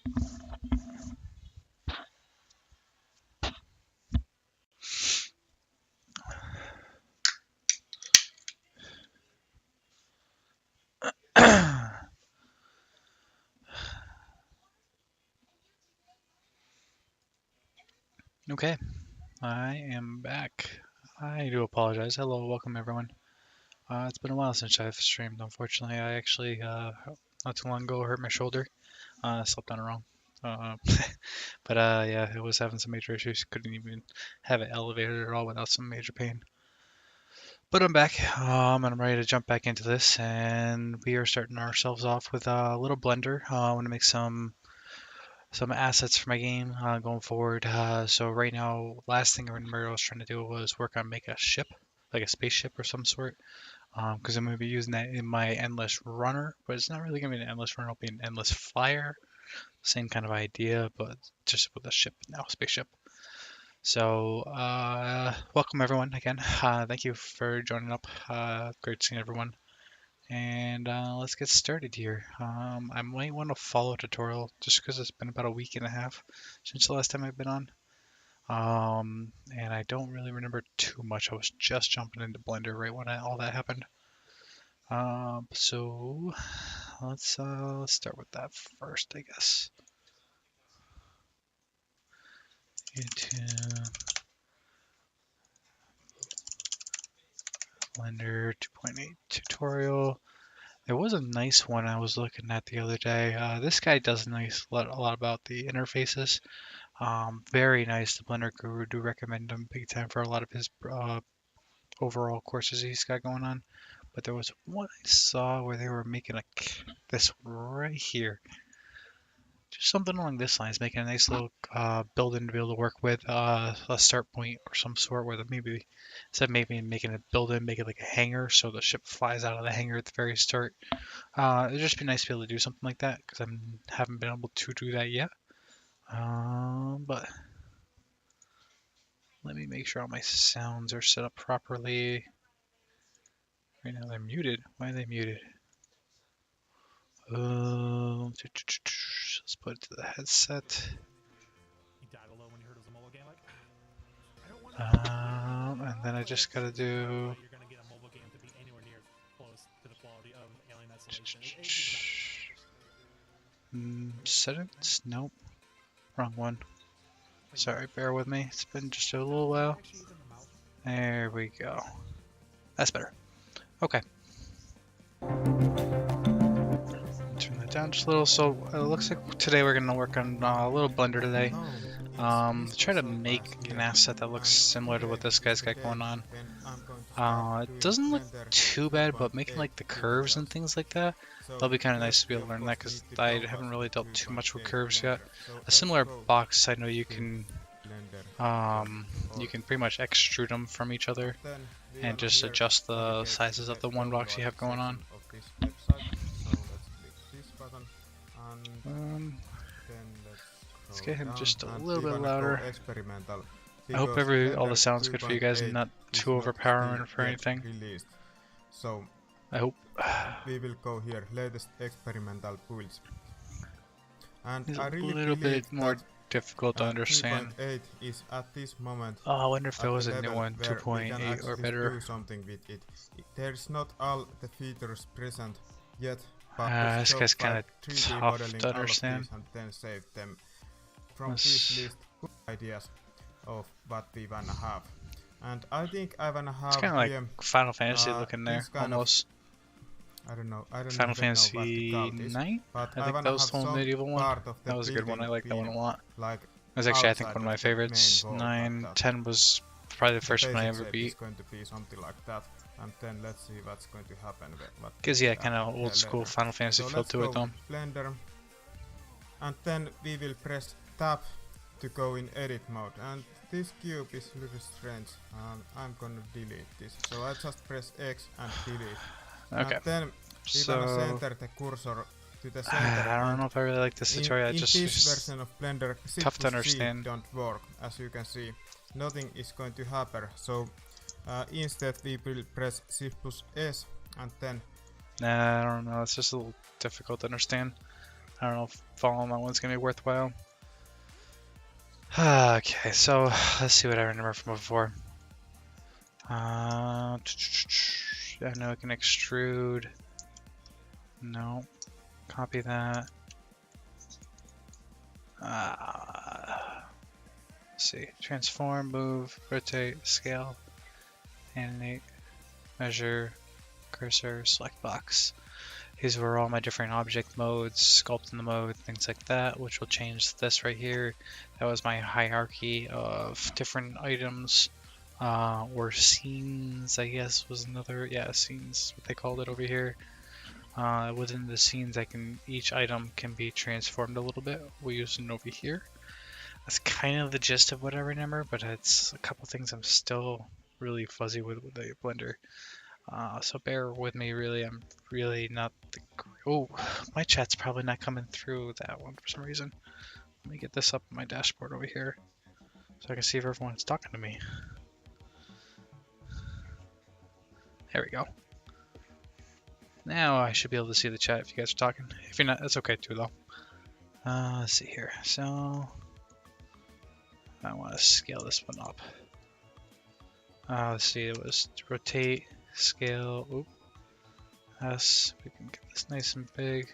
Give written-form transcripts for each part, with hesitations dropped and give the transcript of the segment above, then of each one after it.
Okay, I am back. I do apologize. Hello, welcome everyone. It's been a while since I've streamed, unfortunately. I actually, not too long ago, hurt my shoulder. Slept on it wrong. Uh, yeah, I was having some major issues. Couldn't even have it elevated at all without some major pain. But I'm back, and I'm ready to jump back into this. And we are starting ourselves off with a little blender. I want to make some assets for my game going forward. So right now, last thing I remember I was trying to do was work on make a ship, like a spaceship or some sort, because I'm going to be using that in my endless runner, but it's not really going to be an endless runner, it'll be an endless flyer. Same kind of idea, but just with a ship now, spaceship. So welcome everyone again. Thank you for joining up. Great seeing everyone. And let's get started here. I might want to follow a tutorial just because it's been about a week and a half since the last time I've been on. And I don't really remember too much. I was just jumping into Blender right when all that happened. So let's start with that first, I guess. Into Blender 2.8 tutorial. There was a nice one I was looking at the other day. This guy does a lot about the interfaces. Very nice. The Blender Guru, do recommend him big time for a lot of his overall courses he's got going on. But there was one I saw where they were making this right here. Just something along this lines, making a nice little building to be able to work with, a start point or some sort where maybe instead of maybe making a building, make it like a hangar so the ship flies out of the hangar at the very start. It'd just be nice to be able to do something like that because I haven't been able to do that yet. But let me make sure all my sounds are set up properly. Right now they're muted. Why are they muted? Let's put it to the headset. And then I just gotta do settings. Nope, wrong one. Sorry, bear with me. It's been just a little while. There we go. That's better. Okay. Turn that down just a little. So it looks like today we're gonna work on a little Blender today. Try to make an asset that looks similar to what this guy's got going on. It doesn't look too bad, but making like the curves and things like that, that'll be kind of nice to be able to learn that because I haven't really dealt too much with curves yet. A similar box, I know you can pretty much extrude them from each other and just adjust the sizes of the one box you have going on. Let's get him just a little bit louder. I hope all the sound's good for you guys and not too overpowering for anything. So I hope. We will go here, latest experimental builds. And It's I a really little bit more difficult to 3.8 understand. is at this moment Oh, I wonder if there was a new level one, where we can 2.8 or actually better. do something with it. There's not all the features present yet, but This guy's kind of tough to understand. and then save them from this list. Good ideas of what we wanna have. And I think I wanna have It's kind of like Final Fantasy looking there, almost. I don't know Final Fantasy 9? but I think that was the whole medieval one. That was a good one. I like that one a lot. Like It was actually, I think, one of my favorites. 9, 10 was probably the first one I ever beat. It's going to be something like that. And then let's see what's going to happen. Gives you that kind of old school Final Fantasy feel to it, though. Blender. And then we will press tab to go in edit mode. And this cube is a little strange. I'm gonna delete this. So I just press X and delete. Okay. And then we wanna center the cursor to the center. I don't know if I really like this tutorial. In this version of Blender, tough to understand. don't work. As you can see, nothing is going to happen. So instead we will press Shift plus S and then. Nah, I don't know. It's just a little difficult to understand. I don't know if following that one's gonna be worthwhile. Okay, so let's see what I remember from before. I know I can extrude. No. Copy that. Let's see. Transform, move, rotate, scale, animate, measure, cursor, select box. These were all my different object modes, sculpt in the mode, things like that, which will change this right here. That was my hierarchy of different items, or scenes, I guess was another, yeah, scenes, what they called it over here. Within the scenes, each item can be transformed a little bit. We'll use it over here. That's kind of the gist of what I remember, but it's a couple things I'm still really fuzzy with the Blender. So bear with me, really. I'm really not the... Oh, my chat's probably not coming through that one for some reason. Let me get this up on my dashboard over here so I can see if everyone's talking to me. There we go. Now I should be able to see the chat if you guys are talking. If you're not, that's okay too, though. Let's see here. So I want to scale this one up. Let's see, it was rotate, scale, oop, S, we can get this nice and big.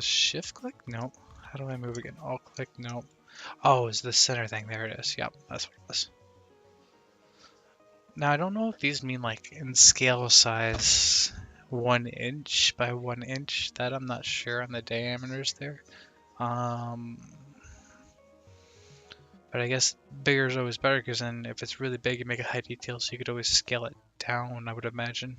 Shift click? Nope. How do I move again? Alt click? Nope. Oh, it's the center thing. There it is. Yep, that's what it was. Now, I don't know if these mean like in scale size 1 inch by 1 inch. That I'm not sure on the diameters there. But I guess bigger is always better because then if it's really big, you make it high detail, so you could always scale it down, I would imagine.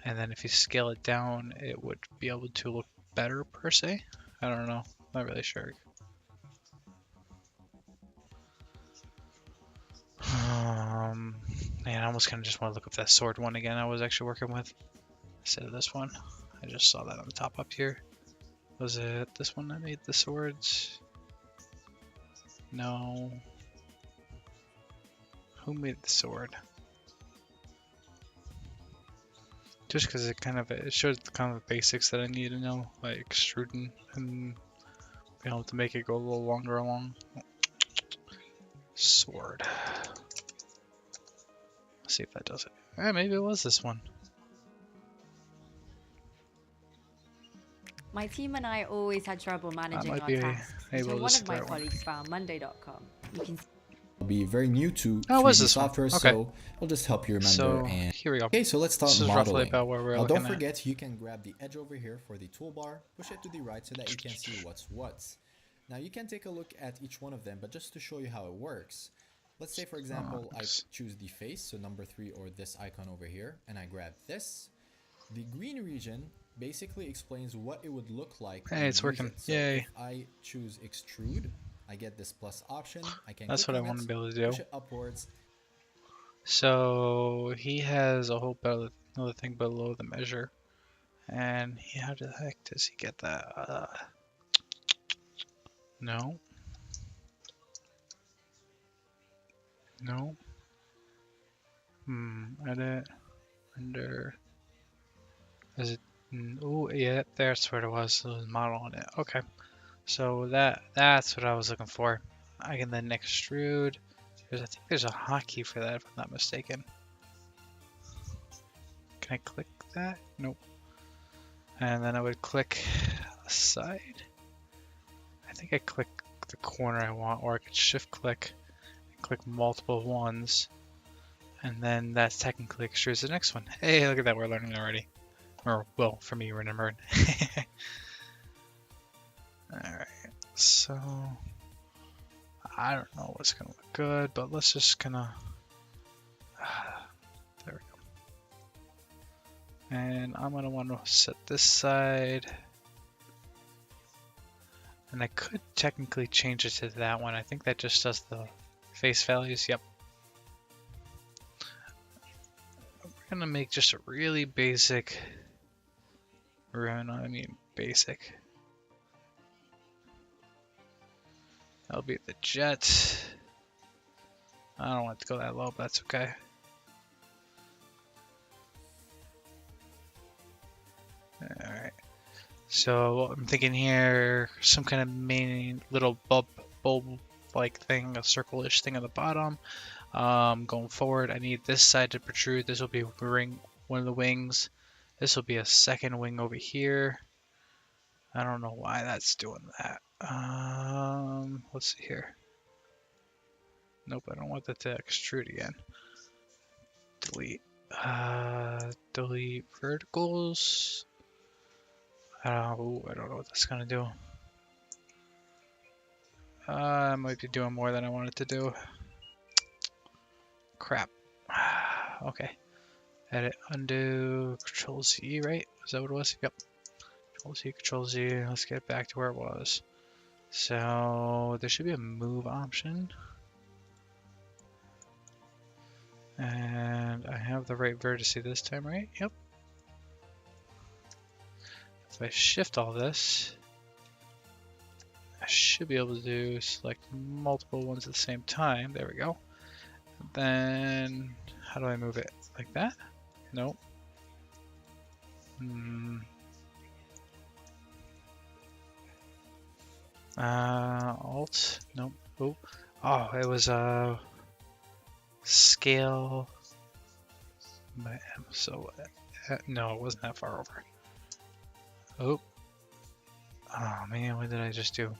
And then if you scale it down, it would be able to look better per se. I don't know. Not really sure. Man, I almost kind of just want to look up that sword one again I was actually working with instead of this one. I just saw that on the top up here. Was it this one that made the swords? No. Who made the sword? Just because it shows the kind of basics that I need to know, like extruding and being able to make it go a little longer along. Sword. Let's see if that does it. Maybe it was this one. My team and I always had trouble managing our tasks. So one of my colleagues found Monday.com. You can be very new to 3D software, okay. So I'll just help you remember. So and here we go. Okay, so let's start this is modeling. Roughly about where we're don't forget, you can grab the edge over here for the toolbar, push it to the right so that you can see what's what. Now you can take a look at each one of them, but just to show you how it works. Let's say, for example, I choose the face, so number 3 or this icon over here, and I grab this. The green region basically explains what it would look like. Hey, it's working. So yay. If I choose extrude, I get this plus option. I can That's what I want to be able to do. Push it upwards. So he has a whole another thing below the measure. And how the heck does he get that? No. No. Edit. Render. Is it? Oh, yeah, that's where it was. It was model on it. Okay. So that's what I was looking for. I can then extrude. I think there's a hotkey for that if I'm not mistaken. Can I click that? Nope. And then I would click aside. I think I click the corner I want, or I could shift click and click multiple ones. And then that's technically extrudes the next one. Hey, look at that, we're learning already. Or, well, for me, remembering. Alright, so I don't know what's gonna look good, but let's just kinda there we go. And I'm gonna want to set this side. And I could technically change it to that one. I think that just does the face values. Yep. We're gonna make just a really basic run. I mean basic. That'll be the jet. I don't want it to go that low, but that's okay. Alright. So I'm thinking here, some kind of main little bulb-like thing, a circle-ish thing on the bottom. Going forward, I need this side to protrude. This will be one of the wings. This will be a second wing over here. I don't know why that's doing that. Let's see here. Nope, I don't want that to extrude again. Delete. Delete verticals. I don't know what that's gonna do. I might be doing more than I wanted to do. Crap. Okay. Edit, undo, Control Z, right? Is that what it was? Yep. Control Z, Control Z. Let's get back to where it was. So there should be a move option. And I have the right vertice this time, right? Yep. If I shift all this, I should be able to select multiple ones at the same time. There we go. Then, how do I move it? Like that? Nope. Alt? Nope. Oh, it was scale. So, no, it wasn't that far over. Oh man, what did I just do?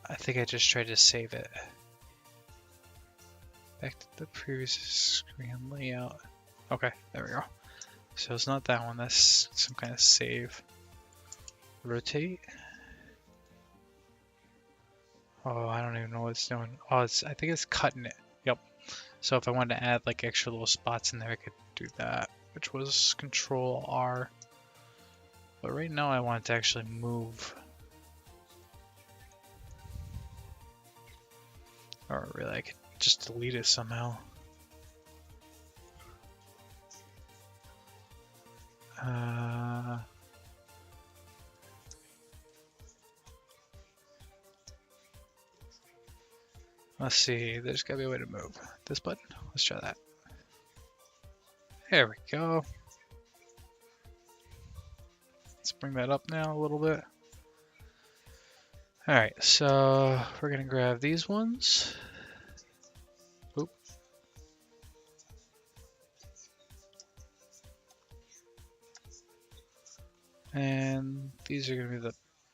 I think I just tried to save it. Back to the previous screen layout. Okay, there we go. So it's not that one, that's some kind of save. Rotate. Oh, I don't even know what it's doing. Oh, I think it's cutting it. Yep. So if I wanted to add like extra little spots in there, I could do that, which was Control R. But right now I want it to actually move. Or really, I could just delete it somehow. Let's see, there's gotta be a way to move. This button? Let's try that. There we go. Let's bring that up now a little bit. Alright, so we're gonna grab these ones. Oop. And these are gonna be the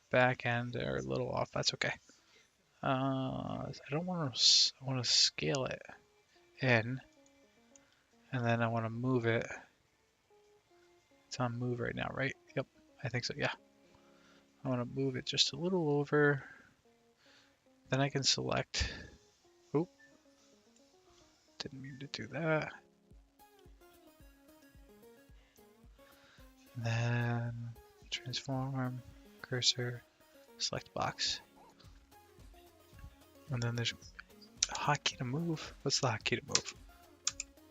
back end. They're a little off, that's okay. I don't want to. I want to scale it in, and then I want to move it. It's on move right now, right? Yep, I think so. Yeah, I want to move it just a little over. Then I can select. Oop, didn't mean to do that. And then transform, cursor, select box. And then there's a hotkey to move. What's the hotkey to move?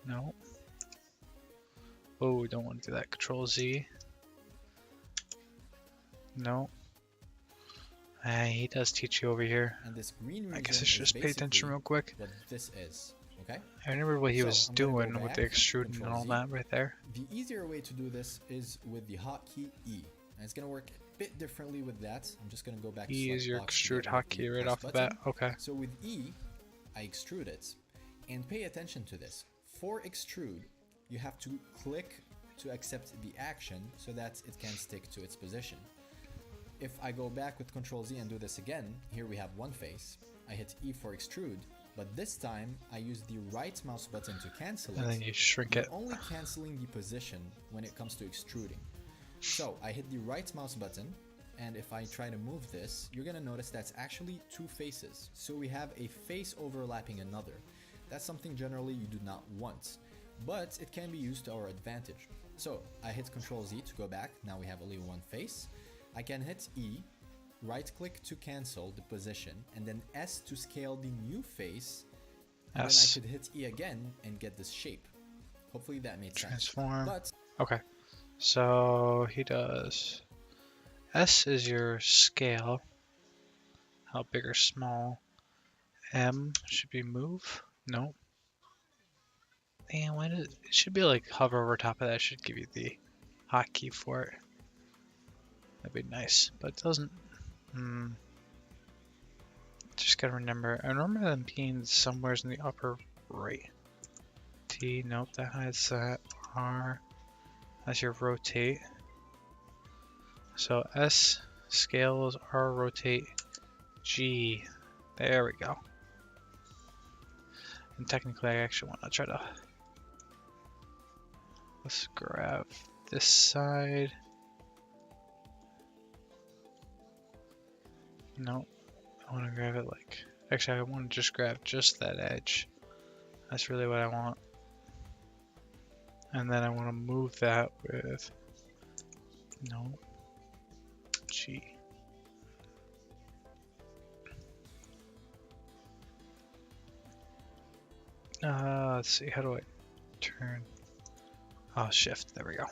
No. Oh, we don't want to do that. Control Z. No. He does teach you over here. And this green I guess I should just pay attention real quick. What this is, okay? I remember what he was doing with the extruding and all that right there. The easier way to do this is with the hotkey E. And it's going to work a bit differently with that. I'm just going to go back to E is your extrude hotkey right off the bat. Okay. So with E, I extrude it. And pay attention to this. For extrude, you have to click to accept the action so that it can stick to its position. If I go back with Control Z and do this again, here we have one face. I hit E for extrude, but this time I use the right mouse button to cancel it. And then you shrink it. Only canceling the position when it comes to extruding. So I hit the right mouse button, and if I try to move this, you're gonna notice that's actually two faces. So we have a face overlapping another. That's something generally you do not want, but it can be used to our advantage. So I hit Control Z to go back. Now we have only one face. I can hit E, right click to cancel the position, and then S to scale the new face. And then I could hit E again and get this shape. Hopefully that made sense. Transform. But okay. So he does. S is your scale. How big or small. M should be move. No. And when it should be like hover over top of that, should give you the hotkey for it. That'd be nice, but it doesn't. Just gotta remember. I remember them being somewhere in the upper right. T, nope, that hides that. R, that's your rotate. So S scales, R rotate, G. There we go. And technically, I actually want to try to. Let's grab this side. Nope. I want to grab it like. Actually, I want to just grab just that edge. That's really what I want. And then I want to move that with. No. G. Let's see. How do I turn? Oh, shift. There we go.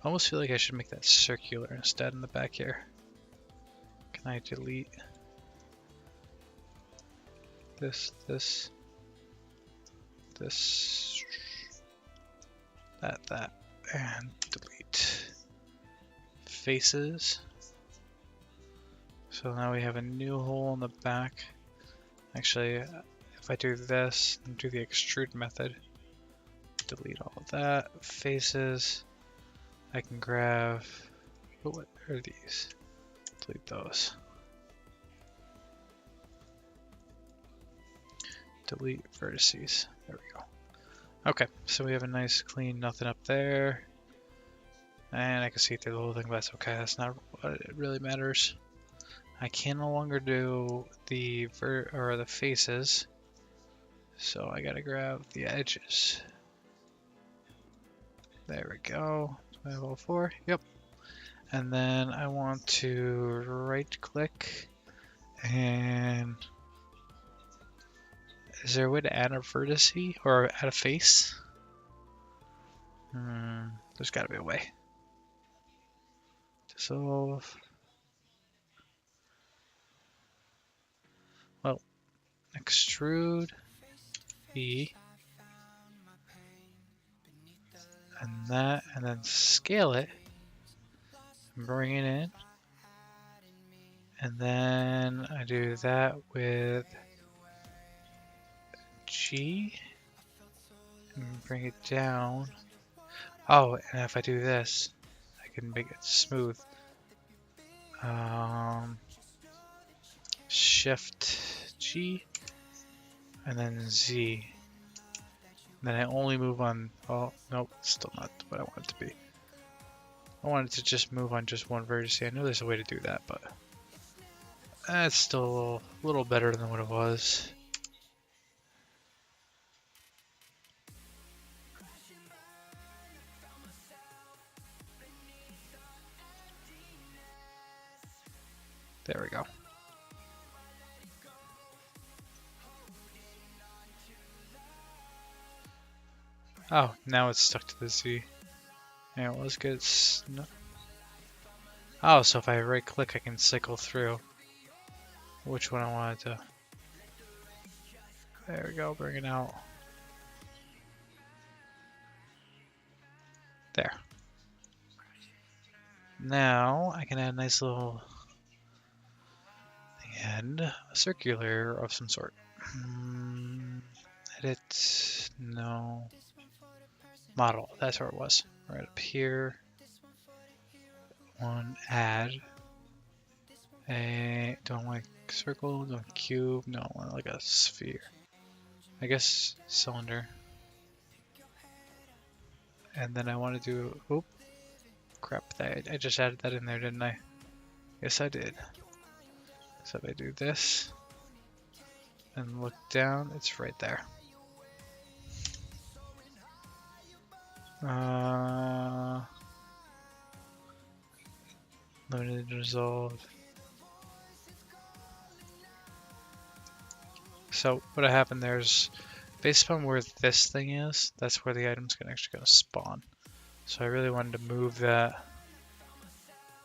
I almost feel like I should make that circular instead in the back here. Can I delete this, that, and delete faces. So now we have a new hole in the back. Actually, if I do this and do the extrude method, delete all of that, faces, I can grab, what are these? Delete those. Delete vertices. There we go. Okay, so we have a nice clean nothing up there. And I can see through the whole thing, but that's okay. That's not what it really matters. I can no longer do the the faces. So I gotta grab the edges. There we go. Do I have all four? Yep. And then I want to right click and is there a way to add a vertice or add a face? There's gotta be a way. Dissolve. Well, extrude E. And that, and then scale it. Bring it in. And then I do that with G. And bring it down. Oh, and if I do this, I can make it smooth. Shift G. And then Z. And then I only move on. Oh, nope, still not what I want it to be. I wanted to just move on just one vertex. I know there's a way to do that, but that's still a little better than what it was. There we go. Oh, now it's stuck to the Z. Yeah, it was good. No. Oh, so if I right click, I can cycle through which one I wanted to. There we go, bring it out. There. Now I can add a nice little and a circular of some sort. Edit, no. Model, that's where it was. Right up here. One, add. Don't like circle, don't cube, no, I want like a sphere. I guess cylinder. And then I want to do, oop, crap, I just added that in there, didn't I? Yes, I did. So if I do this and look down, it's right there. Limited resolve. So what happened there is, based on where this thing is, that's where the item's actually going to spawn. So I really wanted to move that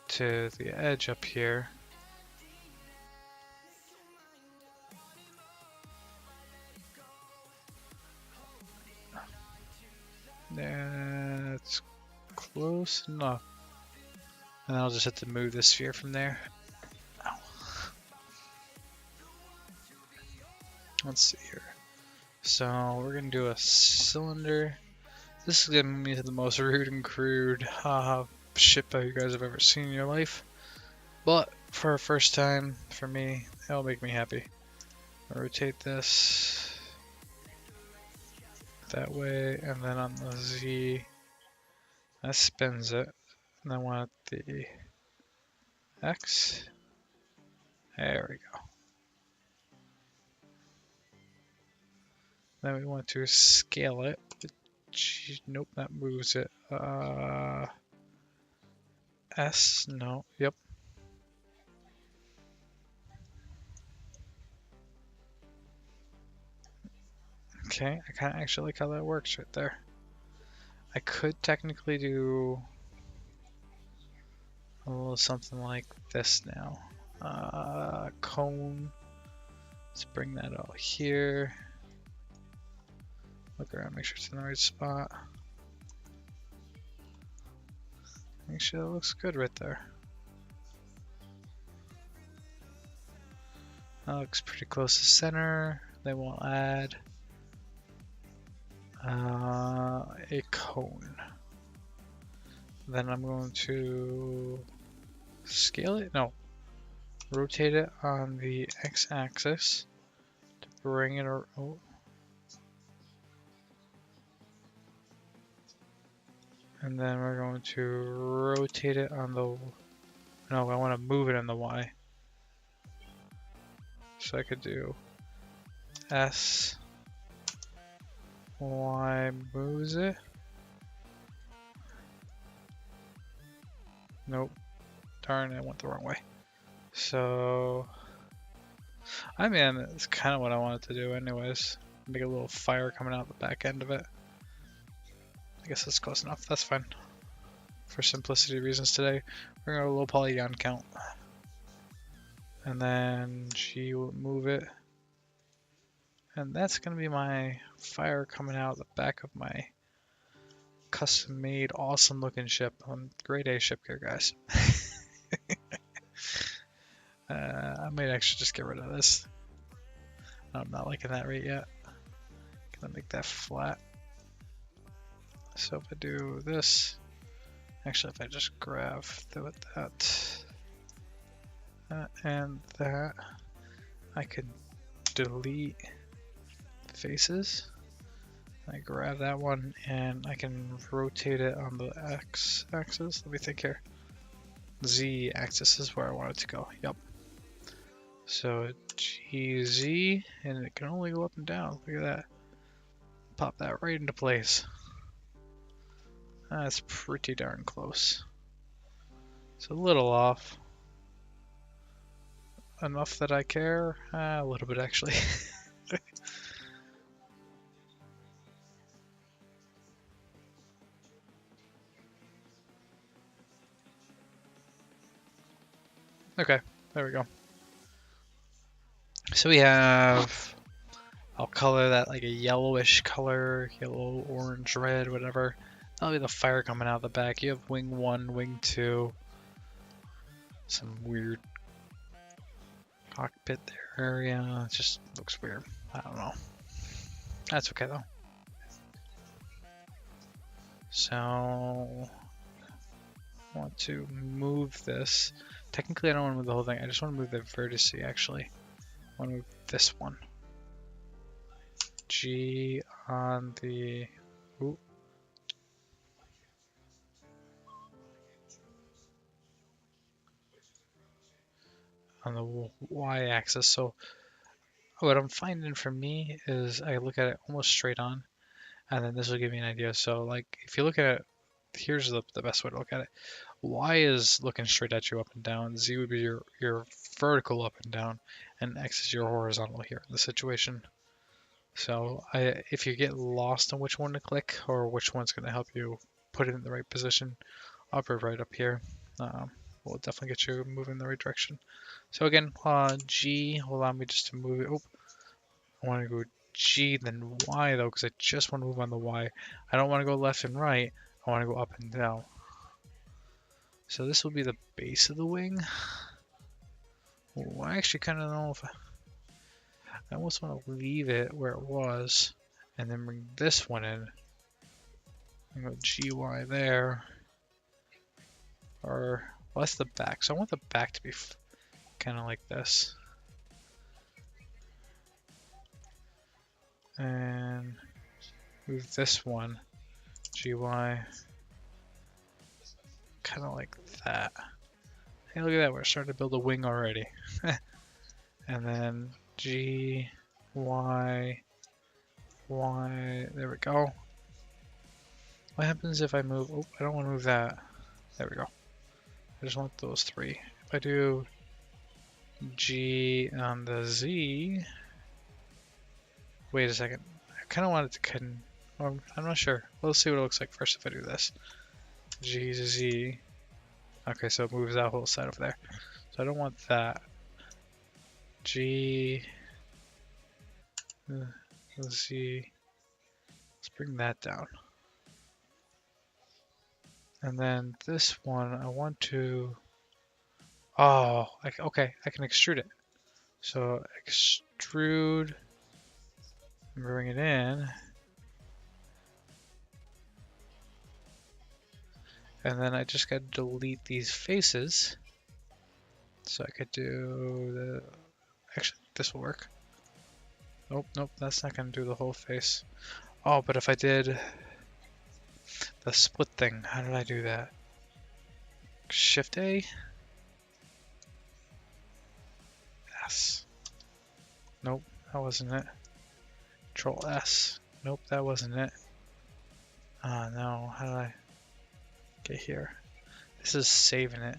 to the edge up here. That's close enough. And then I'll just have to move the sphere from there. Ow. Let's see here. So we're gonna do a cylinder. This is gonna be the most rude and crude ship that you guys have ever seen in your life. But for a first time, for me, it'll make me happy. I'll rotate this that way, and then on the Z, that spins it. And I want the X. There we go. Then we want to scale it. Nope, that moves it. S, no, yep. Okay, I kind of actually like how that works right there. I could technically do a little something like this now. Cone. Let's bring that out here. Look around, make sure it's in the right spot. Make sure it looks good right there. That looks pretty close to center. Then we'll add a cone. Then I'm going to scale it? No. Rotate it on the x-axis to bring it around. Oh. And then we're going to rotate it on the... No, I want to move it on the Y. So I could do S, Y moves it. Nope. Darn, I went the wrong way. So... I mean, it's kind of what I wanted to do anyways. Make a little fire coming out the back end of it. I guess that's close enough. That's fine. For simplicity reasons today, we're going to go low polygon count. And then she will move it. And that's going to be my fire coming out the back of my custom made awesome looking ship. Grade A ship here, guys. I might actually just get rid of this. I'm not liking that right yet. Gonna make that flat. So if I do this, actually if I just grab that and that, I can delete faces. I grab that one and I can rotate it on the x-axis. Let me think here. Z-axis is where I want it to go. Yep. So GZ, and it can only go up and down. Look at that. Pop that right into place. That's pretty darn close. It's a little off. Enough that I care? A little bit actually. Okay, there we go. So we have, I'll color that like a yellowish color, yellow, orange, red, whatever. That'll be the fire coming out the back. You have wing 1, wing 2. Some weird cockpit there area. It just looks weird. I don't know. That's okay though. So I want to move this. Technically I don't want to move the whole thing. I just want to move the vertice actually. I want to move this one. G on the... Ooh. On the y-axis. So what I'm finding for me is I look at it almost straight on, and then this will give me an idea. So like if you look at it, here's the best way to look at it. Y is looking straight at you up and down. Z would be your vertical up and down, and X is your horizontal here in the situation. So if you get lost on which one to click or which one's going to help you put it in the right position, I'll be right up here. Will definitely get you moving in the right direction. So again, G will allow me just to move it. Oh, I want to go G, then Y though, because I just want to move on the Y. I don't want to go left and right. I want to go up and down. So this will be the base of the wing. Well, I actually kind of know if I almost want to leave it where it was, and then bring this one in. And go GY there. Or, well, that's the back. So I want the back to be kind of like this. And move this one, GY, kind of like that. Hey, look at that, we're starting to build a wing already. And then G, Y, Y, there we go. What happens if I move, oh, I don't want to move that. There we go. I just want those three. If I do G on the Z, wait a second. I kind of want it to I'm not sure. Let's see what it looks like first if I do this. G to Z. Okay, so it moves that whole side over there. So I don't want that. G. Let's see. Let's bring that down. And then this one, I want to. Oh, okay, I can extrude it. So extrude. Bring it in. And then I just got to delete these faces. So I could do the. Actually, this will work. Nope, nope, that's not going to do the whole face. Oh, but if I did the split thing, how did I do that? Shift A? S. Nope, that wasn't it. Control S. Nope, that wasn't it. Ah, no, how did I get here? This is saving it.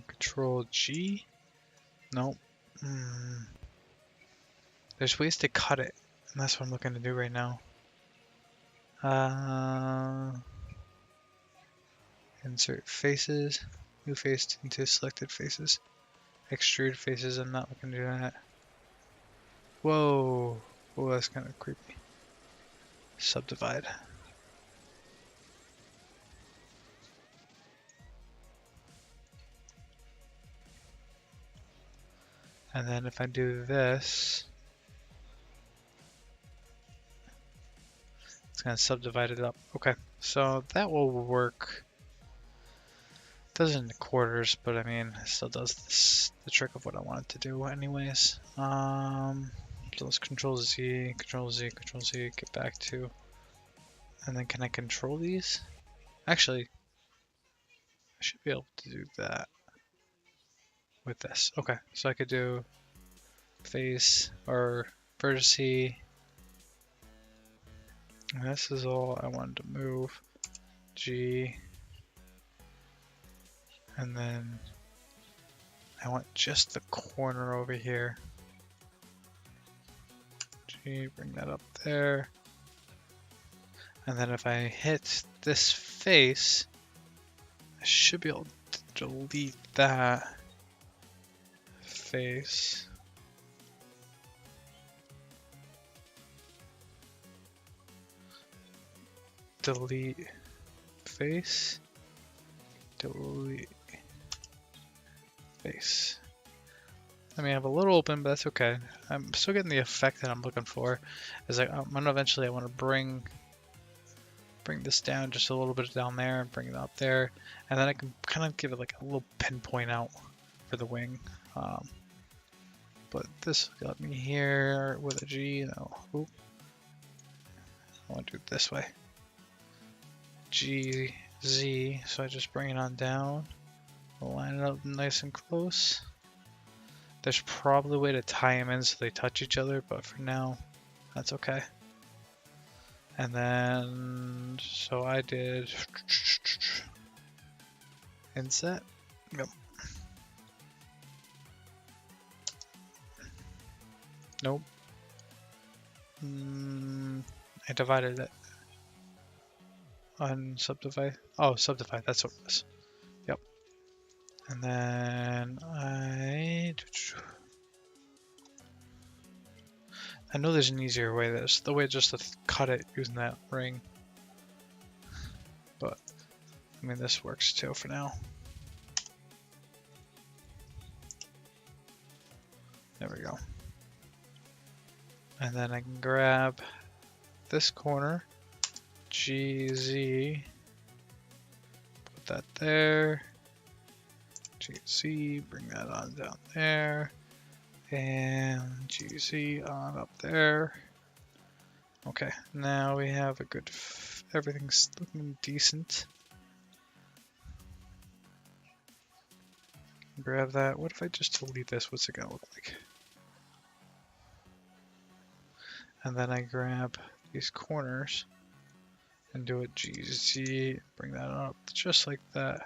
Control G? Nope. There's ways to cut it, and that's what I'm looking to do right now. Insert faces, new face into selected faces. Extrude faces, I'm not looking to do that. Whoa, whoa, that's kind of creepy. Subdivide. And then if I do this, it's going to subdivide it up. Okay, so that will work. It does it in the quarters, but I mean, it still does the trick of what I want it to do anyways. So let's Control Z, Control Z, Control Z, get back to, and then can I control these? Actually, I should be able to do that with this. Okay, so I could do face or vertice. And this is all I wanted to move. G. And then I want just the corner over here. G, bring that up there. And then if I hit this face, I should be able to delete that face. Delete face. Delete face. I mean, I have a little open, but that's okay. I'm still getting the effect that I'm looking for. Is like I'm gonna eventually I want to bring this down just a little bit down there and bring it up there, and then I can kind of give it like a little pinpoint out for the wing. But this got me here with a G. No, oop. I want to do it this way. G, Z. So I just bring it on down. Line it up nice and close. There's probably a way to tie them in so they touch each other, but for now, that's okay. And then, so I did inset. Yep. Nope. I divided it. Unsubdivide. Oh, subdivide. That's what it was. Yep. And then I I know there's an easier way. There's the way just to cut it using that ring. But, I mean, this works too for now. There we go. And then I can grab this corner, GZ, put that there, GZ, bring that on down there, and GZ on up there. Okay, now we have a good, everything's looking decent. Grab that. What if I just delete this? What's it gonna look like? And then I grab these corners and do a GZ, bring that up just like that.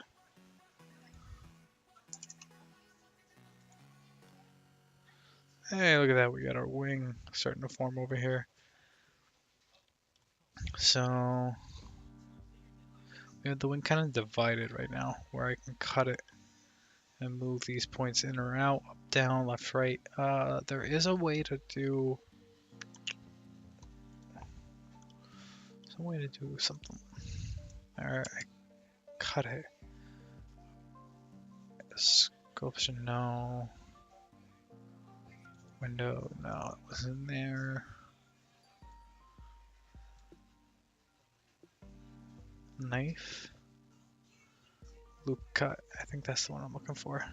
Hey, look at that, we got our wing starting to form over here. So we have the wing kind of divided right now, where I can cut it and move these points in or out, up, down, left, right. There is a way to do something. Alright, I cut it. Sculpture, no. Window, no, it wasn't there. Knife. Loop cut, I think that's the one I'm looking for.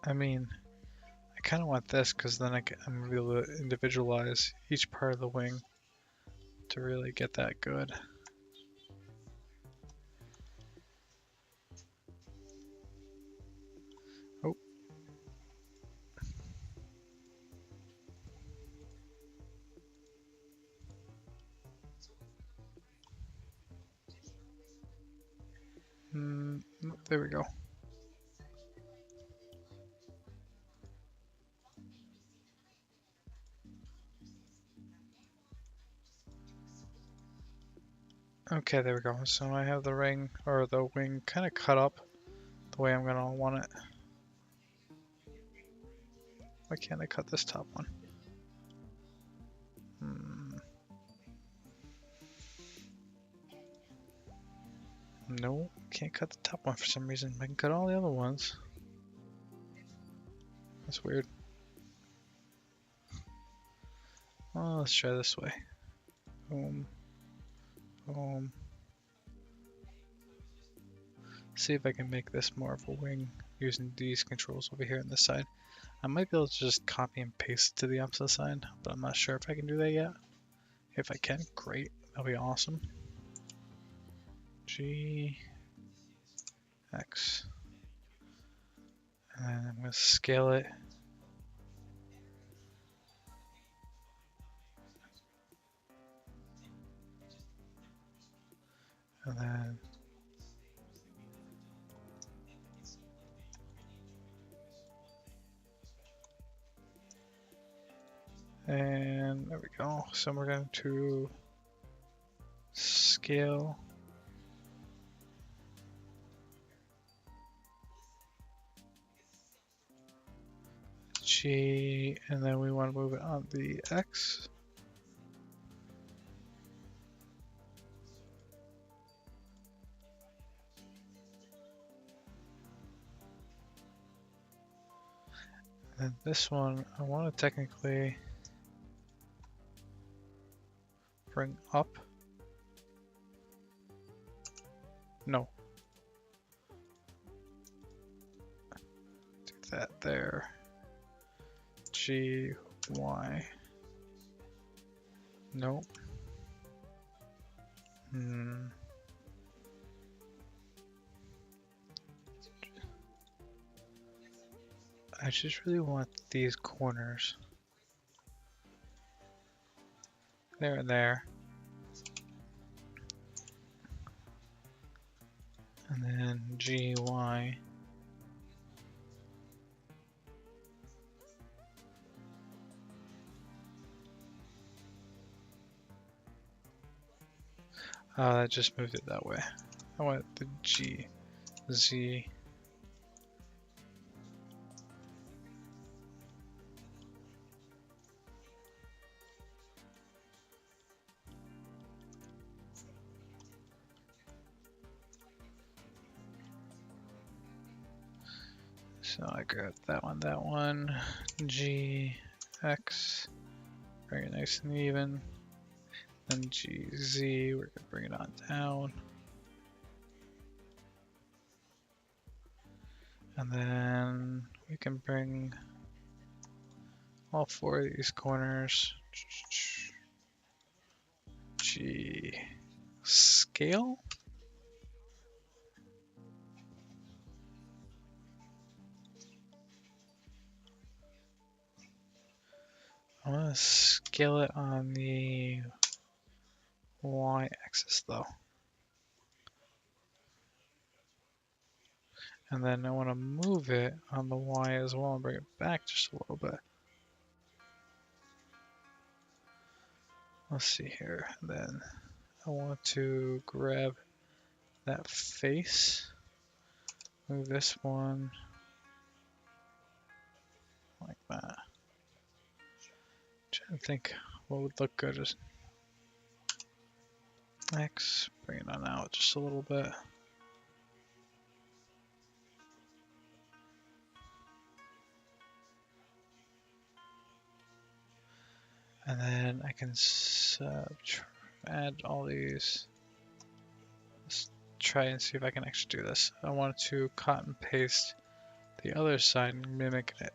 I mean, I kind of want this because then I'm going to be able to individualize each part of the wing to really get that good. Oh. There we go. Okay, there we go. So I have the ring, or the wing, kind of cut up the way I'm going to want it. Why can't I cut this top one? No, can't cut the top one for some reason. I can cut all the other ones. That's weird. Well, let's try this way. Boom. Boom. See if I can make this more of a wing using these controls over here on this side. I might be able to just copy and paste it to the opposite side, but I'm not sure if I can do that yet. If I can, great. That'll be awesome. G, X. And then I'm going to scale it. And then there we go. So we're going to scale. G, and then we want to move it on the X. And this one, I want to technically bring up. No. Do that there. G, Y. Nope. I just really want these corners. There and there. And then G, Y. That just moved it that way. I want the G, Z. So I grab that one, G, X, bring it nice and even. Then G, Z, we're gonna bring it on down. And then we can bring all 4 of these corners. G, scale? I want to scale it on the y-axis though. And then I want to move it on the y as well and bring it back just a little bit. Let's see here. Then I want to grab that face, move this one like that. Trying to think what would look good as X, bring it on out just a little bit. And then I can add all these. Let's try and see if I can actually do this. I want to cut and paste the other side and mimic it.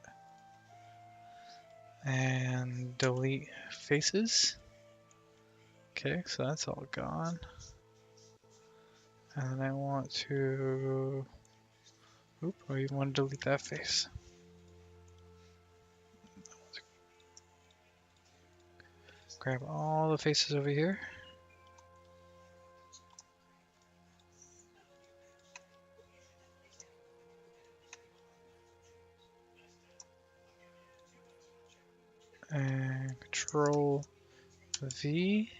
And delete faces. Okay, so that's all gone. And then I want to, I even want to delete that face. Grab all the faces over here. And Control V.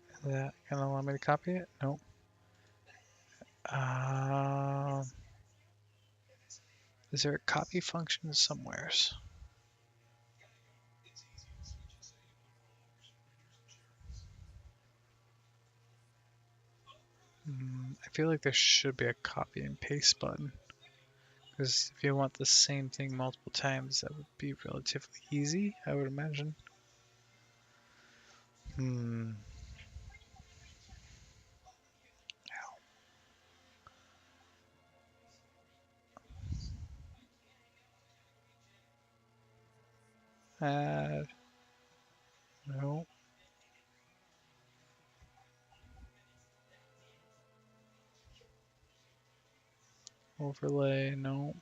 Is that gonna allow me to copy it? Nope. Is there a copy function somewheres? I feel like there should be a copy and paste button. Because if you want the same thing multiple times, that would be relatively easy, I would imagine. Add. No. Overlay, no.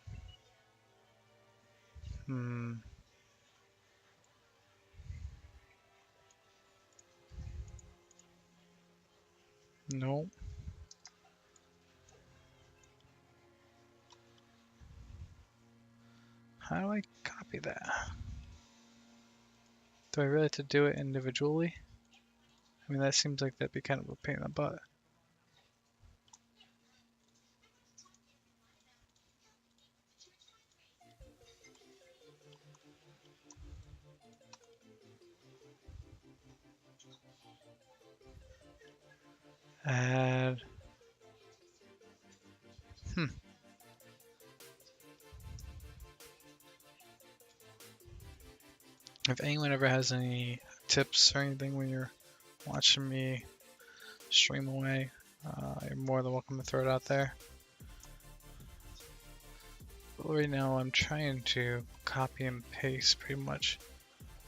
No. How do I copy that? Do I really have to do it individually? I mean, that seems like that'd be kind of a pain in the butt. Add. If anyone ever has any tips or anything when you're watching me stream away, you're more than welcome to throw it out there. But right now I'm trying to copy and paste pretty much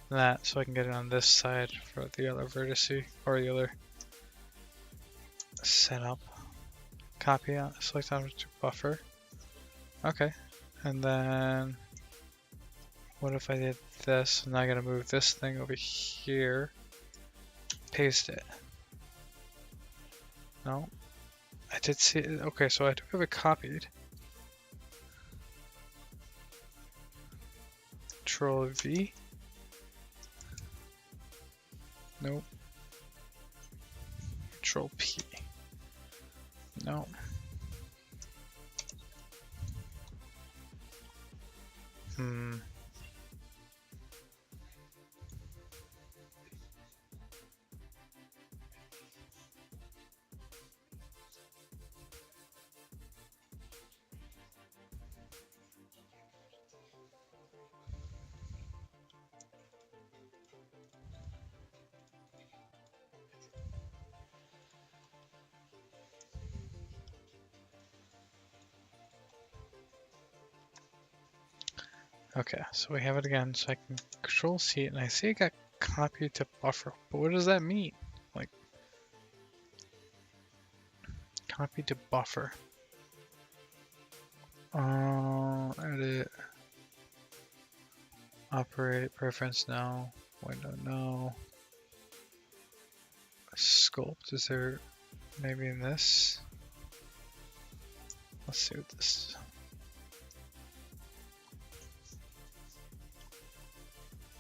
that so I can get it on this side for the other vertice or the other setup. Copy on, select on to buffer. Okay, and then what if I did this? And now I gotta move this thing over here. Paste it. No, I did see it. Okay, so I do have it copied. Control V. Nope. Control P. No. Okay, so we have it again, so I can control C it, and I see it got copied to buffer, but what does that mean? Like, copy to buffer. Edit. Operate, preference, no. Window, no. Sculpt, is there maybe in this? Let's see what this is.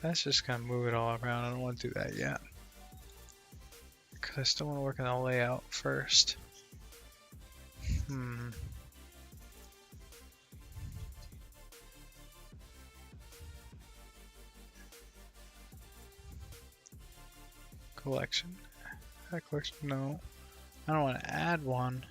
That's just gonna move it all around. I don't want to do that yet. Because I still want to work on the layout first. Collection. That collection, no. I don't want to add one.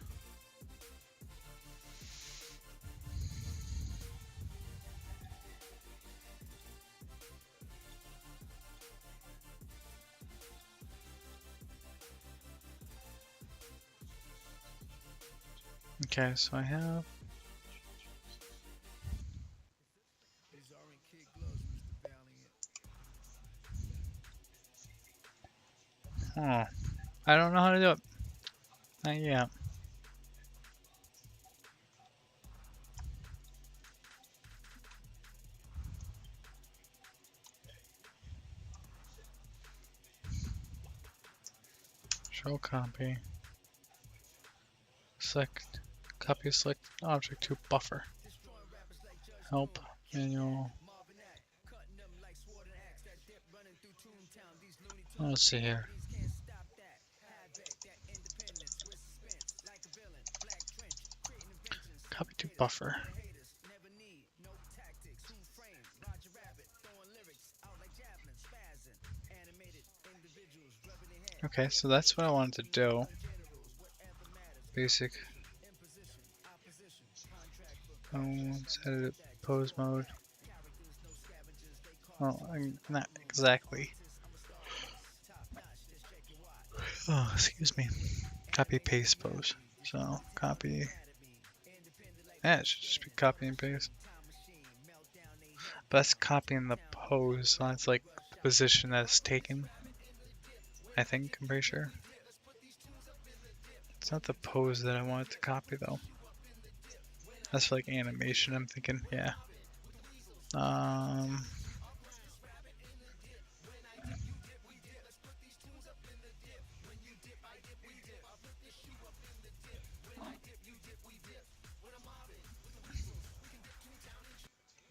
Okay, so I have. Oh, I don't know how to do it. Not yet. Show copy. Select copy select object to buffer. Help manual. Let's see here. Copy to buffer. Okay, so that's what I wanted to do. Basic. Let's edit pose mode. Well, not exactly. Oh, excuse me. Copy paste pose. So copy. Yeah, it should just be copy and paste. But that's copying the pose. So that's like the position that's taken. I think, I'm pretty sure. It's not the pose that I wanted to copy though. That's for like animation, I'm thinking, yeah.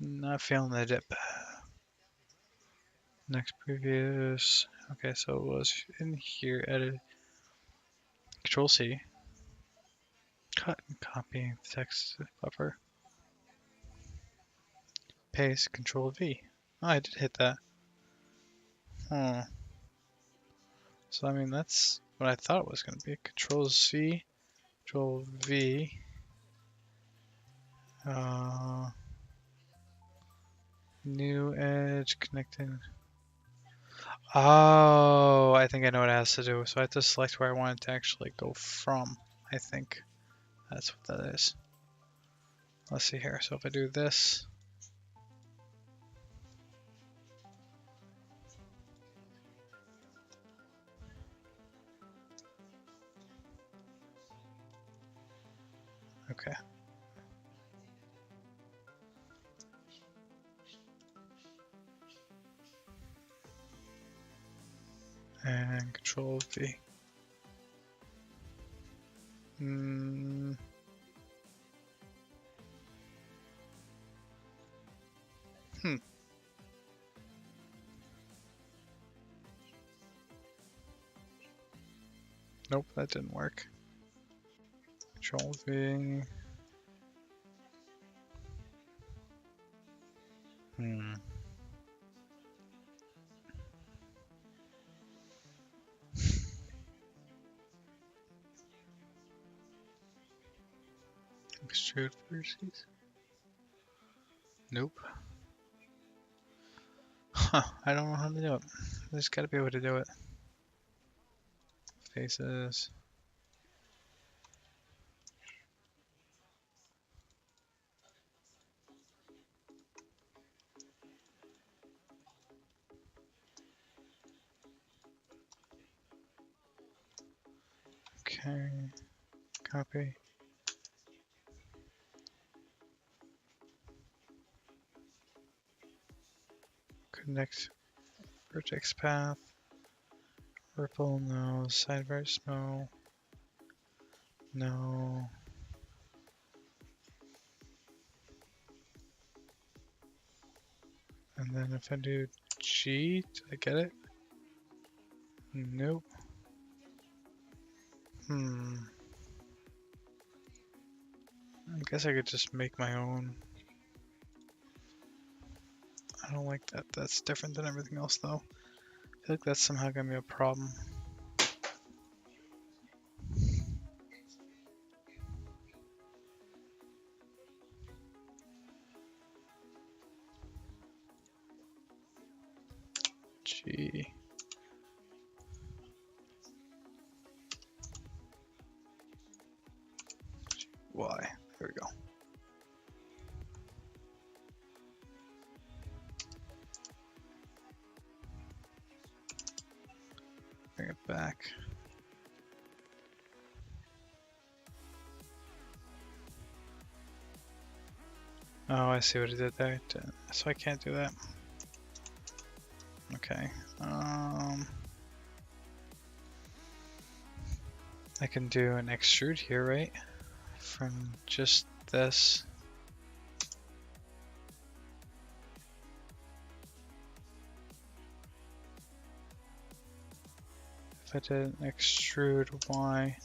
Not feeling the dip. Next previous. Okay, so it was in here, edit. Control C. Cut and copy text buffer. Paste, Control V. Oh, I did hit that. So I mean that's what I thought it was going to be. Control C, Control V. New edge connecting. Oh, I think I know what it has to do. So I have to select where I want it to actually go from. I think that's what that is. Let's see here. So if I do this. Okay. And Control V. Nope, that didn't work. Control V. Extrude vertices? Nope. Huh, I don't know how to do it. There's gotta be a way to do it. Faces. Okay. Copy. Connect vertex path. Ripple, no. Side verse, no. No. And then if I do G, do I get it? Nope. I guess I could just make my own. I don't like that. That's different than everything else, though. I feel like that's somehow gonna be a problem. G. Y. There we go. Bring it back. Oh, I see what it did there. So I can't do that. Okay. I can do an extrude here, right? From just this. If I did an extrude Y.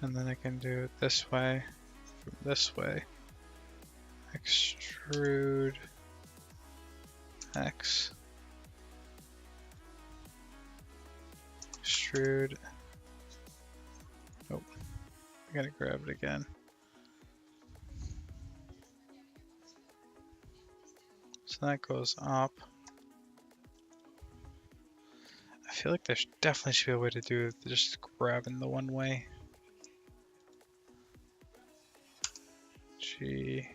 And then I can do it this way, from this way. Extrude X. Extrude. Oh, I gotta grab it again. So that goes up. I feel like there definitely should be a way to do it, just grabbing the one way. G.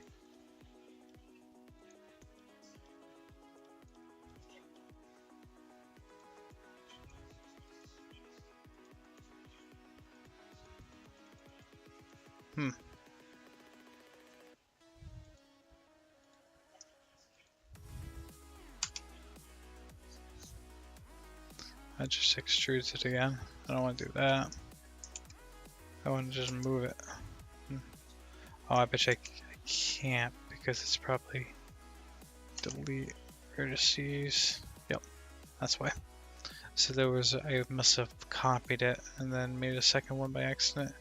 That just extrudes it again. I don't want to do that. I want to just move it. Oh, I bet you I can't because it's probably delete vertices. Yep, that's why. So there was, I must have copied it and then made a second one by accident.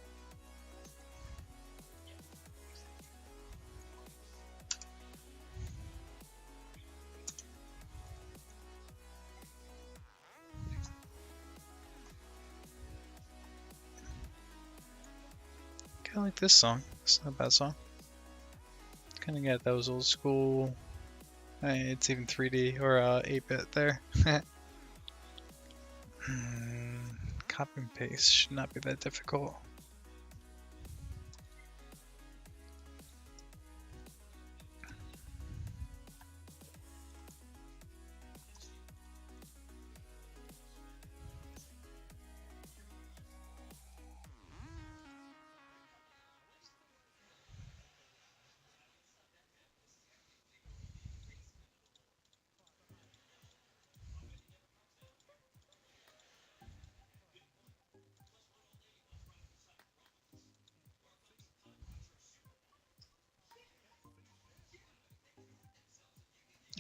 Kind of like this song. It's not a bad song. Kind of got those old school. It's even 3D or 8-bit there. Copy and paste should not be that difficult.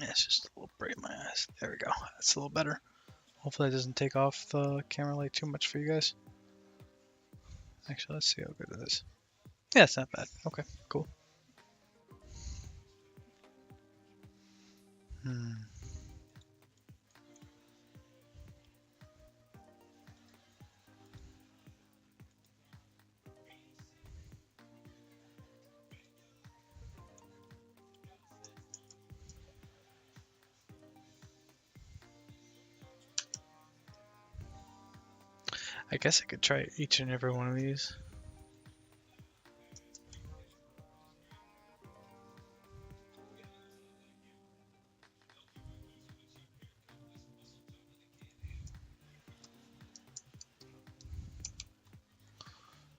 Yeah, it's just a little bright in my eyes. There we go. That's a little better. Hopefully it doesn't take off the camera light too much for you guys. Actually, let's see how good it is. Yeah, it's not bad. Okay, cool. I guess I could try each and every one of these.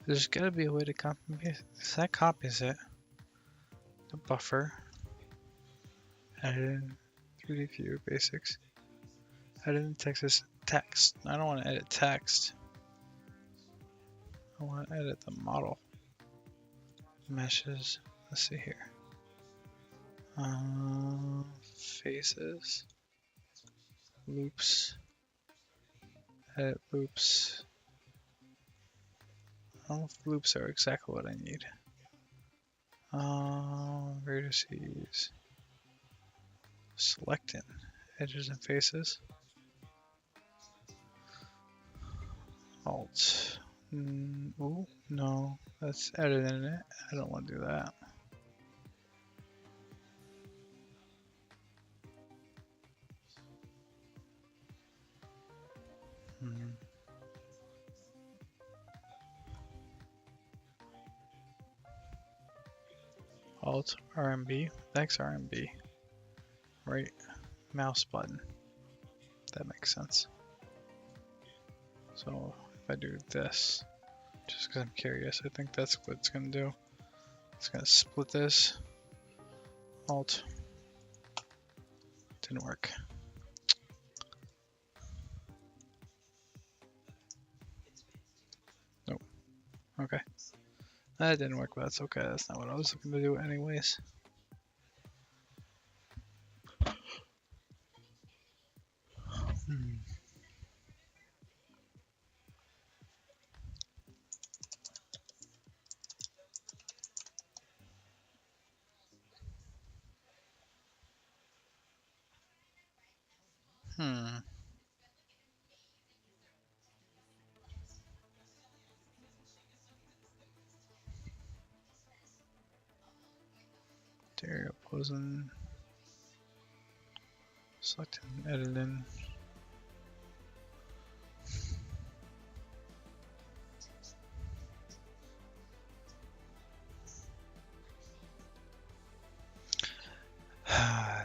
There's gotta be a way to copy. That copies it. The buffer. Add in 3D view basics. Add in text. I don't want to edit text. I want to edit the model. Meshes. Let's see here. Faces. Loops. Edit loops. I don't know if loops are exactly what I need. Vertices. Selecting edges and faces. Alt. Ooh, no, that's editing it. I don't want to do that. Alt RMB. Thanks RMB. Right mouse button. That makes sense. So if I do this, just because I'm curious, I think that's what it's gonna do. It's gonna split this. Alt. Didn't work. Nope. Okay. That didn't work, but that's okay. That's not what I was looking to do anyways. Stereo posing. Selecting, editing.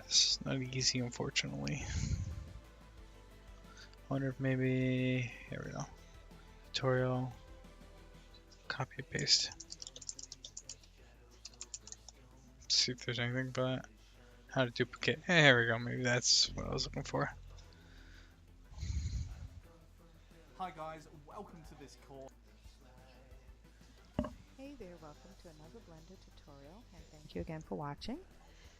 This is not easy, unfortunately. I wonder if maybe, here we go. Tutorial, copy paste. See if there's anything but how to duplicate. Here we go. Maybe that's what I was looking for. Hi guys, welcome to this course. Hey there, welcome to another Blender tutorial, and thank you again for watching.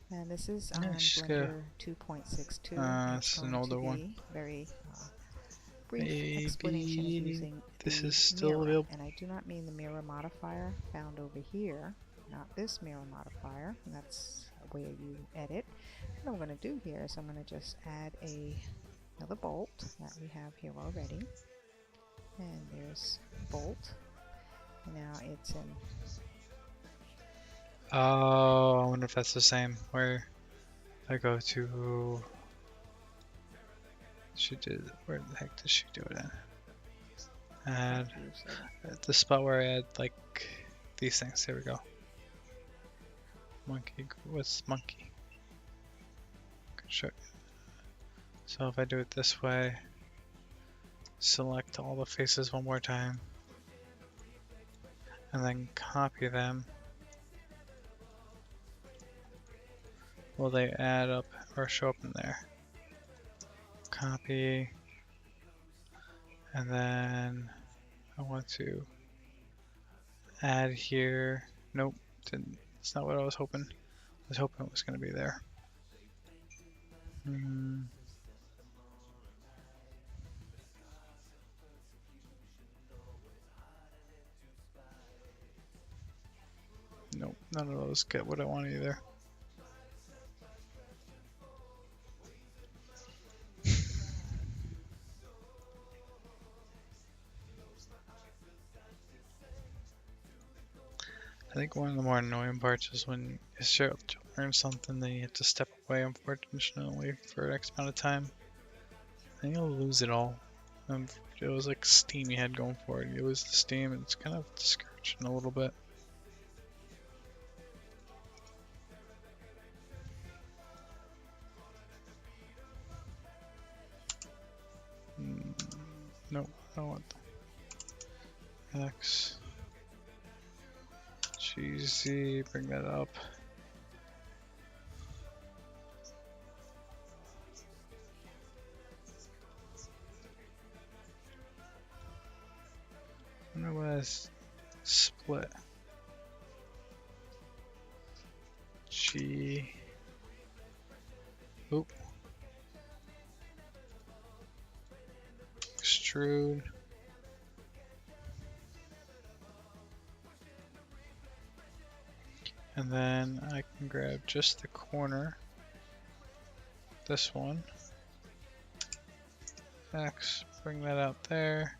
And this is on Blender 2.62. This is an older one. Very brief explanation of using this the is still mirror. available. And I do not mean the mirror modifier found over here, not this mirror modifier. And that's where you edit. What I'm going to do here is I'm going to just add another bolt that we have here already. And there's bolt. Now it's in. Oh, I wonder if that's the same. Where I go to. She did. Where the heck did she do it in? Add at the spot where I add like these things. Here we go. Monkey. What's monkey? Sure. So if I do it this way, select all the faces one more time, and then copy them. Will they add up or show up in there? Copy, and then I want to add here. Nope, didn't. It's not what I was hoping. I was hoping it was going to be there. Nope, none of those get what I want either. I think one of the more annoying parts is when you start to learn something, then you have to step away, unfortunately, for an X amount of time. And you'll lose it all. It was like steam you had going for it. You lose the steam, and it's kind of discouraging a little bit. Nope, I don't want that. X. Cheesy, bring that up. I wonder what is split. G. Oop. Extrude. And then I can grab just the corner. This one. X, bring that out there.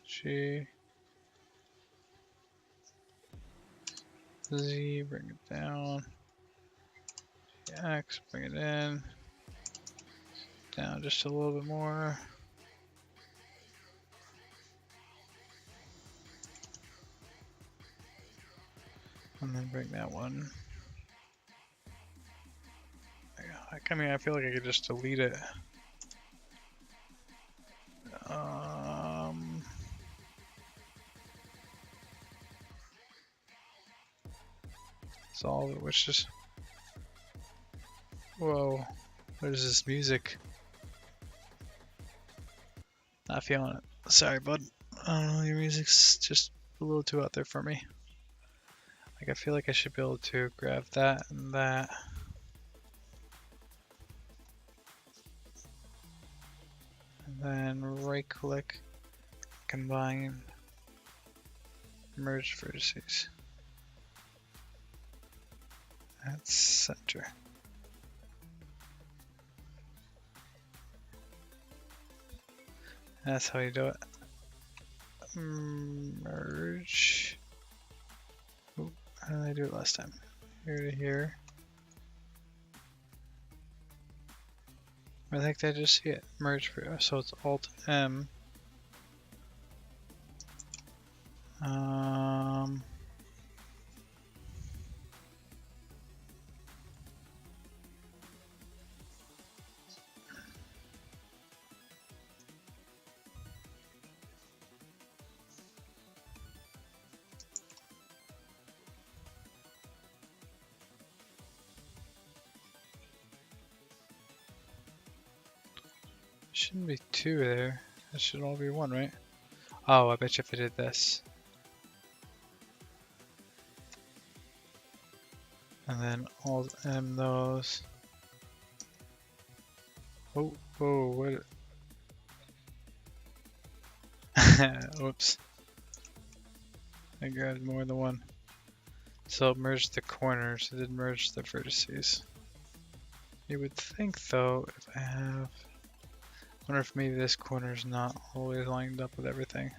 G. Z, bring it down. X, bring it in. Down just a little bit more. And then bring that one. I mean, I feel like I could just delete it. Solve it, which is... Whoa, what is this music? Not feeling it. Sorry, bud. I don't know, your music's just a little too out there for me. Like, I feel like I should be able to grab that and that. And then right click, combine, merge vertices. That's center. That's how you do it. Merge. Oop, how did I do it last time? Here to here. I think I just see it. Merge for so it's Alt M. Shouldn't be two there. That should all be one, right? Oh, I bet you if I did this. And then Alt M those. Oh, what? Oops. I grabbed more than one. So it merged the corners, it didn't merge the vertices. You would think though, if I have... I wonder if maybe this corner is not always lined up with everything.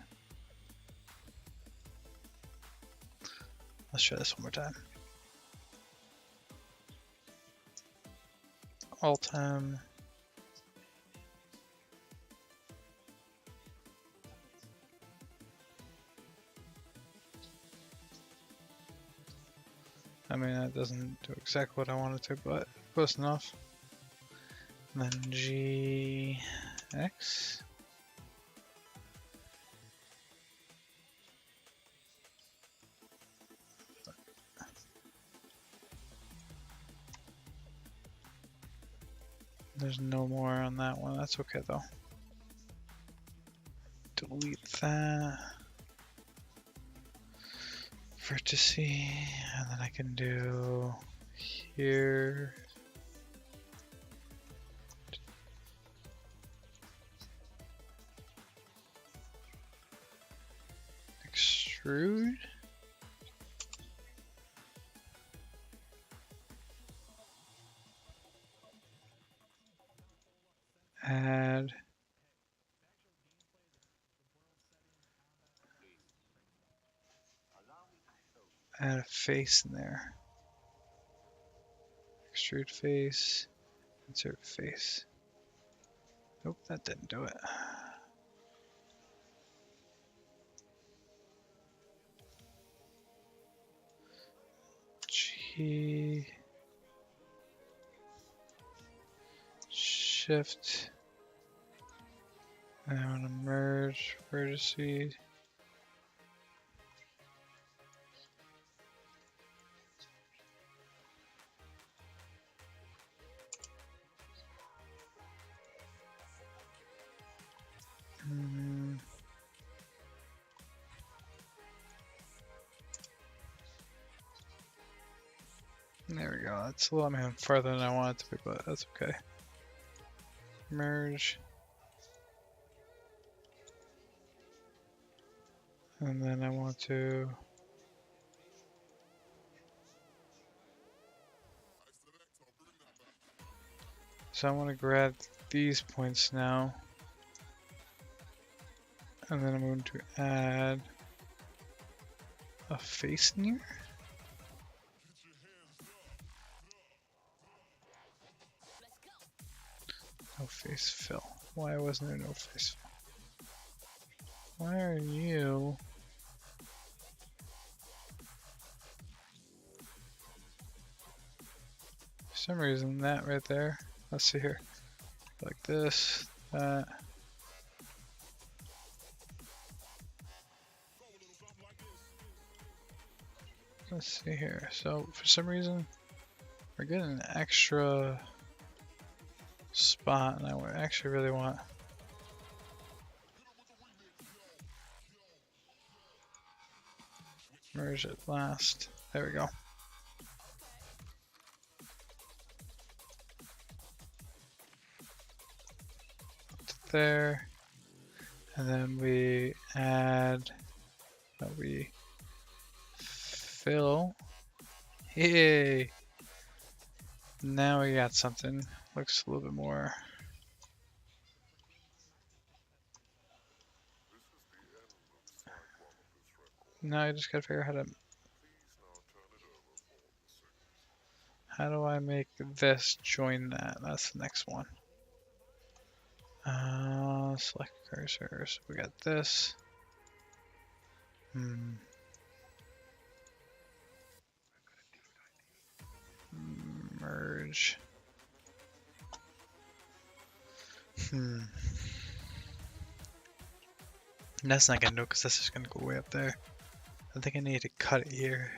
Let's try this one more time. Alt M. I mean, that doesn't do exactly what I wanted to, but close enough. And then G, X. There's no more on that one. That's okay though. delete that. Vertice, and then I can do here. Extrude. Add. Add a face in there. Extrude face. Insert face. Nope, that didn't do it. G. Shift. And I want to merge vertices. There we go. That's a little bit farther than I want it to be, but that's okay. Merge. And then I want to so I want to grab these points now. And then I'm going to add a face in here. No face fill. Why wasn't there no face fill? Why are you? For some reason that right there. Let's see here. Like this, that. Let's see here. So for some reason we're getting an extra spot, and I actually really want merge it last. There we go. There, and then we add we fill. Yay! Now we got something. Looks a little bit more. Now I just gotta figure out how do I make this join that? That's the next one. Select cursors. We got this. Merge. That's not gonna do because that's just gonna go way up there. I think I need to cut it here.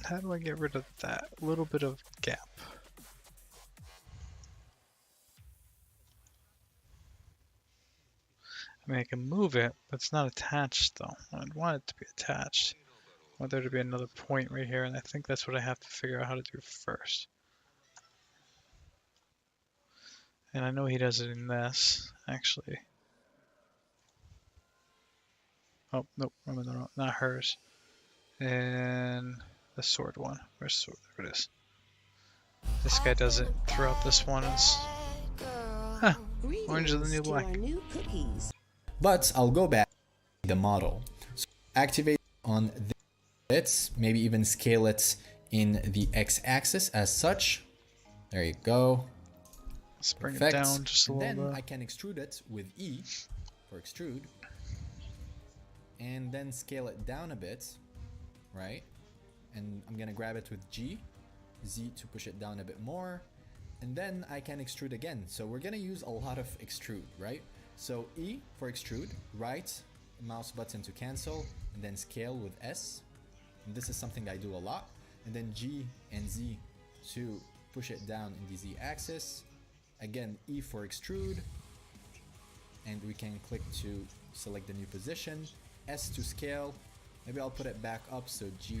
How do I get rid of that little bit of gap? I mean, I can move it, but it's not attached though. I'd want it to be attached. I want there to be another point right here, and I think that's what I have to figure out how to do first. And I know he does it in this, actually. Oh, nope, no, not hers. And the sword one. Where's the sword? There it is. This guy does it throughout this one. Huh. Orange is the new black. But I'll go back to the model. So activate on the bits, maybe even scale it in the x-axis as such. There you go. Let's bring it down just a little bit. Then I can extrude it with E for extrude. And then scale it down a bit, right? And I'm gonna grab it with G, Z to push it down a bit more. And then I can extrude again. So we're gonna use a lot of extrude, right? So E for extrude, right mouse button to cancel, and then scale with S. And this is something I do a lot. And then G and Z to push it down in the Z axis. Again, E for extrude, and we can click to select the new position. S to scale, maybe I'll put it back up, so G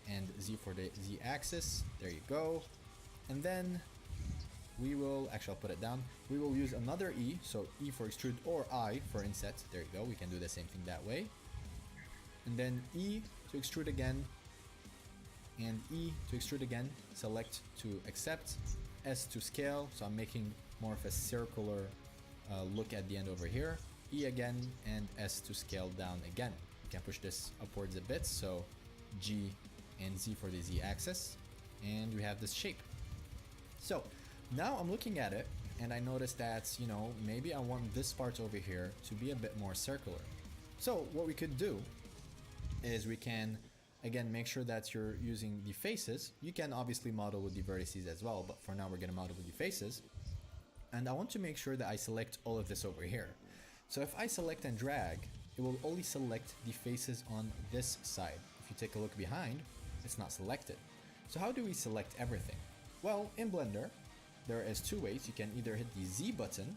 and Z for the Z axis. There you go. And then we will, actually I'll put it down. We will use another E, so E for extrude or I for inset. There you go, we can do the same thing that way. And then E to extrude again, and E to extrude again. Select to accept. S to scale, so I'm making more of a circular look at the end over here. E again, and S to scale down again. You can push this upwards a bit, so G and Z for the Z axis, and we have this shape. So now I'm looking at it and I noticed that, you know, maybe I want this part over here to be a bit more circular. So what we could do is we can again make sure that you're using the faces. You can obviously model with the vertices as well, but for now we're gonna model with the faces. And I want to make sure that I select all of this over here. So if I select and drag, it will only select the faces on this side. If you take a look behind, it's not selected. So how do we select everything? Well, in Blender, there is two ways. You can either hit the Z button,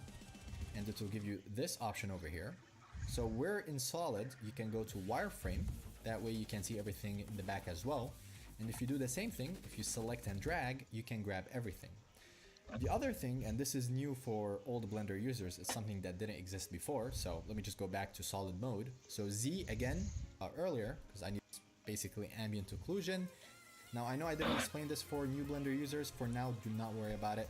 and it will give you this option over here. So where in solid, you can go to wireframe. That way you can see everything in the back as well. And if you do the same thing, if you select and drag, you can grab everything. The other thing, and this is new for all the Blender users, it's something that didn't exist before. So let me just go back to solid mode. So Z again, earlier, because I need basically ambient occlusion. Now I know I didn't explain this for new Blender users. For now, do not worry about it.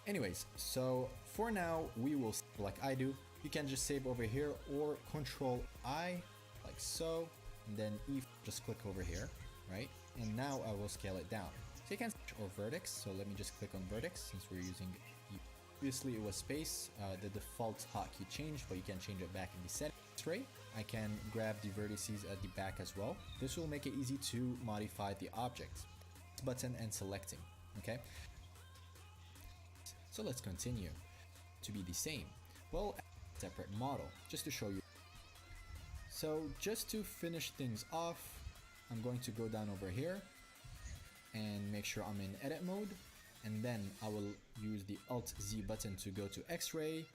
Anyways, so for now, we will, like I do, you can just save over here or Control I, like so, and then E, just click over here, right? And now I will scale it down. So you can switch or vertex, so let me just click on vertex since we're using, previously it was space, the default hotkey changed, but you can change it back in the settings. Right? I can grab the vertices at the back as well. This will make it easy to modify the object. Button and selecting, okay? So let's continue to be the same. Well, separate model, just to show you. So just to finish things off, I'm going to go down over here and make sure I'm in edit mode, and then I will use the Alt Z button to go to X-ray,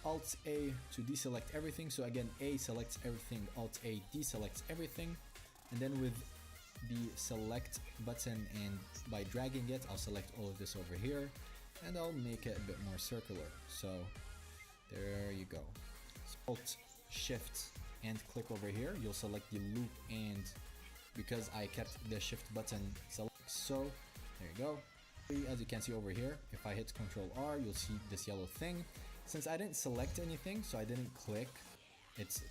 Alt A to deselect everything. So again, A selects everything, Alt A deselects everything, and then with the select button and by dragging it, I'll select all of this over here and I'll make it a bit more circular. So there you go. Alt Shift and click over here, you'll select the loop, and because I kept the shift button select, so there you go. As you can see over here, if I hit Control R, you'll see this yellow thing. Since I didn't select anything, so I didn't click, it's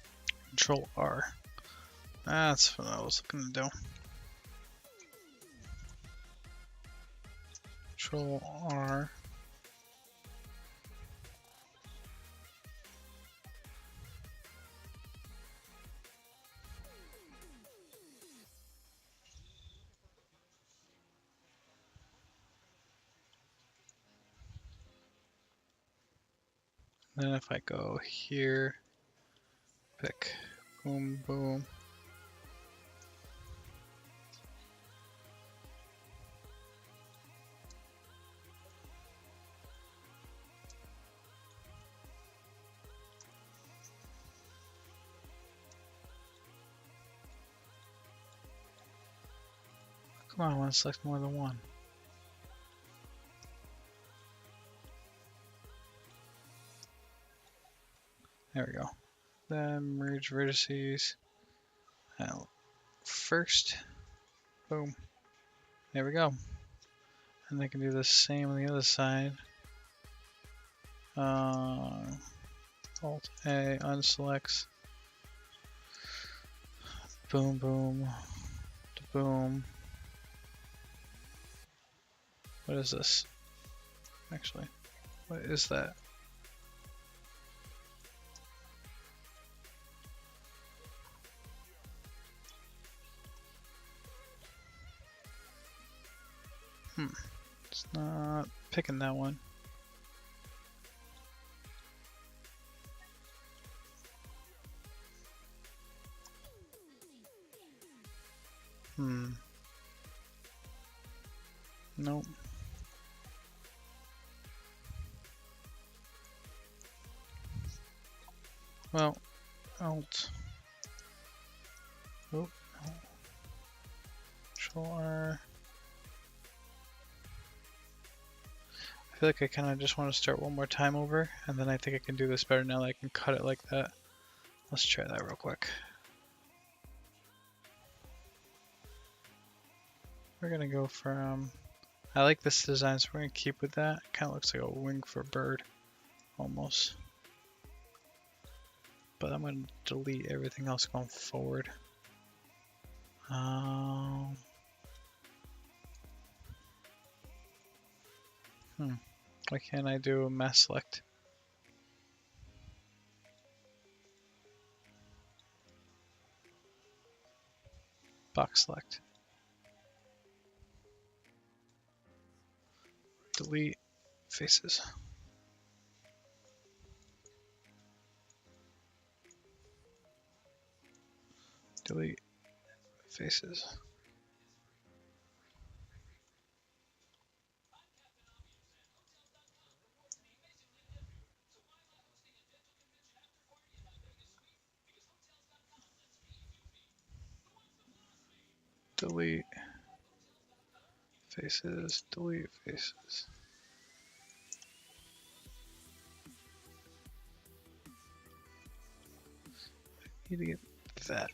Control R. That's what I was looking to do. Control R. Then if I go here, pick boom, boom. Come on, I want to select more than one. There we go. Then merge vertices. First, boom. There we go. And I can do the same on the other side. Alt A, unselects. Boom, boom, boom. What is this? Actually, what is that? It's not picking that one. Nope. Well, Alt. Oh, Control R. I feel like I kind of just want to start one more time over, and then I think I can do this better now that I can cut it like that. Let's try that real quick. We're gonna go from, I like this design, so we're gonna keep with that. It kind of looks like a wing for a bird, almost. But I'm gonna delete everything else going forward. Why can't I do a mass select? Box select. Delete faces. Delete faces. Delete faces, delete faces. I need to get that.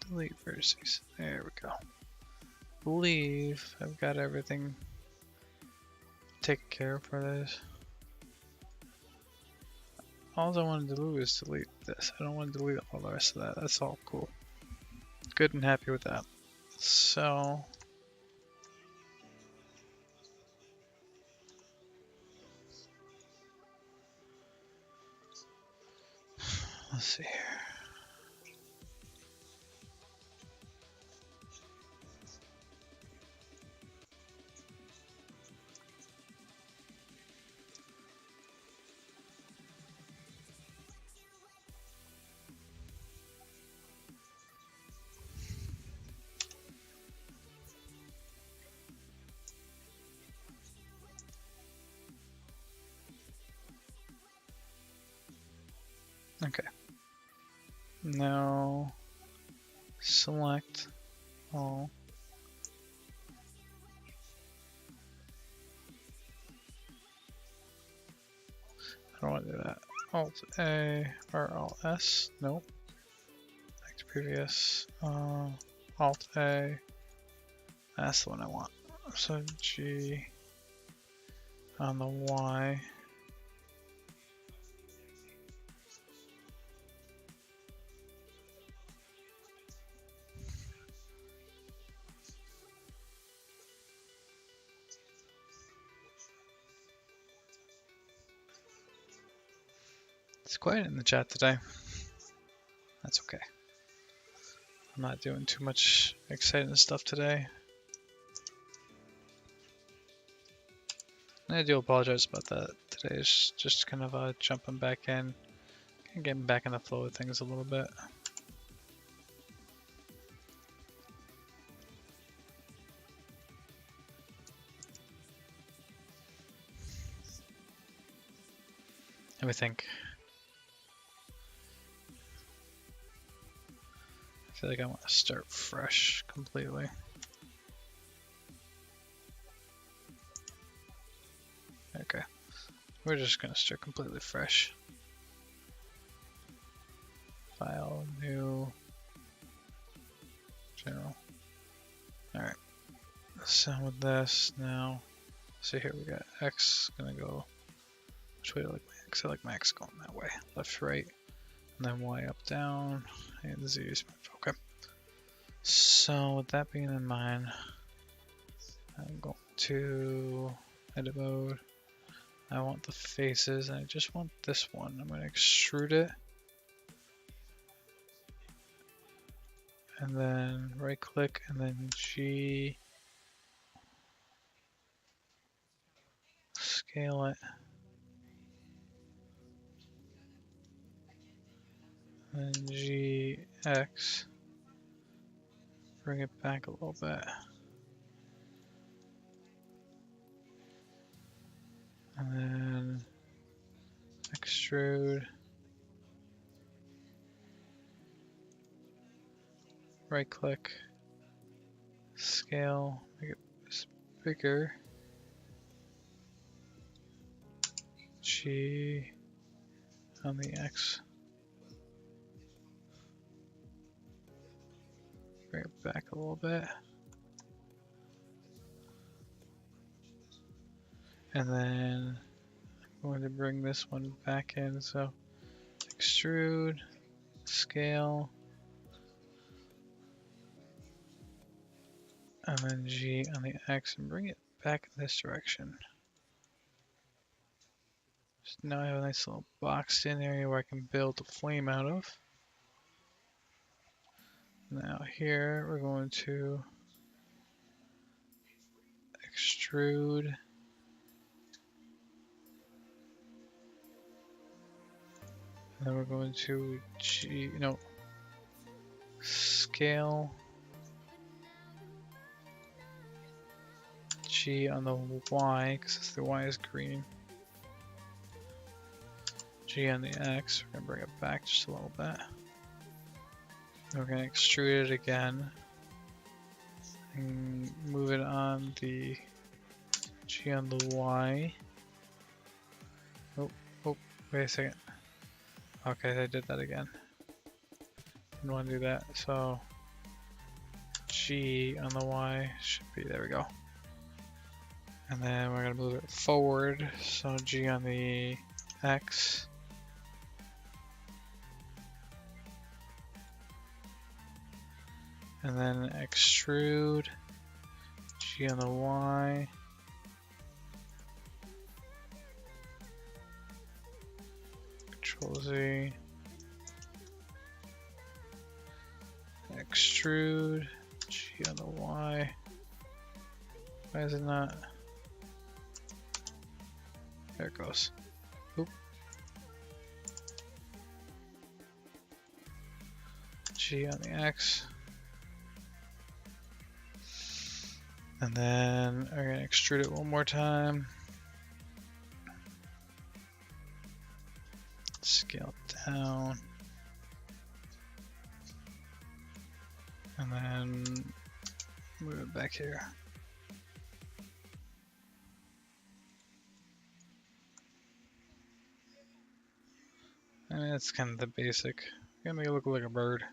Delete vertices. There we go. Believe I've got everything taken care of for this. All I want to do is delete this. I don't want to delete all the rest of that. That's all cool. Good and happy with that. So let's see here. Okay. Now select all. I don't want to do that. Alt A or Alt S. Nope. Back to previous. Alt A. That's the one I want. So G on the Y. It's quiet in the chat today. That's okay. I'm not doing too much exciting stuff today. I do apologize about that. Today is just kind of jumping back in and getting back in the flow of things a little bit. Let me think. I feel like I want to start fresh completely. Okay, we're just gonna start completely fresh. File, new, general. Alright, so with this now, so here we got X gonna go, which way do I like my X? I like my X going that way, left, right, and then Y up, down, and Z is okay. So with that being in mind, I'm going to edit mode. I want the faces, and I just want this one. I'm going to extrude it. And then right click, and then G, scale it. And GX, bring it back a little bit. And then extrude. Right click, scale, make it bigger. G on the X. Bring it back a little bit. And then I'm going to bring this one back in. So extrude, scale, and then G on the X and bring it back in this direction. So now I have a nice little boxed in area where I can build a flame out of. Now here we're going to extrude. And then we're going to scale. G on the Y, because the Y is green. G on the X, we're going to bring it back just a little bit. We're going to extrude it again. And move it on the G on the Y. Oh, wait a second. Okay, I did that again. Didn't want to do that, so G on the Y should be, there we go. And then we're going to move it forward, so G on the X. And then extrude, G on the Y. Control Z. Extrude, G on the Y. Why is it not? There it goes. Oop. G on the X. And then I'm going to extrude it one more time. Scale it down. And then move it back here. And that's kind of the basic. I'm gonna make it look like a bird.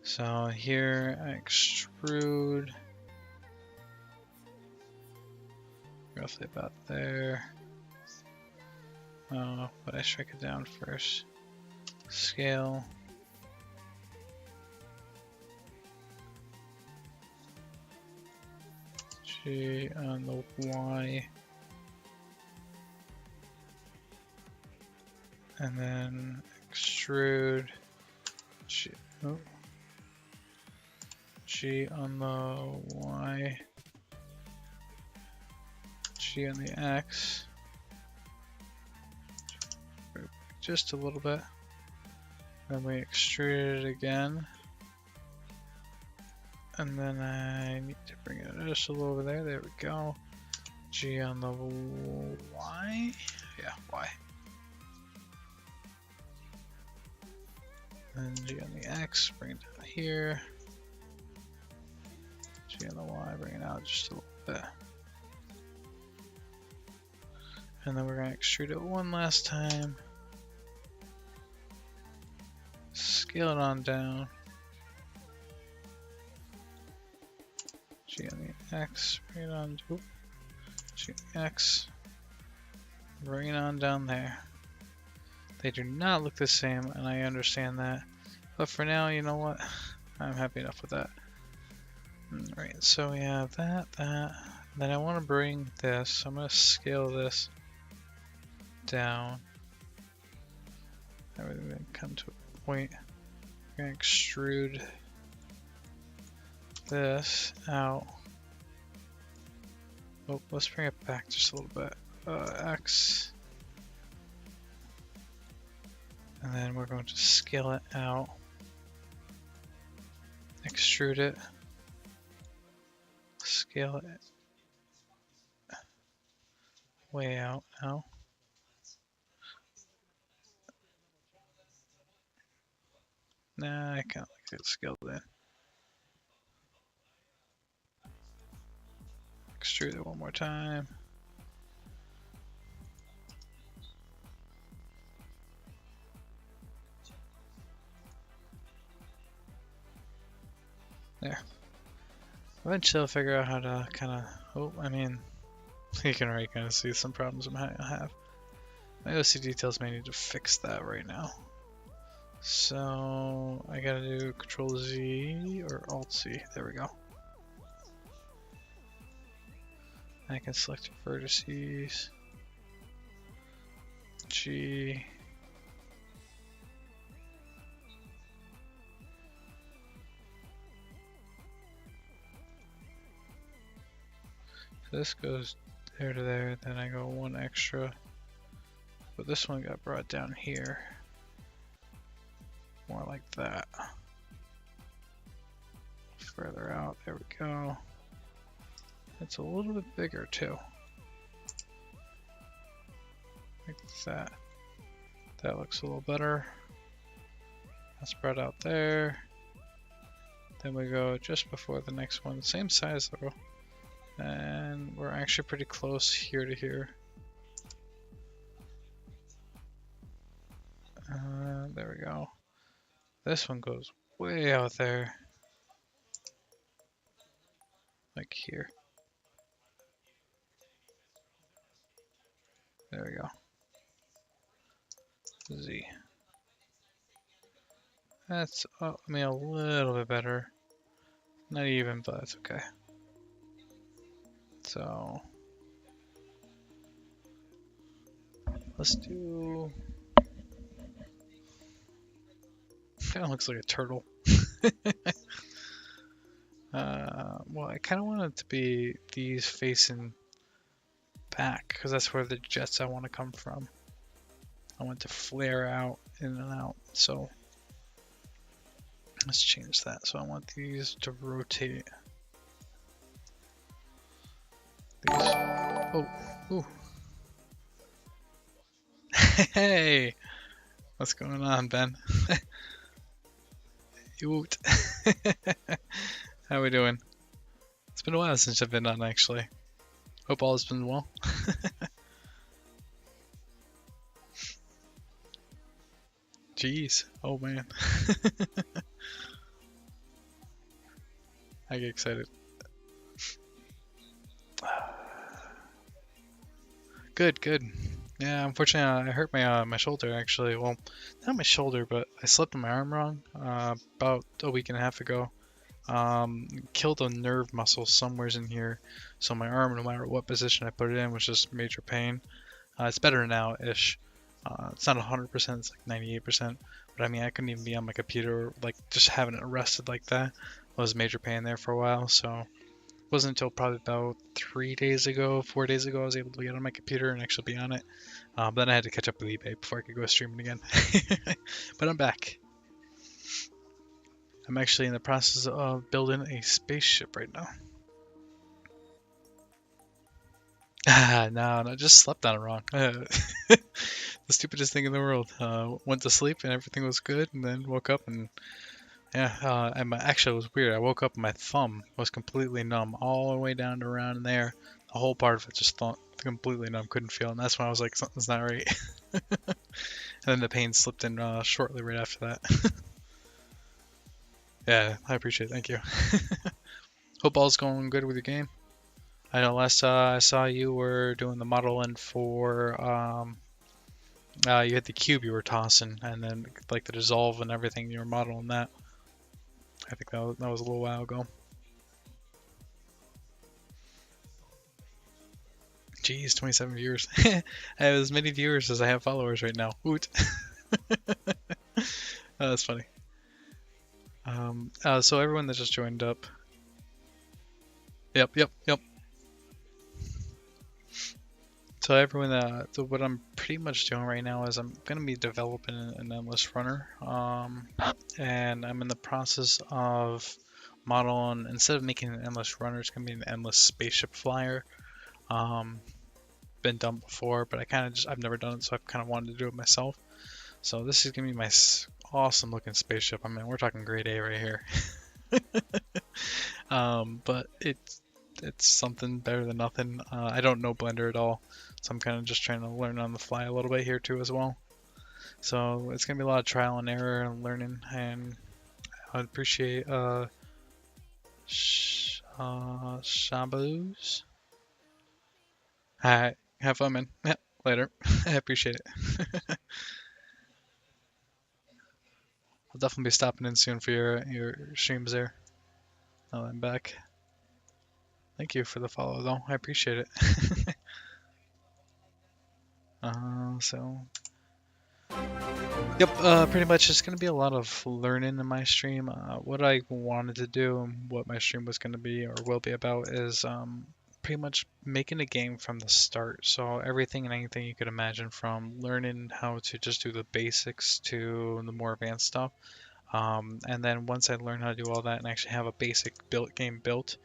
So here I extrude roughly about there. Oh, but I shrink it down first. Scale. G on the Y. And then extrude G, G on the Y, G on the X, just a little bit, then we extrude it again, and then I need to bring it just a little over there, there we go, G on the Y, yeah, Y. And G on the X, bring it down here. G on the Y, bring it out just a little bit. And then we're going to extrude it one last time. Scale it on down. G on the X, bring it on to G on the X. Bring it on down there. They do not look the same, and I understand that. But for now, you know what? I'm happy enough with that. Alright, so we have that. Then I want to bring this. So I'm going to scale this down. Everything will come to a point. I'm going to extrude this out. Oh, let's bring it back just a little bit. X. And then we're going to scale it out. Extrude it. Scale it way out now. Nah, I can't get it scaled in. Extrude it one more time. There. Eventually I'll figure out how to kind of, oh, I mean, you can already kind of see some problems I have. My OCD tells me I need to fix that right now. So I gotta do Control Z or Alt C. There we go. I can select vertices. G. So this goes there to there, then I go one extra. But this one got brought down here. More like that. Further out, there we go. It's a little bit bigger too. Like that. That looks a little better. That's spread out there. Then we go just before the next one, same size though. And we're actually pretty close here to here. There we go. This one goes way out there. Like here. There we go. Z. That's, I mean, a little bit better. Not even, but that's okay. So, let's do, kind of looks like a turtle. Well, I kind of want it to be these facing back, because that's where the jets I want to come from. I want to flare out in and out, so let's change that. So I want these to rotate. These. Oh, ooh. Hey, what's going on, Ben? Yoot. How we doing? It's been a while since I've been on, actually. Hope all has been well. Jeez. Oh, man. I get excited. Good, good. Yeah, unfortunately, I hurt my my shoulder, actually. Well, not my shoulder, but I slept on my arm wrong about a week and a half ago. Killed a nerve muscle somewhere in here, so my arm, no matter what position I put it in, was just major pain. It's better now-ish. It's not 100%, it's like 98%, but I mean, I couldn't even be on my computer, like, just having it rested like that was major pain there for a while, so it wasn't until probably about 4 days ago, I was able to get on my computer and actually be on it. But then I had to catch up with eBay before I could go streaming again. But I'm back. I'm actually in the process of building a spaceship right now. No, just slept on it wrong. The stupidest thing in the world. Went to sleep and everything was good, and then woke up and yeah, and actually it was weird. I woke up and my thumb was completely numb all the way down to around there. The whole part of it just completely numb, couldn't feel, and that's when I was like, something's not right. And then the pain slipped in shortly right after that. Yeah, I appreciate it. Thank you. Hope all's going good with your game. I know last I saw you were doing the modeling for, you had the cube you were tossing, and then like the dissolve and everything, you were modeling that. I think that was a little while ago. Jeez, 27 viewers. I have as many viewers as I have followers right now. Woot. That's funny. So everyone that just joined up. Yep. So everyone, so what I'm pretty much doing right now is I'm going to be developing an endless runner, and I'm in the process of modeling, instead of making an endless runner, it's going to be an endless spaceship flyer. Been done before, but I've never done it, so I've kind of wanted to do it myself. So this is going to be my awesome looking spaceship. I mean, we're talking grade A right here. But it's something better than nothing. I don't know Blender at all, so I'm kind of just trying to learn on the fly a little bit here too as well. So it's gonna be a lot of trial and error and learning, and I'd appreciate Shaboos. Hi, have fun, man. Yeah, later. I appreciate it. I'll definitely be stopping in soon for your streams there. Now that I'm back. Thank you for the follow, though. I appreciate it. Yep, pretty much it's going to be a lot of learning in my stream. What I wanted to do and what my stream was going to be or will be about is pretty much making a game from the start. So everything and anything you could imagine, from learning how to just do the basics to the more advanced stuff. And then once I learn how to do all that and actually have a basic game built,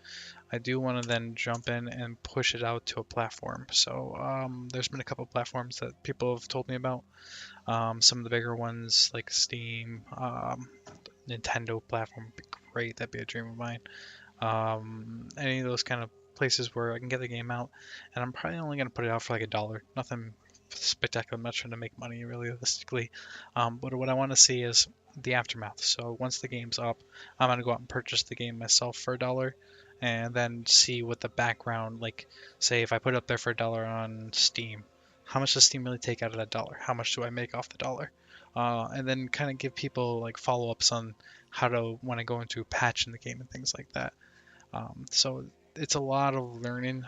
I do want to then jump in and push it out to a platform. So there's been a couple platforms that people have told me about. Some of the bigger ones like Steam, Nintendo platform would be great. That'd be a dream of mine. Any of those kind of places where I can get the game out, and I'm probably only going to put it out for like $1. Nothing spectacular. I'm not trying to make money realistically. But what I want to see is the aftermath. So once the game's up, I'm going to go out and purchase the game myself for $1. And then see what the background, like, say if I put it up there for $1 on Steam, how much does Steam really take out of that $1? How much do I make off the $1? And then kind of give people like follow-ups on how to want to go into patching the game and things like that. So it's a lot of learning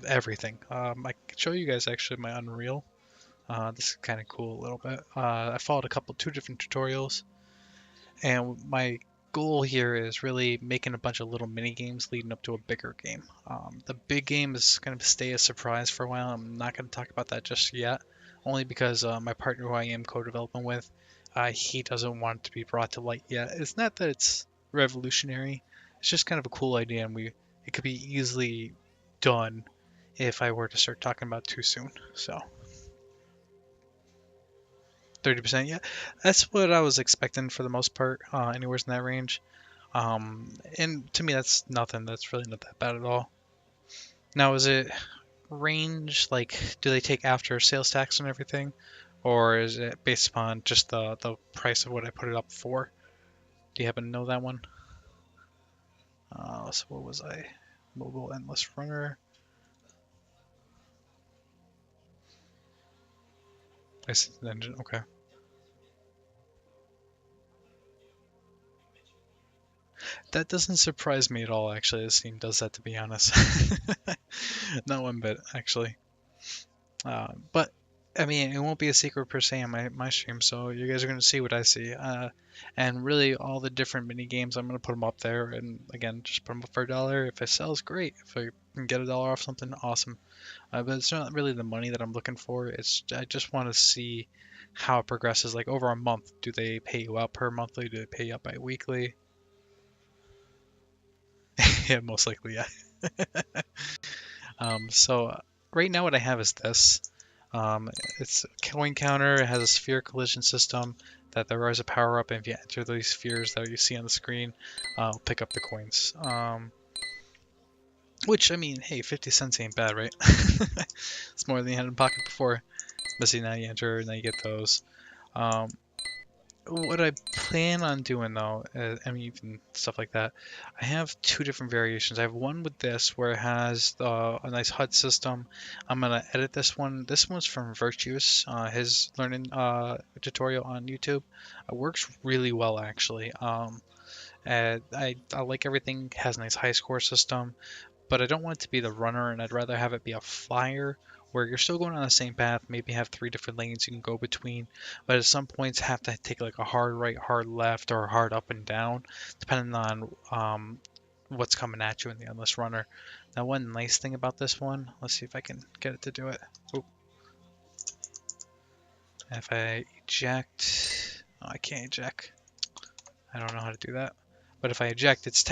everything. I can show you guys actually my Unreal. This is kind of cool a little bit. I followed two different tutorials, and my goal here is really making a bunch of little mini games leading up to a bigger game. The big game is going to stay a surprise for a while. I'm not going to talk about that just yet, only because my partner who I am co-developing with, he doesn't want it to be brought to light yet. It's not that it's revolutionary. It's just kind of a cool idea, and it could be easily done if I were to start talking about it too soon. So 30%, yeah, that's what I was expecting for the most part, anywhere in that range. And to me, that's nothing. That's really not that bad at all. Now, is it range, like, do they take after sales tax and everything, or is it based upon just the price of what I put it up for? Do you happen to know that one? So what was I? Mobile Endless Runner. I see the engine. Okay. That doesn't surprise me at all, actually. This team does that, to be honest. Not one bit, actually. But, I mean, it won't be a secret per se on my stream, so you guys are going to see what I see. And really, all the different mini games, I'm going to put them up there. And again, just put them up for $1. If it sells, great. If I can get $1 off something, awesome. But it's not really the money that I'm looking for. I just want to see how it progresses. Like, over a month, do they pay you out per monthly? Do they pay you out bi-weekly? Yeah, most likely, yeah. So right now what I have is this. It's a coin counter. It has a sphere collision system that there is a power up, and if you enter these spheres that you see on the screen, pick up the coins. Which, I mean, hey, 50 cents ain't bad, right? It's more than you had in pocket before. But see, now you enter, now you get those. What I plan on doing though, I mean, even stuff like that, I have two different variations. I have one with this where it has a nice HUD system. I'm gonna edit this one. This one's from Virtuous, his learning tutorial on YouTube. It works really well actually. And I like everything. It has a nice high score system, but I don't want it to be the runner, and I'd rather have it be a flyer where you're still going on the same path, maybe have 3 different lanes you can go between, but at some points have to take like a hard right, hard left, or hard up and down, depending on what's coming at you in the endless runner. Now, one nice thing about this one, let's see if I can get it to do it. Oh. If I eject, oh, I can't eject. I don't know how to do that. But if I eject, it's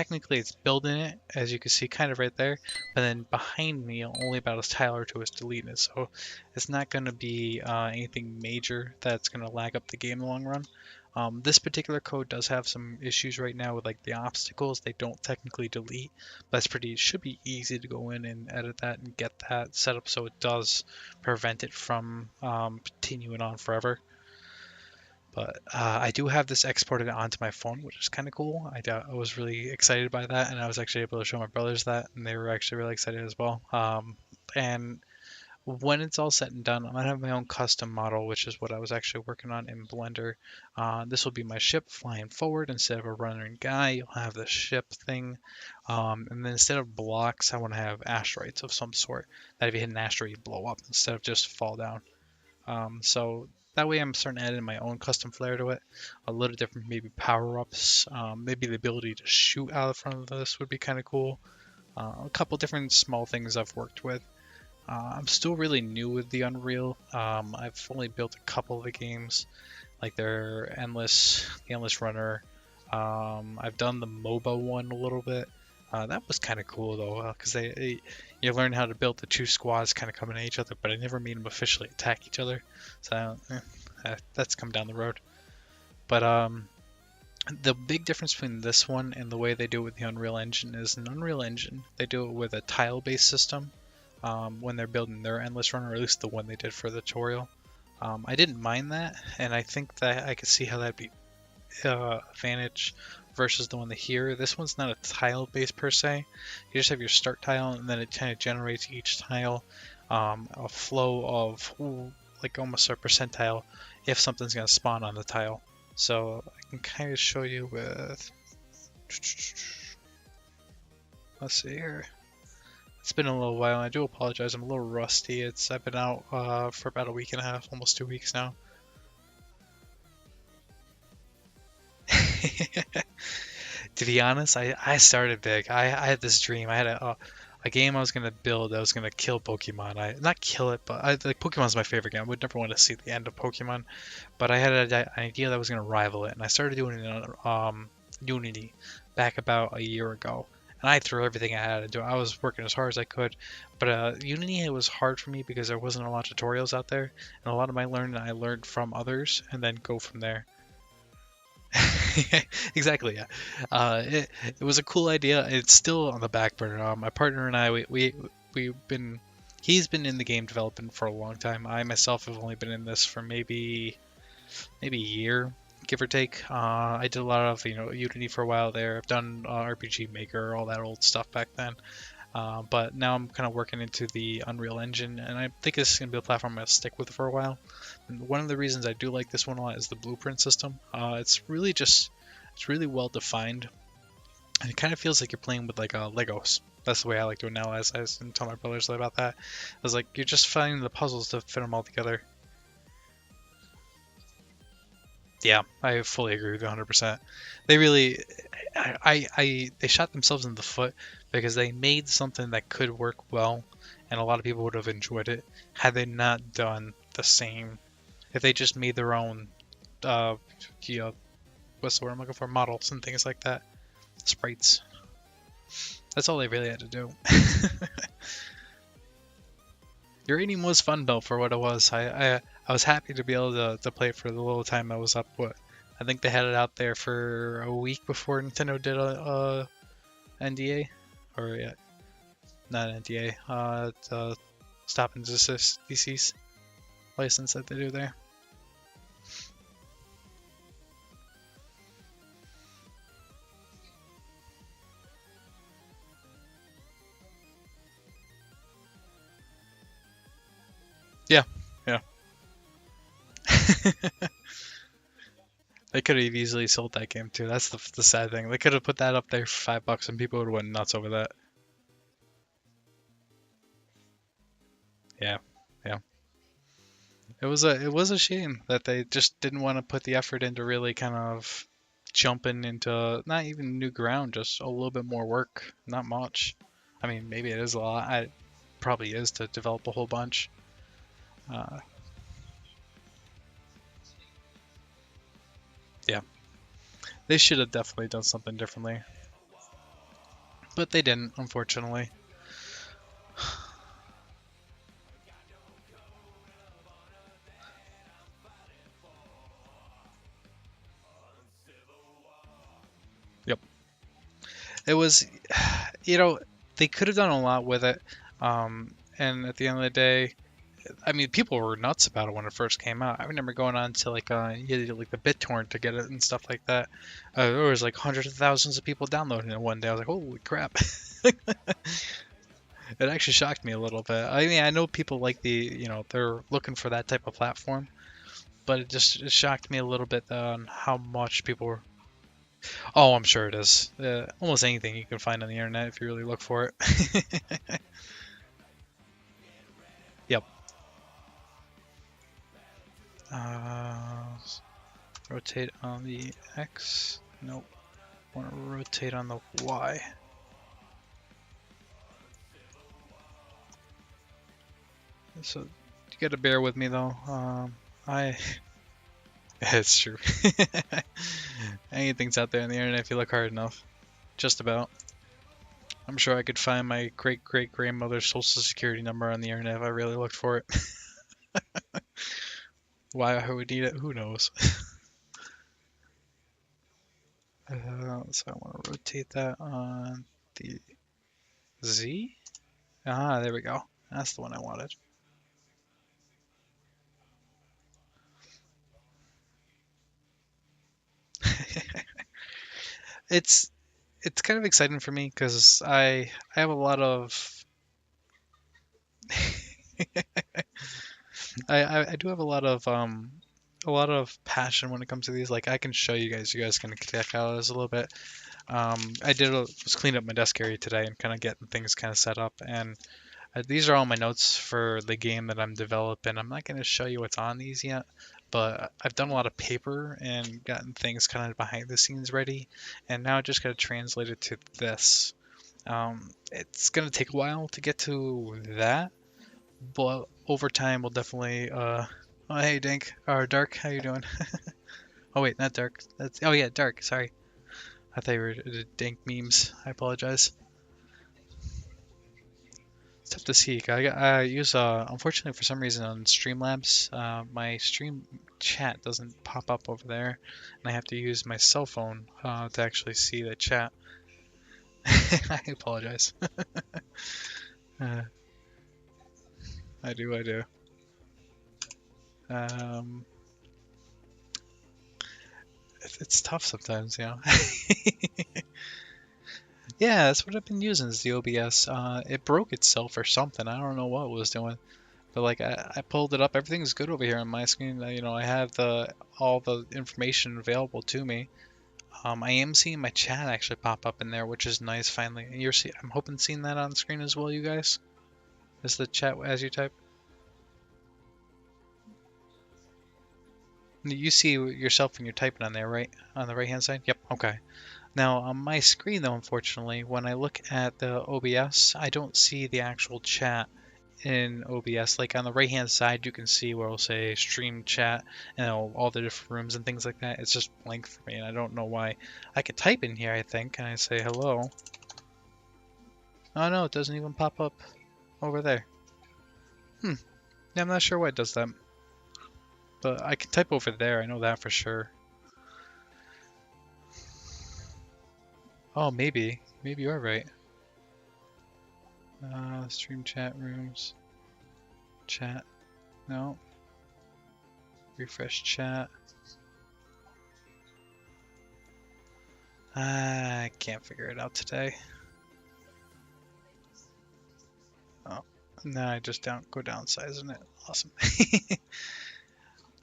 building it, as you can see kind of right there. But then behind me, only about a tile or two is deleting it. So it's not going to be anything major that's going to lag up the game in the long run. This particular code does have some issues right now with like the obstacles. They don't technically delete, but it should be easy to go in and edit that and get that set up so it does prevent it from continuing on forever. But I do have this exported onto my phone, which is kind of cool. I was really excited by that, and I was actually able to show my brothers that, and they were actually really excited as well. And when it's all said and done, I'm going to have my own custom model, which is what I was actually working on in Blender. This will be my ship flying forward. Instead of a running guy, you'll have the ship thing. And then instead of blocks, I want to have asteroids of some sort. That if you hit an asteroid, you blow up instead of just fall down. So that way I'm starting to add in my own custom flair to it. A little different, maybe power-ups. Maybe the ability to shoot out of front of this would be kind of cool. A couple different small things I've worked with. I'm still really new with the Unreal. I've only built a couple of the games, like the Endless Runner. I've done the MOBA one a little bit. That was kind of cool though, because you learn how to build the two squads kind of coming at each other, but I never made them officially attack each other, so that's come down the road. But the big difference between this one and the way they do it with the Unreal Engine is in Unreal Engine, they do it with a tile-based system when they're building their Endless Runner, or at least the one they did for the tutorial. I didn't mind that, and I think that I could see how that'd be advantage versus the one here. This one's not a tile based per se. You just have your start tile, and then it kind of generates each tile a flow of like almost a percentile if something's going to spawn on the tile. So I can kind of show you with, let's see here. It's been a little while. I do apologize. I'm a little rusty. I've been out for about a week and a half, almost 2 weeks now. To be honest, I started big. I had this dream. I had a game I was gonna build. I was gonna kill Pokemon. Not kill it, but like Pokemon's my favorite game. I would never want to see the end of Pokemon. But I had an idea that I was gonna rival it, and I started doing it on Unity back about a year ago. And I threw everything I had into it. I was working as hard as I could. But Unity, it was hard for me because there wasn't a lot of tutorials out there, and a lot of my learning I learned from others, and then go from there. Exactly, yeah. It was a cool idea. It's still on the back burner. My partner and I, he's been in the game development for a long time. I myself have only been in this for maybe a year, give or take. I did a lot of Unity for a while there. I've done RPG Maker, all that old stuff back then. But now I'm kind of working into the Unreal Engine, and I think this is going to be a platform I'm going to stick with for a while. And one of the reasons I do like this one a lot is the blueprint system. It's really well defined, and it kind of feels like you're playing with like Legos. That's the way I like to analyze. I was tell my brothers about that. I was like, you're just finding the puzzles to fit them all together. Yeah, I fully agree with you 100%. They really, they shot themselves in the foot because they made something that could work well, and a lot of people would have enjoyed it had they not done the same. If they just made their own, what's the word I'm looking for? Models and things like that, sprites. That's all they really had to do. Uranium was fun though for what it was. I was happy to be able to play it for the little time I was up. I think they had it out there for a week before Nintendo did a NDA, or yeah, not NDA. The stop and desist DC's license that they do there. Yeah. They could have easily sold that game too. That's the sad thing. They could have put that up there for $5 and people would have went nuts over that. Yeah. It was a shame that they just didn't want to put the effort into really kind of jumping into not even new ground, just a little bit more work. Not much. I mean, maybe it is a lot. It probably is to develop a whole bunch. Yeah. They should have definitely done something differently. But they didn't, unfortunately. Yep. It was, you know, they could have done a lot with it. And at the end of the day, I mean, people were nuts about it when it first came out. I remember going on to like like the BitTorrent to get it and stuff like that. There was like hundreds of thousands of people downloading it one day. I was like, holy crap. It actually shocked me a little bit. I mean, I know people like they're looking for that type of platform, but it shocked me a little bit on how much people were. Oh, I'm sure it is. Almost anything you can find on the internet if you really look for it. Yep. Rotate on the X. Nope. Want to rotate on the Y. So you gotta bear with me though. It's true. Anything's out there on the internet if you look hard enough. Just about. I'm sure I could find my great-great-grandmother's social security number on the internet if I really looked for it. Why I would need it, who knows. So I want to rotate that on the Z. Ah, there we go. That's the one I wanted. It's kind of exciting for me because I have a lot of I do have a lot of passion when it comes to these. Like I can show you guys can check out this a little bit. I was cleaning up my desk area today and kind of getting things kind of set up, and these are all my notes for the game that I'm developing. I'm not going to show you what's on these yet, but I've done a lot of paper and gotten things kind of behind the scenes ready, and now I just got to translate it to this. It's going to take a while to get to that, but over time we'll definitely oh hey Dink or Dark, how you doing? Oh wait, not Dark. Oh yeah, Dark, sorry. I thought you were Dink memes. I apologize. It's tough to see. I use unfortunately for some reason on Streamlabs, my stream chat doesn't pop up over there, and I have to use my cell phone to actually see the chat. I apologize. I do. It's tough sometimes, you know. Yeah, that's what I've been using is the OBS. It broke itself or something. I don't know what it was doing. But like I pulled it up. Everything's good over here on my screen. I have all the information available to me. I am seeing my chat actually pop up in there, which is nice finally. I'm hoping seeing that on screen as well, you guys. Is the chat as you type? You see yourself when you're typing on there, right? On the right-hand side? Yep, okay. Now, on my screen, though, unfortunately, when I look at the OBS, I don't see the actual chat in OBS. Like, on the right-hand side, you can see where it'll say stream chat and all the different rooms and things like that. It's just blank for me, and I don't know why. I could type in here, I think, and I say hello. Oh, no, it doesn't even pop up over there. Yeah, I'm not sure why it does that. But I can type over there, I know that for sure. Oh, maybe. Maybe you are right. Stream chat rooms. Chat. No. Refresh chat. I can't figure it out today. Oh, no, I just go downsizing it. Awesome.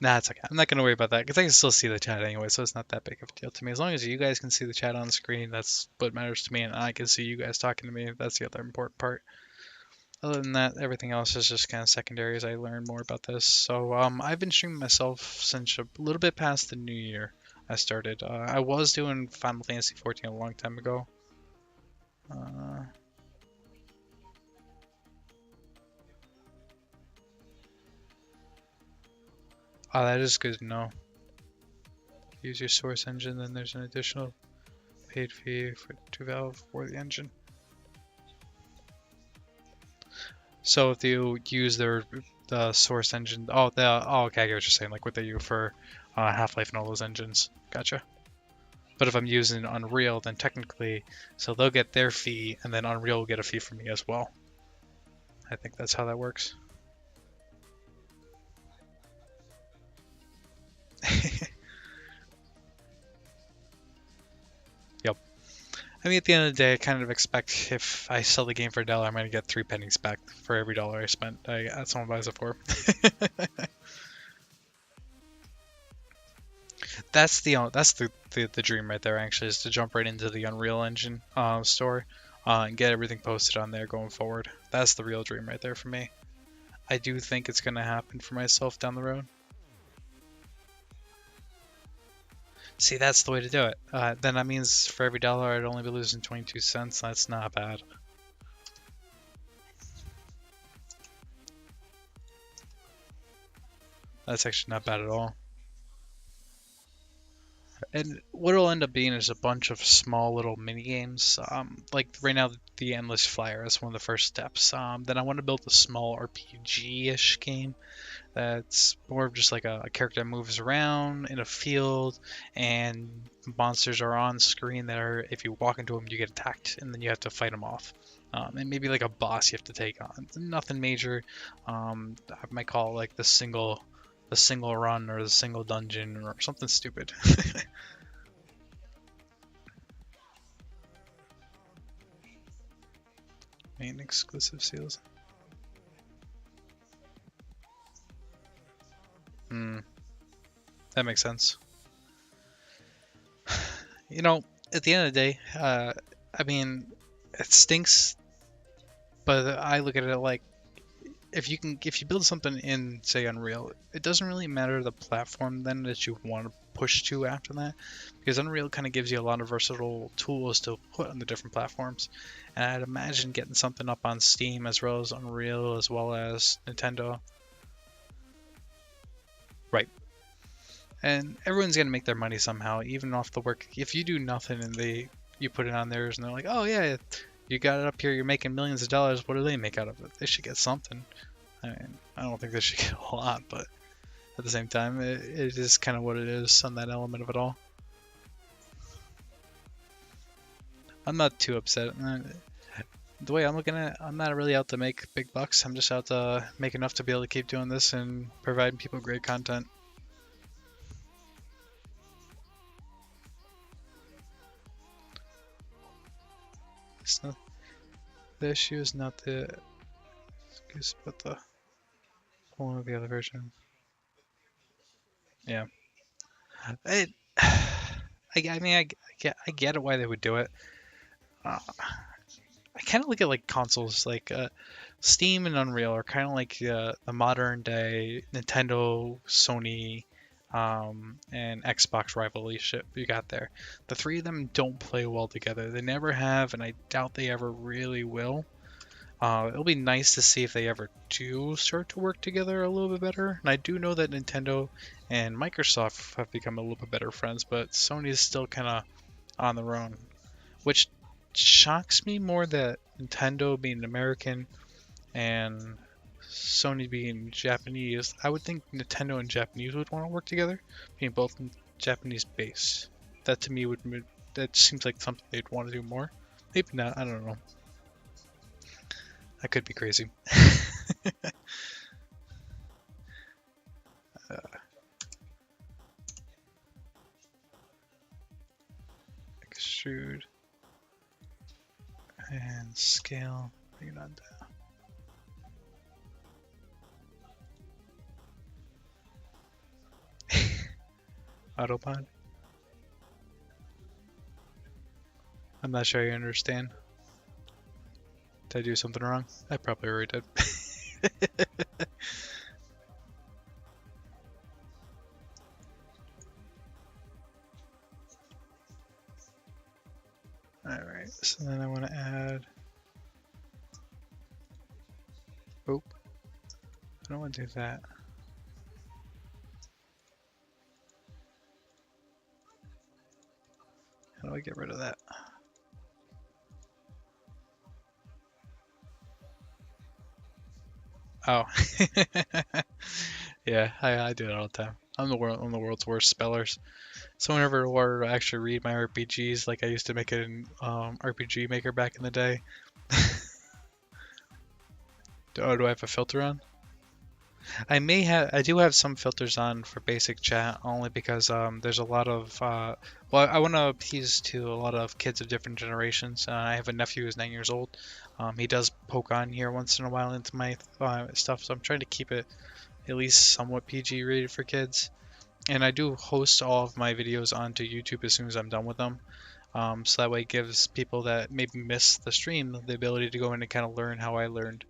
Nah, it's okay. I'm not going to worry about that because I can still see the chat anyway, so it's not that big of a deal to me. As long as you guys can see the chat on the screen, that's what matters to me, and I can see you guys talking to me. That's the other important part. Other than that, everything else is just kind of secondary as I learn more about this. So I've been streaming myself since a little bit past the new year I started. I was doing Final Fantasy XIV a long time ago. Oh, that is good to know. Use your source engine, then there's an additional paid fee to Valve for the engine. So if you use the source engine, okay, I get what you're saying, like what they use for Half-Life and all those engines. Gotcha. But if I'm using Unreal, then technically, so they'll get their fee, and then Unreal will get a fee from me as well. I think that's how that works. Yep. I mean, at the end of the day, I kind of expect if I sell the game for $1, I'm going to get 3 pennies back for every dollar I spent. Someone buys it for. That's the dream right there. Actually, is to jump right into the Unreal Engine store and get everything posted on there going forward. That's the real dream right there for me. I do think it's going to happen for myself down the road. See, that's the way to do it. Then that means for every $1, I'd only be losing 22 cents. That's not bad. That's actually not bad at all. And what it'll end up being is a bunch of small little mini games. Like right now, the Endless Flyer is one of the first steps. Then I want to build a small RPG-ish game that's more of just like a character that moves around in a field, and monsters are on screen that are, if you walk into them, you get attacked, and then you have to fight them off. And maybe like a boss you have to take on. Nothing major. I might call it like the single run or the single dungeon or something stupid. Main exclusive sales. That makes sense. You know, at the end of the day, I mean, it stinks, but I look at it like, if you build something in, say, Unreal, it doesn't really matter the platform then that you want to push to after that, because Unreal kind of gives you a lot of versatile tools to put on the different platforms. And I'd imagine getting something up on Steam as well as Unreal as well as Nintendo. Right. And everyone's gonna make their money somehow, even off the work. If you do nothing and you put it on theirs and they're like, oh yeah, you got it up here, you're making millions of dollars, what do they make out of it? They should get something. I mean, I don't think they should get a lot, but at the same time, it is kind of what it is on that element of it all. I'm not too upset. The way I'm looking at it, I'm not really out to make big bucks. I'm just out to make enough to be able to keep doing this and providing people great content. The issue is not the excuse, but the one of the other version. Yeah. I mean, I get it why they would do it. I kind of look at like consoles, like Steam and Unreal are kind of like the modern day Nintendo, Sony, and Xbox rivalry shit you got there. The three of them don't play well together. They never have, and I doubt they ever really will. It'll be nice to see if they ever do start to work together a little bit better. And I do know that Nintendo and Microsoft have become a little bit better friends, but Sony is still kind of on their own, which shocks me more that Nintendo being American and Sony being Japanese. I would think Nintendo and Japanese would want to work together, being both Japanese base. That to me that seems like something they'd want to do more. Maybe not, I don't know. I could be crazy. Extrude and scale. Bring it on down. Autopod. I'm not sure you understand. Did I do something wrong? I probably already did. Alright, so then I want to add... Oh, I don't want to do that. do I get rid of that? Oh. Yeah, I do that all the time. I'm the world's worst spellers. So whenever I were to actually read my RPGs, like I used to make it in RPG Maker back in the day. Do I have a filter on? I do have some filters on for basic chat, only because there's a lot of well, I want to appease to a lot of kids of different generations. I have a nephew who's 9 years old. He does poke on here once in a while into my stuff, so I'm trying to keep it at least somewhat PG rated for kids. And I do host all of my videos onto YouTube as soon as I'm done with them. So that way it gives people that maybe miss the stream the ability to go in and kind of learn how I learned.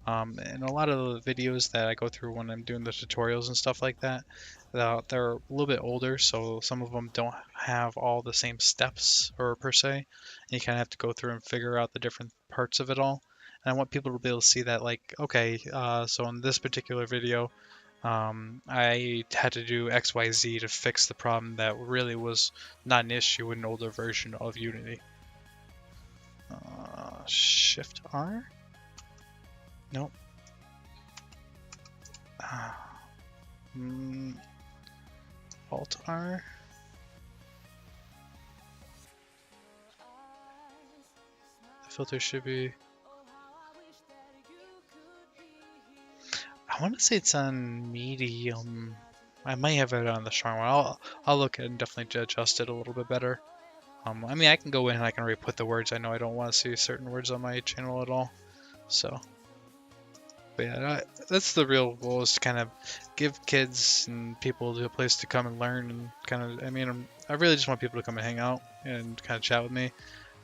And a lot of the videos that I go through when I'm doing the tutorials and stuff like that, they're a little bit older, so some of them don't have all the same steps or per se. And you kind of have to go through and figure out the different parts of it all. And I want people to be able to see that, like, okay, so in this particular video, I had to do XYZ to fix the problem that really was not an issue in an older version of Unity. Shift R? Nope. Alt R? The filter should be... I want to say it's on medium. I might have it on the strong one. I'll look at it and definitely adjust it a little bit better. I mean, I can go in and I can re-put the words. I know I don't want to see certain words on my channel at all. So... But yeah, that's the real goal, is to kind of give kids and people a place to come and learn, and kind of, I mean, I really just want people to come and hang out and kind of chat with me.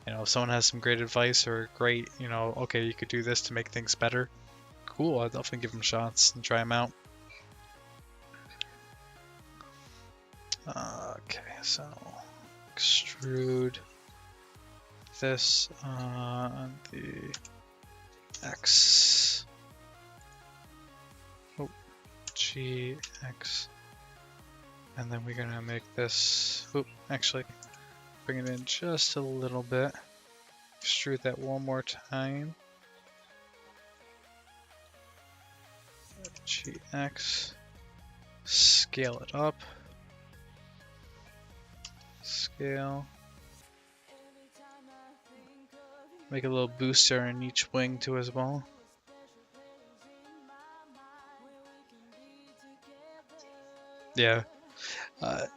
You know, if someone has some great advice or great, you know, okay, you could do this to make things better, cool, I'll definitely give them shots and try them out. Okay, so extrude this on the X. GX, and then we're gonna make this, actually bring it in just a little bit, extrude that one more time, GX, scale it up, scale, make a little booster in each wing too as well. Yeah. I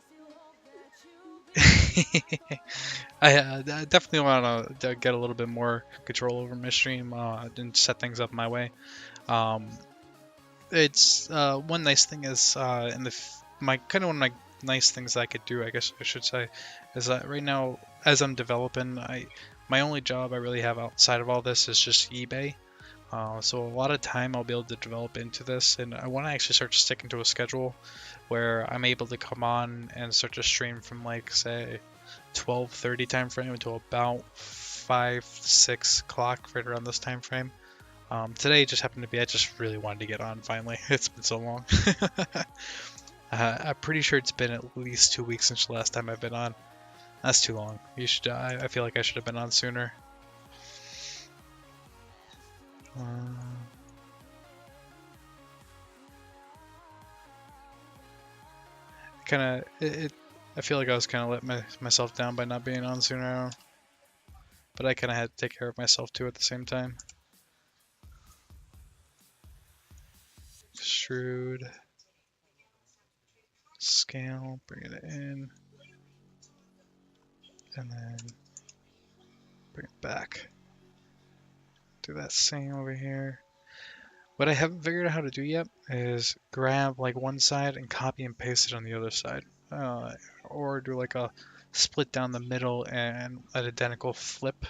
definitely want to get a little bit more control over my stream and set things up my way. It's one nice thing is one of my nice things I could do, I guess I should say, is that right now as I'm developing, my only job I really have outside of all this is just eBay. So a lot of time I'll be able to develop into this, and I want to actually start sticking to a schedule where I'm able to come on and start to stream from, like, say 12:30 time frame until about 5-6 o'clock, right around this time frame. Today just happened to be, I just really wanted to get on finally. It's been so long. I'm pretty sure it's been at least 2 weeks since the last time I've been on. That's too long. I feel like I should have been on sooner. I feel like I was kind of letting myself down by not being on sooner, but I kind of had to take care of myself too at the same time. Extrude, scale, bring it in, and then bring it back. Do that same over here. What I haven't figured out how to do yet is grab like one side and copy and paste it on the other side. Or do like a split down the middle and an identical flip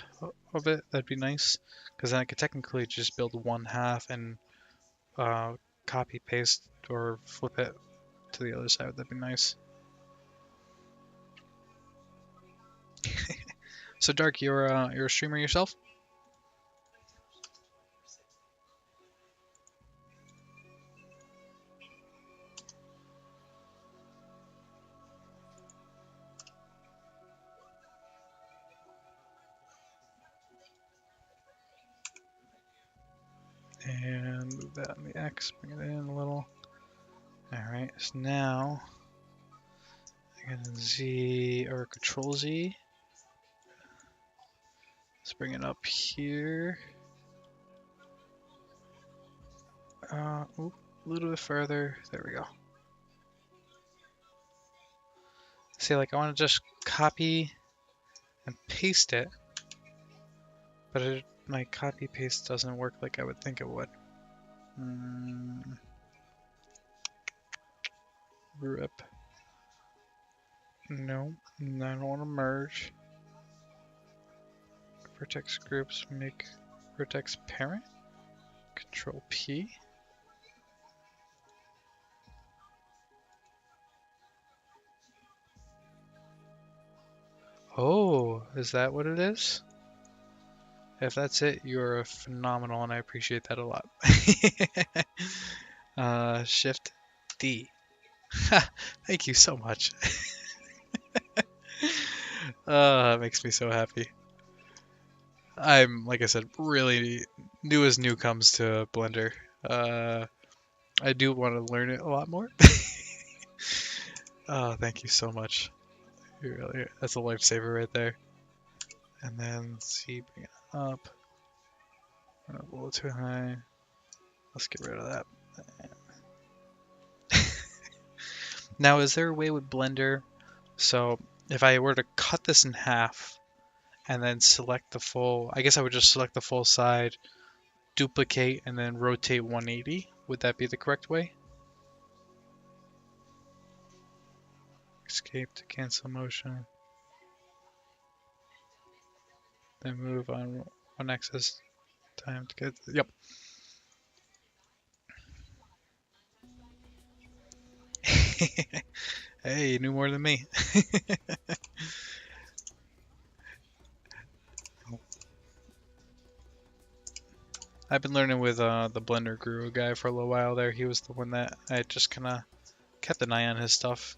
of it. That'd be nice, because then I could technically just build one half and copy paste or flip it to the other side. That'd be nice. So Dark, you're a streamer yourself? And move that on the X, bring it in a little. Alright, so now I'm gonna Z or Control Z. Let's bring it up here. A little bit further. There we go. See, like I want to just copy and paste it, but my copy paste doesn't work like I would think it would. Rip. No, I don't want to merge. Vertex groups, make vertex parent. Control P. Oh, is that what it is? If that's it, you're phenomenal and I appreciate that a lot. Shift D. Thank you so much. It makes me so happy. I'm, like I said, really new as new comes to Blender. I do want to learn it a lot more. Oh, thank you so much. Really, that's a lifesaver right there. And then see, bring it up. A little too high. Let's get rid of that. Now, is there a way with Blender? So if I were to cut this in half and then select the full, I guess I would just select the full side, duplicate, and then rotate 180. Would that be the correct way? Escape to cancel motion. Then move on one axis time to get, yep. Hey, you knew more than me. I've been learning with the Blender Guru guy for a little while there. He was the one that I just kind of kept an eye on his stuff.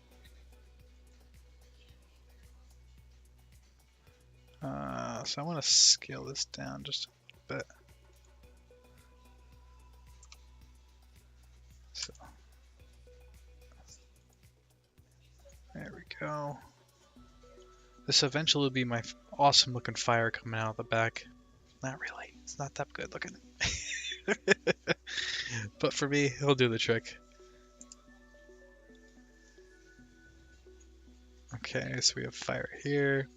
So I want to scale this down just a bit. So there we go. This eventually will be my awesome looking fire coming out of the back. Not really. It's not that good looking. But for me, he'll do the trick. Okay, so we have fire here.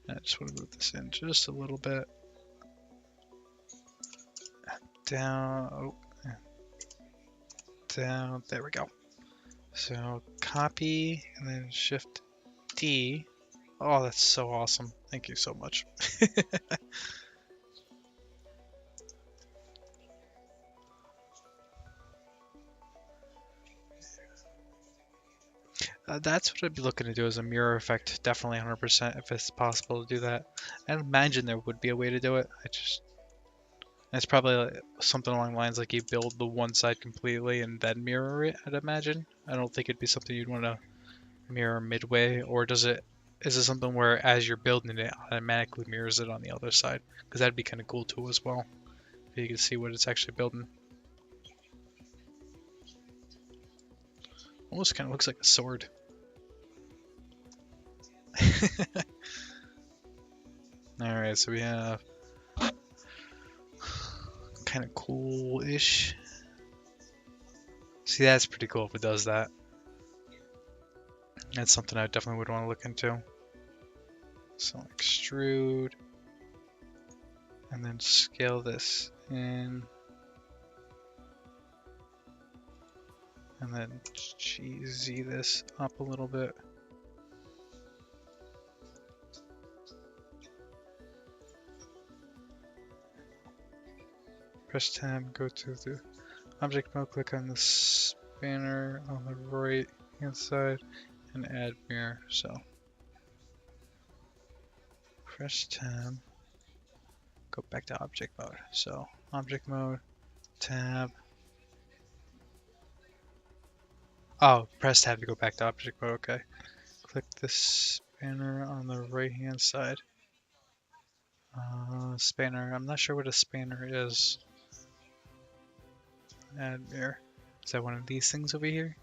I just want to move this in just a little bit. Down. Oh. Down. There we go. So copy and then Shift D. Oh, that's so awesome. Thank you so much. That's what I'd be looking to do as a mirror effect. Definitely 100% if it's possible to do that. I imagine there would be a way to do it. It's probably like something along the lines like you build the one side completely and then mirror it, I'd imagine. I don't think it'd be something you'd want to mirror midway, or is it something where as you're building it automatically mirrors it on the other side? Because that'd be kind of cool too as well. If you can see what it's actually building. Almost kind of looks like a sword. Alright, so we have kind of cool-ish. See, that's pretty cool if it does that. That's something I definitely would want to look into. So extrude. And then scale this in. And then Z this up a little bit. Press tab, go to the object mode, click on the spanner on the right hand side and add mirror. So press tab, go back to object mode. So object mode, tab. Oh, press tab to go back to object mode, okay. Click the spanner on the right hand side. Spanner, I'm not sure what a spanner is. Add mirror. Is that one of these things over here?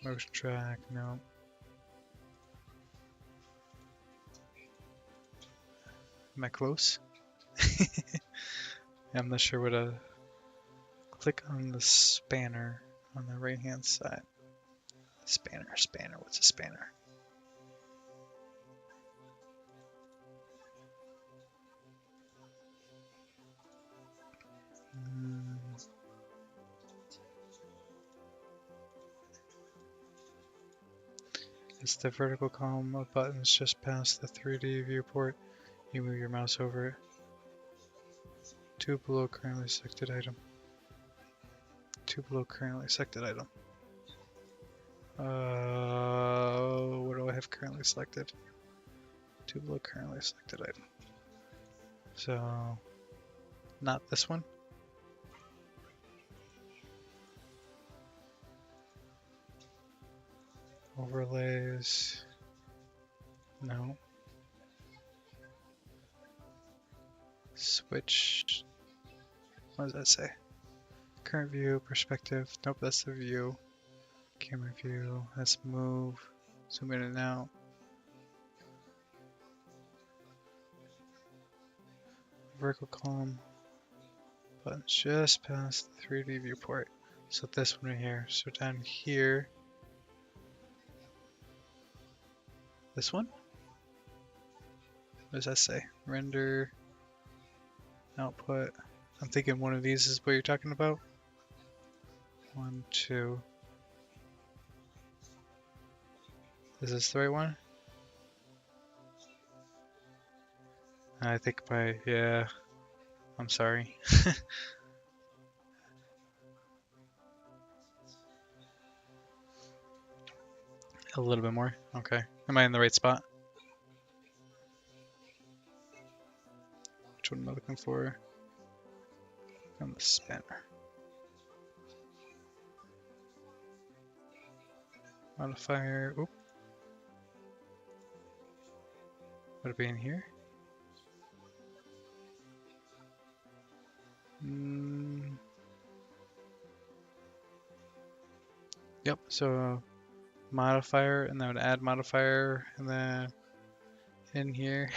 Motion track, no. Am I close? I'm not sure what to click on the spanner on the right hand side. Spanner, what's a spanner? It's the vertical column of buttons just past the 3D viewport. You move your mouse over it. 2 below currently selected item. 2 below currently selected item. What do I have currently selected? 2 below currently selected item. So, not this one. Overlays. No. Switch. What does that say? Current view, perspective. Nope, that's the view. Camera view. Let's move. Zoom in and out. Vertical column. Buttons just past the 3D viewport. So this one right here. So down here. This one? What does that say? Render. Output. I'm thinking one of these is what you're talking about. 1, 2. Is this the right one? I think yeah. I'm sorry. A little bit more. Okay. Am I in the right spot? Which one am I looking for? On the spanner. Modifier. Oop. Would it be in here? Yep, so modifier, and then I would add modifier, and then in here,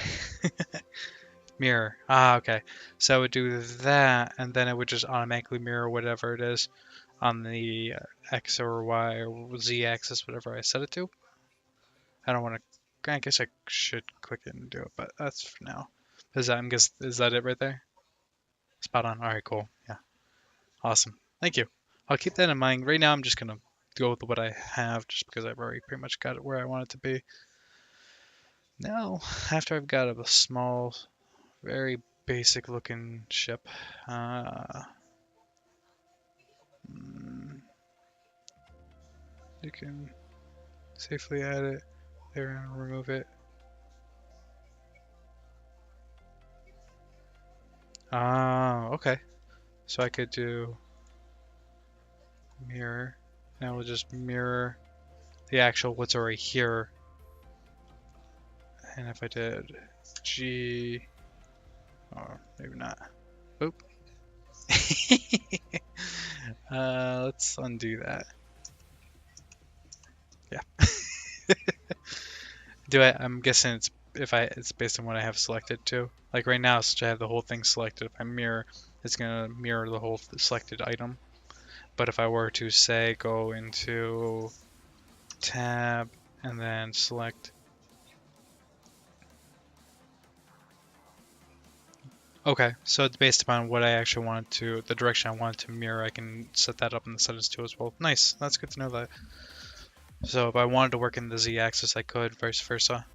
mirror. Ah, okay. So I would do that, and then it would just automatically mirror whatever it is on the X or Y or Z axis, whatever I set it to. I don't want to, I guess I should click it and do it, but that's for now. Is that it right there? Spot on. All right, cool. Yeah. Awesome. Thank you. I'll keep that in mind. Right now, I'm just going to go with what I have just because I've already pretty much got it where I want it to be. Now, after I've got a small, very basic looking ship, you can safely add it there and remove it. Okay. So I could do mirror. Now we'll just mirror the actual what's already here. And if I did G, or maybe not. Oop. Let's undo that. Yeah. I'm guessing it's based on what I have selected too. Like right now, since I have the whole thing selected, if I mirror, it's gonna mirror the whole selected item. But if I were to say go into tab and then select. Okay, so it's based upon what I actually wanted to, the direction I wanted to mirror. I can set that up in the settings too as well. Nice, that's good to know that. So if I wanted to work in the Z-axis, I could, vice versa.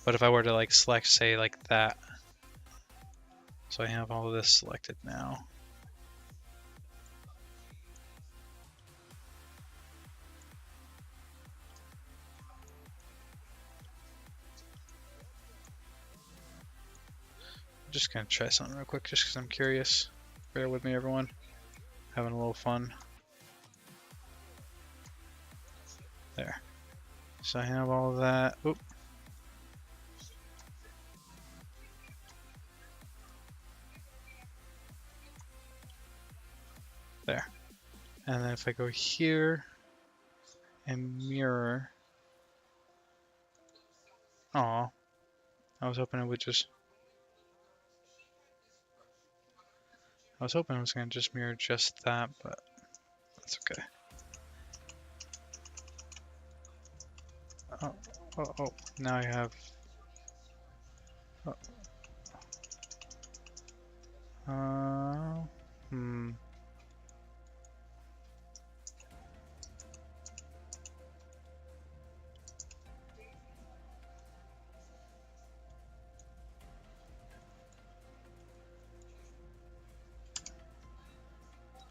But if I were to like select, say, like that. So I have all of this selected now. I'm just gonna try something real quick just because I'm curious. Bear with me, everyone. Having a little fun. There. So I have all of that. Oop. And then if I go here and mirror, oh, I was hoping it would just. I was hoping it was going to just mirror just that, but that's okay. Oh, now I have...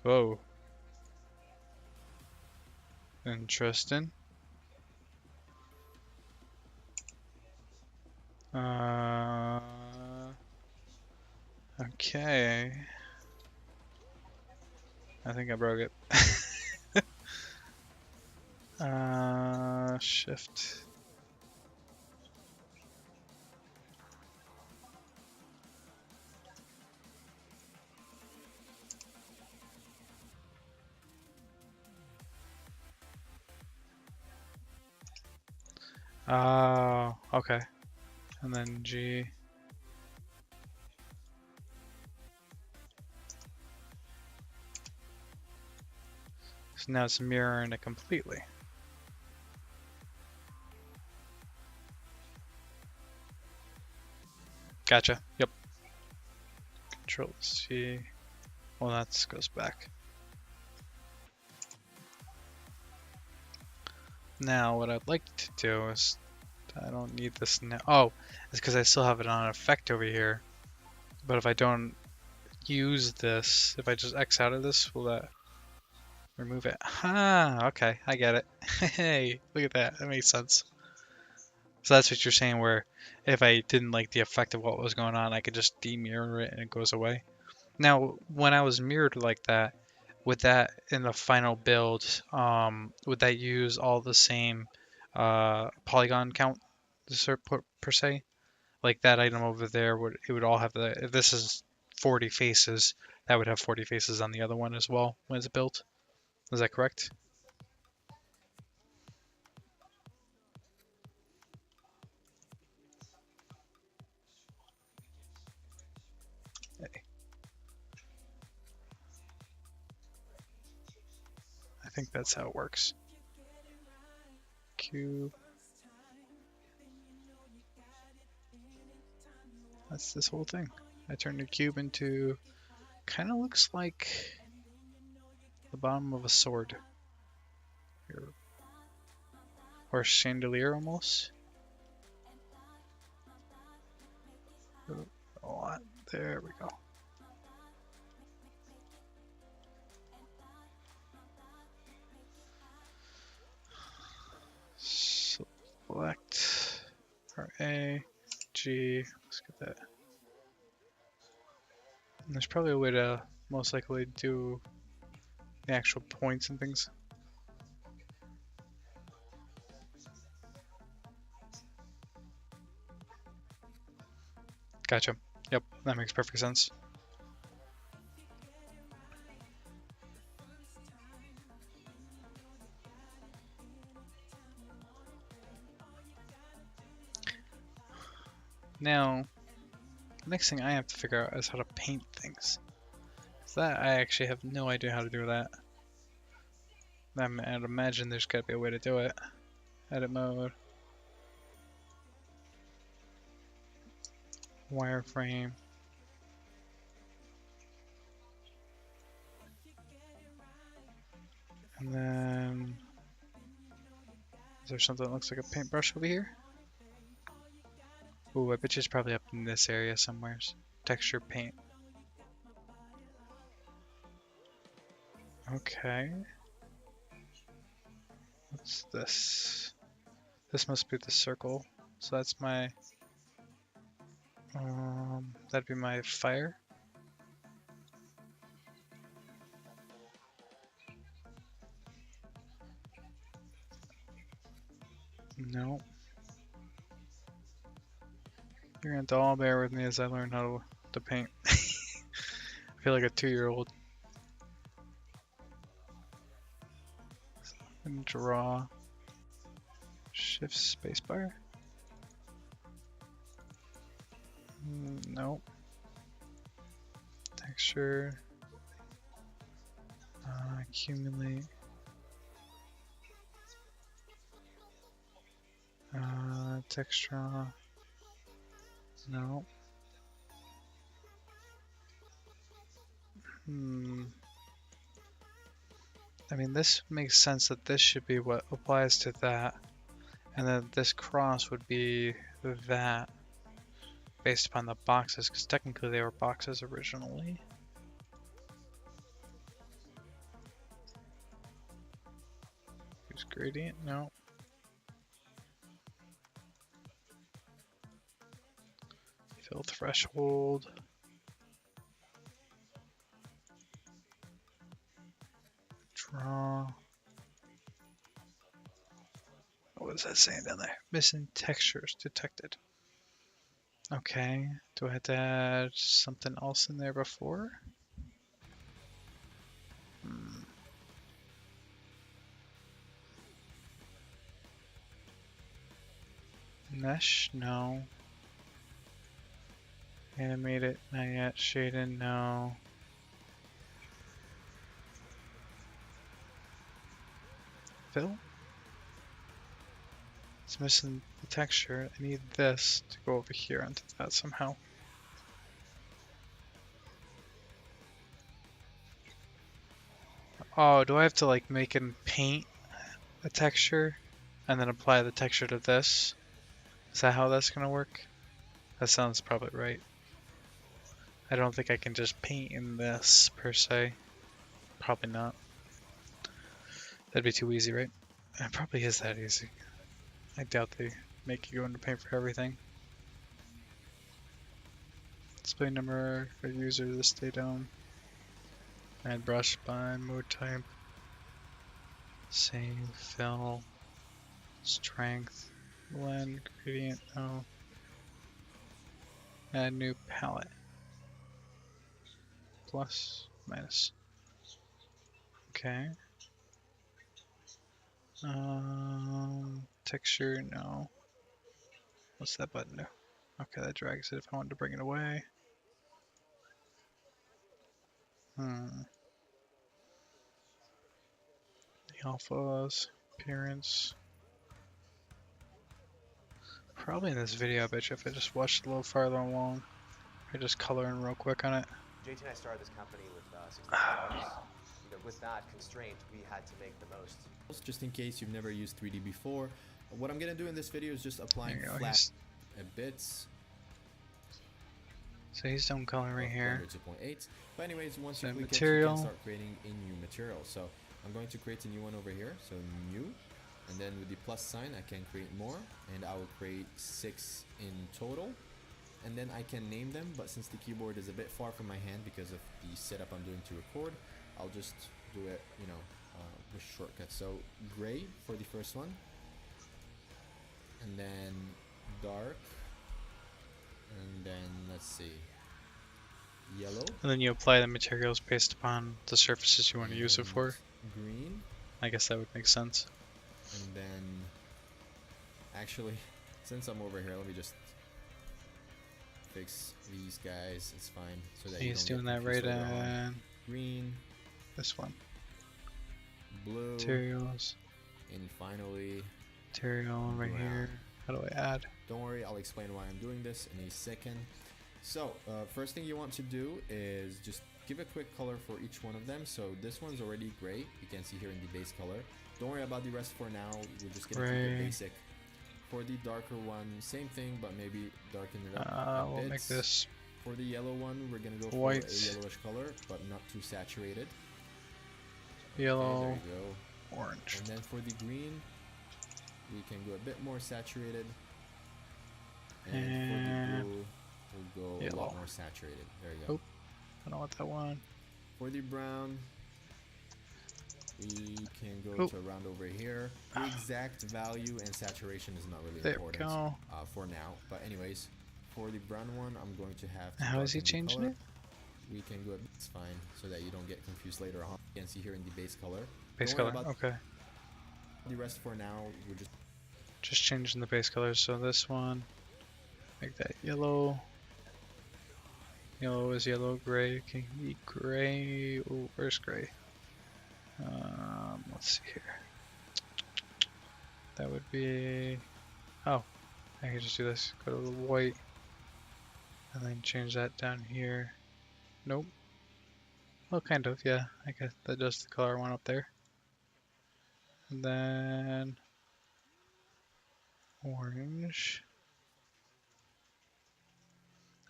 Whoa. Interesting. Okay. I think I broke it. Shift. Okay. And then G. So now it's mirroring it completely. Gotcha. Yep. Control C. Well, that goes back. Now, what I'd like to do is, I don't need this now. Oh, it's because I still have it on effect over here. But if I don't use this, if I just X out of this, will that remove it? Ah, okay, I get it. Hey, look at that. That makes sense. So that's what you're saying, where if I didn't like the effect of what was going on, I could just demirror it and it goes away. Now, when I was mirrored like that, would that in the final build, would that use all the same polygon count per se? Like that item over there, it would all have the, if this is 40 faces, that would have 40 faces on the other one as well when it's built. Is that correct? I think that's how it works. Cube. That's this whole thing. I turned the cube into, kind of looks like the bottom of a sword. Here. Or a chandelier almost. A lot. There we go. Select our A, G, let's get that. And there's probably a way to most likely do the actual points and things. Gotcha. Yep, that makes perfect sense. Now, the next thing I have to figure out is how to paint things. So that I actually have no idea how to do that. I'd imagine there's got to be a way to do it. Edit mode. Wireframe. And then, is there something that looks like a paintbrush over here? Ooh, I bet you it's probably up in this area somewhere. Texture paint. Okay. What's this? This must be the circle. So that's my, that'd be my fire. No. You're gonna have to all bear with me as I learn how to paint. I feel like a 2-year-old. And draw. Shift spacebar. Nope. Texture. Accumulate. Texture. No. I mean, this makes sense that this should be what applies to that, and then this cross would be that, based upon the boxes, because technically they were boxes originally. Use gradient? No. Fill threshold. Draw. What was that saying down there? Missing textures detected. Okay. Do I have to add something else in there before? Mesh? No. Animate it? Not yet. Shading? No. Fill? It's missing the texture. I need this to go over here onto that somehow. Oh, do I have to like make him paint a texture and then apply the texture to this? Is that how that's gonna work? That sounds probably right. I don't think I can just paint in this per se. Probably not. That'd be too easy, right? It probably is that easy. I doubt they make you go into paint for everything. Display number for user to stay down. Add brush by mode type. Save, fill, strength, blend, gradient, no. Add new palette. Plus, minus. Okay. Texture, no. What's that button do? Okay, that drags it if I wanted to bring it away. The alphas, appearance. Probably in this video, I bet you if I just watched a little farther along, I just color in real quick on it. JT and I started this company with $60. With that constraint, we had to make the most. Just in case you've never used 3D before, what I'm gonna do in this video is just applying flat bits. So he's done coloring right here. 2.8. But anyways, once you click material. it, you can start creating a new material. So I'm going to create a new one over here. So new, and then with the plus sign, I can create more, and I will create 6 in total. And then I can name them, but since the keyboard is a bit far from my hand because of the setup I'm doing to record, I'll just do it, you know, with shortcuts. So gray for the first one, and then dark, and then let's see, yellow. And then you apply the materials based upon the surfaces you want to use it for. Green. I guess that would make sense. And then, actually, since I'm over here, let me just fix these guys. It's fine. So that he's doing that right on. Green. This one. Blue. Materials. And finally, material right here. How do I add? Don't worry, I'll explain why I'm doing this in a second. So, first thing you want to do is just give a quick color for each one of them. So this one's already gray. You can see here in the base color. Don't worry about the rest for now. We're just gonna keep it basic. For the darker one, same thing, but maybe darken it up. We'll make this. For the yellow one, we're gonna go white. for a yellowish color, but not too saturated. Yellow. Okay, there you go. Orange. And then for the green, we can go a bit more saturated. And for the blue, we'll go a lot more saturated. There you go. Oh, I don't want that one. For the brown, we can go to around over here. The exact value and saturation is not really important for now. But anyways, for the brown one, I'm going to have to how is he changing it? We can go, it's fine, so that you don't get confused later on. You can see here in the base color. Base color, okay. The rest for now, we're just changing the base colors. So this one, make that yellow. Yellow is yellow. Gray can be gray. Oh, where's gray? Let's see here. That would be. Oh, I can just do this. Go to the white, and then change that down here. Nope. Well, kind of, yeah. I guess that does the color I want up there. And then orange.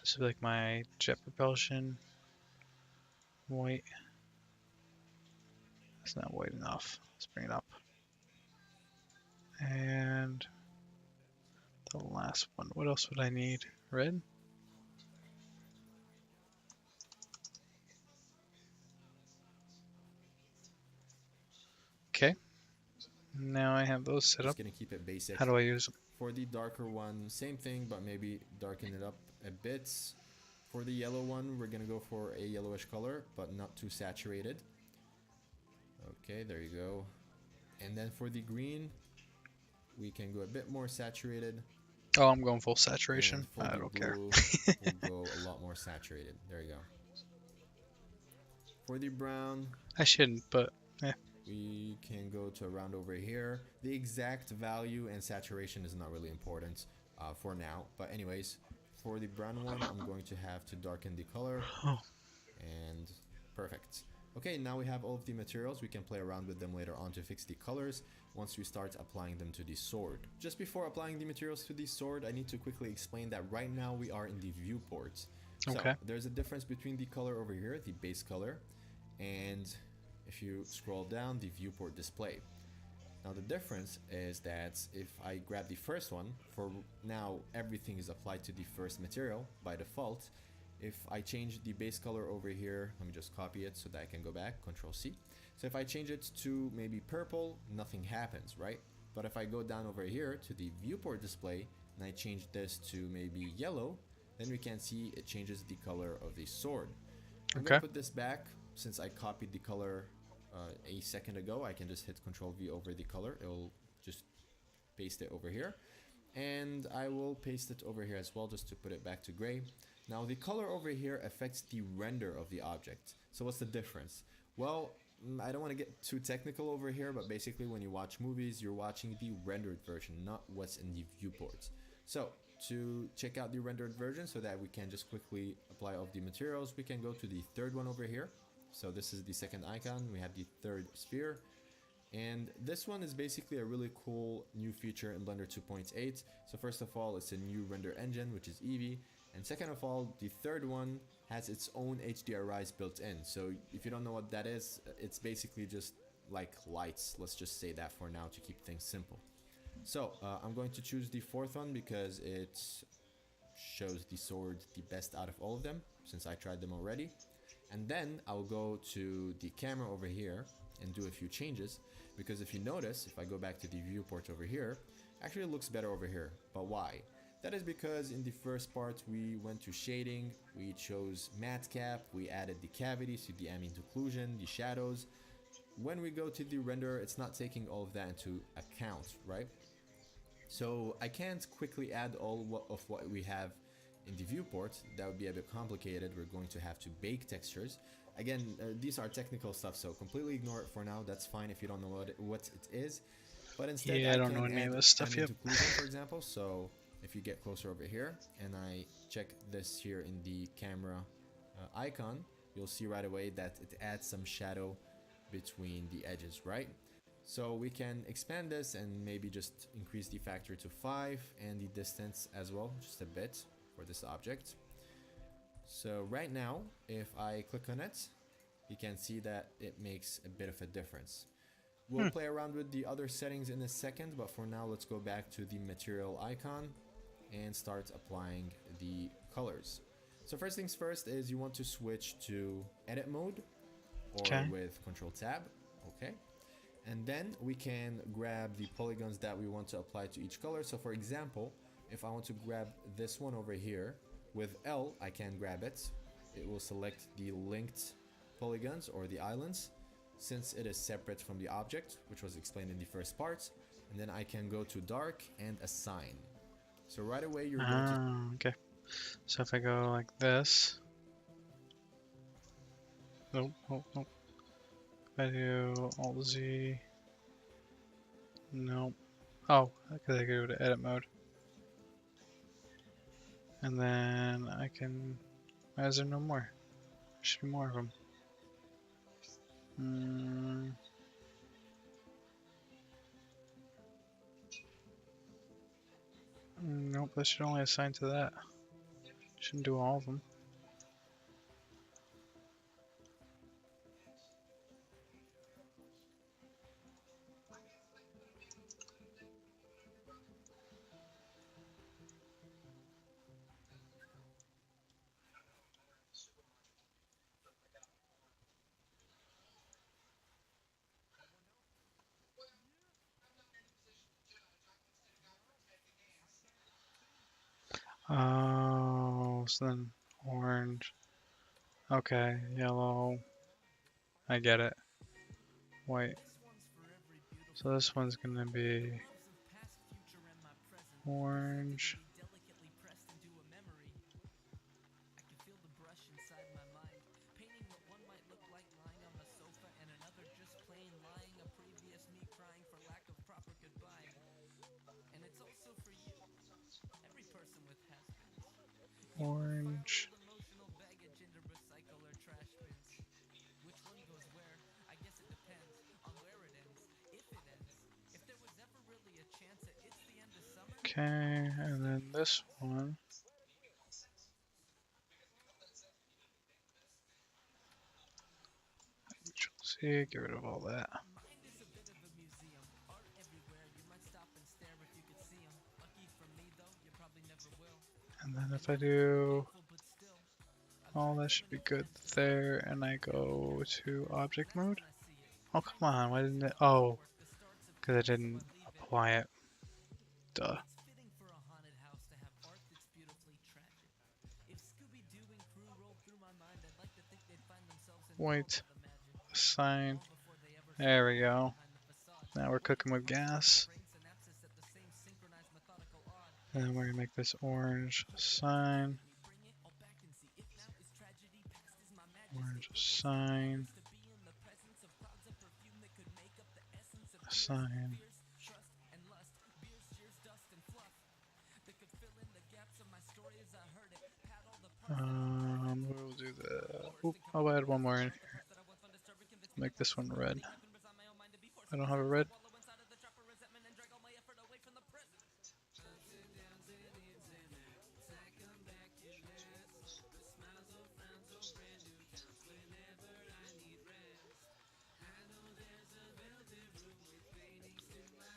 This is like my jet propulsion. White. That's not white enough. Let's bring it up. And the last one. What else would I need? Red? Okay. Now I have those set up. gonna keep it basic. How do I use them? For the darker one, same thing, but maybe darken it up a bit. For the yellow one, we're gonna go for a yellowish color, but not too saturated. Okay, there you go. And then for the green, we can go a bit more saturated. Oh, I'm going full saturation. I don't care. We'll go a lot more saturated. There you go. For the brown, I shouldn't, but yeah. we can go to around over here. The exact value and saturation is not really important for now. But anyways, for the brown one, I'm going to have to darken the color. And perfect. Okay, now we have all of the materials. We can play around with them later on to fix the colors once we start applying them to the sword. Just before applying the materials to the sword, I need to quickly explain that right now we are in the viewport. So there's a difference between the color over here, the base color, and if you scroll down, the viewport display. Now the difference is that if I grab the first one, for now everything is applied to the first material by default. If I change the base color over here, let me just copy it so that I can go back, Control C. So if I change it to maybe purple, nothing happens, right? But if I go down over here to the viewport display and I change this to maybe yellow, then we can see it changes the color of the sword. I'm gonna put this back. Since I copied the color a second ago, I can just hit Control V over the color. It will just paste it over here. And I will paste it over here as well, just to put it back to gray. Now the color over here affects the render of the object. So what's the difference? Well, I don't want to get too technical over here, but basically when you watch movies, you're watching the rendered version, not what's in the viewport. So to check out the rendered version so that we can just quickly apply all of the materials, we can go to the third one over here. So this is the second icon. We have the third sphere. And this one is basically a really cool new feature in Blender 2.8. So first of all, it's a new render engine, which is Eevee. And second of all, the third one has its own HDRIs built in. So if you don't know what that is, it's basically just like lights. Let's just say that for now to keep things simple. So I'm going to choose the fourth one because it shows the sword the best out of all of them, since I tried them already. And then I'll go to the camera over here and do a few changes, because if you notice, if I go back to the viewport over here, actually it looks better over here. But why? That is because in the first part we went to shading, we chose matte cap, we added the cavities to the ambient occlusion, the shadows. When we go to the render, it's not taking all of that into account, right? So I can't quickly add all of what we have in the viewport. That would be a bit complicated. We're going to have to bake textures. Again, these are technical stuff, so completely ignore it for now. That's fine if you don't know what it is. But instead, I don't know any of this stuff yet. For example, so if you get closer over here and I check this here in the camera icon, you'll see right away that it adds some shadow between the edges, right? So we can expand this and maybe just increase the factor to 5 and the distance as well, just a bit for this object. So right now, if I click on it, you can see that it makes a bit of a difference. We'll play around with the other settings in a second, but for now, let's go back to the material icon and start applying the colors. So first things first is you want to switch to edit mode or with Control Tab. Okay. And then we can grab the polygons that we want to apply to each color. So for example, if I want to grab this one over here, with L, I can grab it. It will select the linked polygons or the islands. since it is separate from the object, which was explained in the first part. And then I can go to dark and assign. So right away you're going to... Okay. So if I go like this. Nope, nope, nope. If I do Alt Z. Nope. Oh, because I go to edit mode. And then I can. Why is there no more? There should be more of them. Nope, that should only assign to that. Shouldn't do all of them. Oh, so then orange. Okay, yellow. I get it. White. So this one's gonna be orange. Orange. Okay, and then this one. Control C, get rid of all that. And then if I do, oh, that should be good there, and I go to object mode. Oh, come on, why didn't it? Oh, because I didn't apply it. Duh. White, assign. There we go. Now we're cooking with gas. And then we're gonna make this orange, assign. Orange, assign. Assign. We'll do the. Oop, I'll add one more in here. Make this one red. I don't have a red.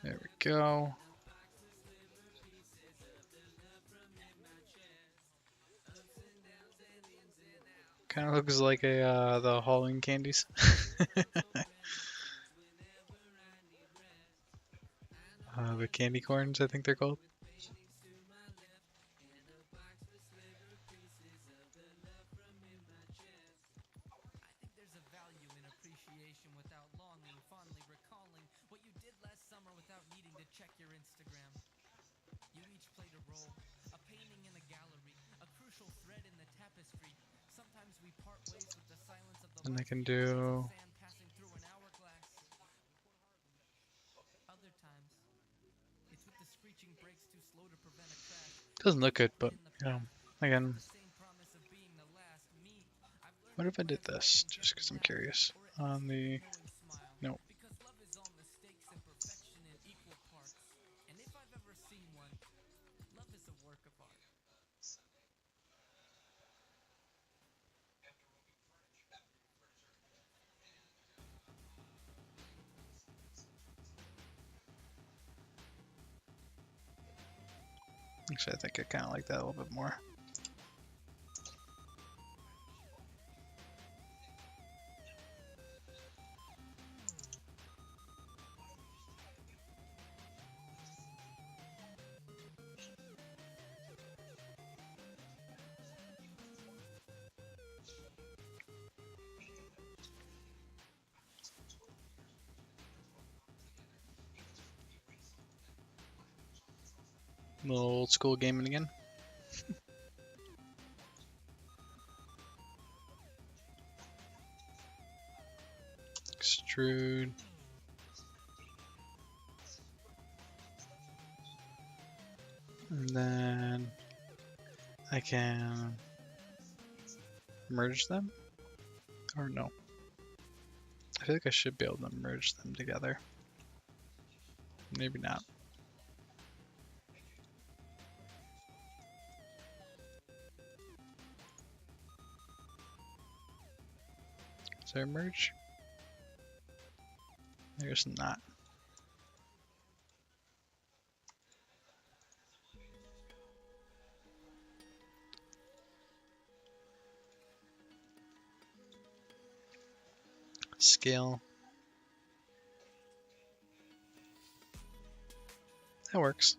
There we go. Kind of looks like a the Halloween candies. The candy corns, I think they're called. And I can do. Doesn't look good, but you know, again. What if I did this? Just because I'm curious. On the. No. Actually, I think I kind of like that a little bit more. A little old school gaming again. Extrude. And then I can merge them? Or no? I feel like I should be able to merge them together. Maybe not. Is there a merge? There's not. Scale. That works.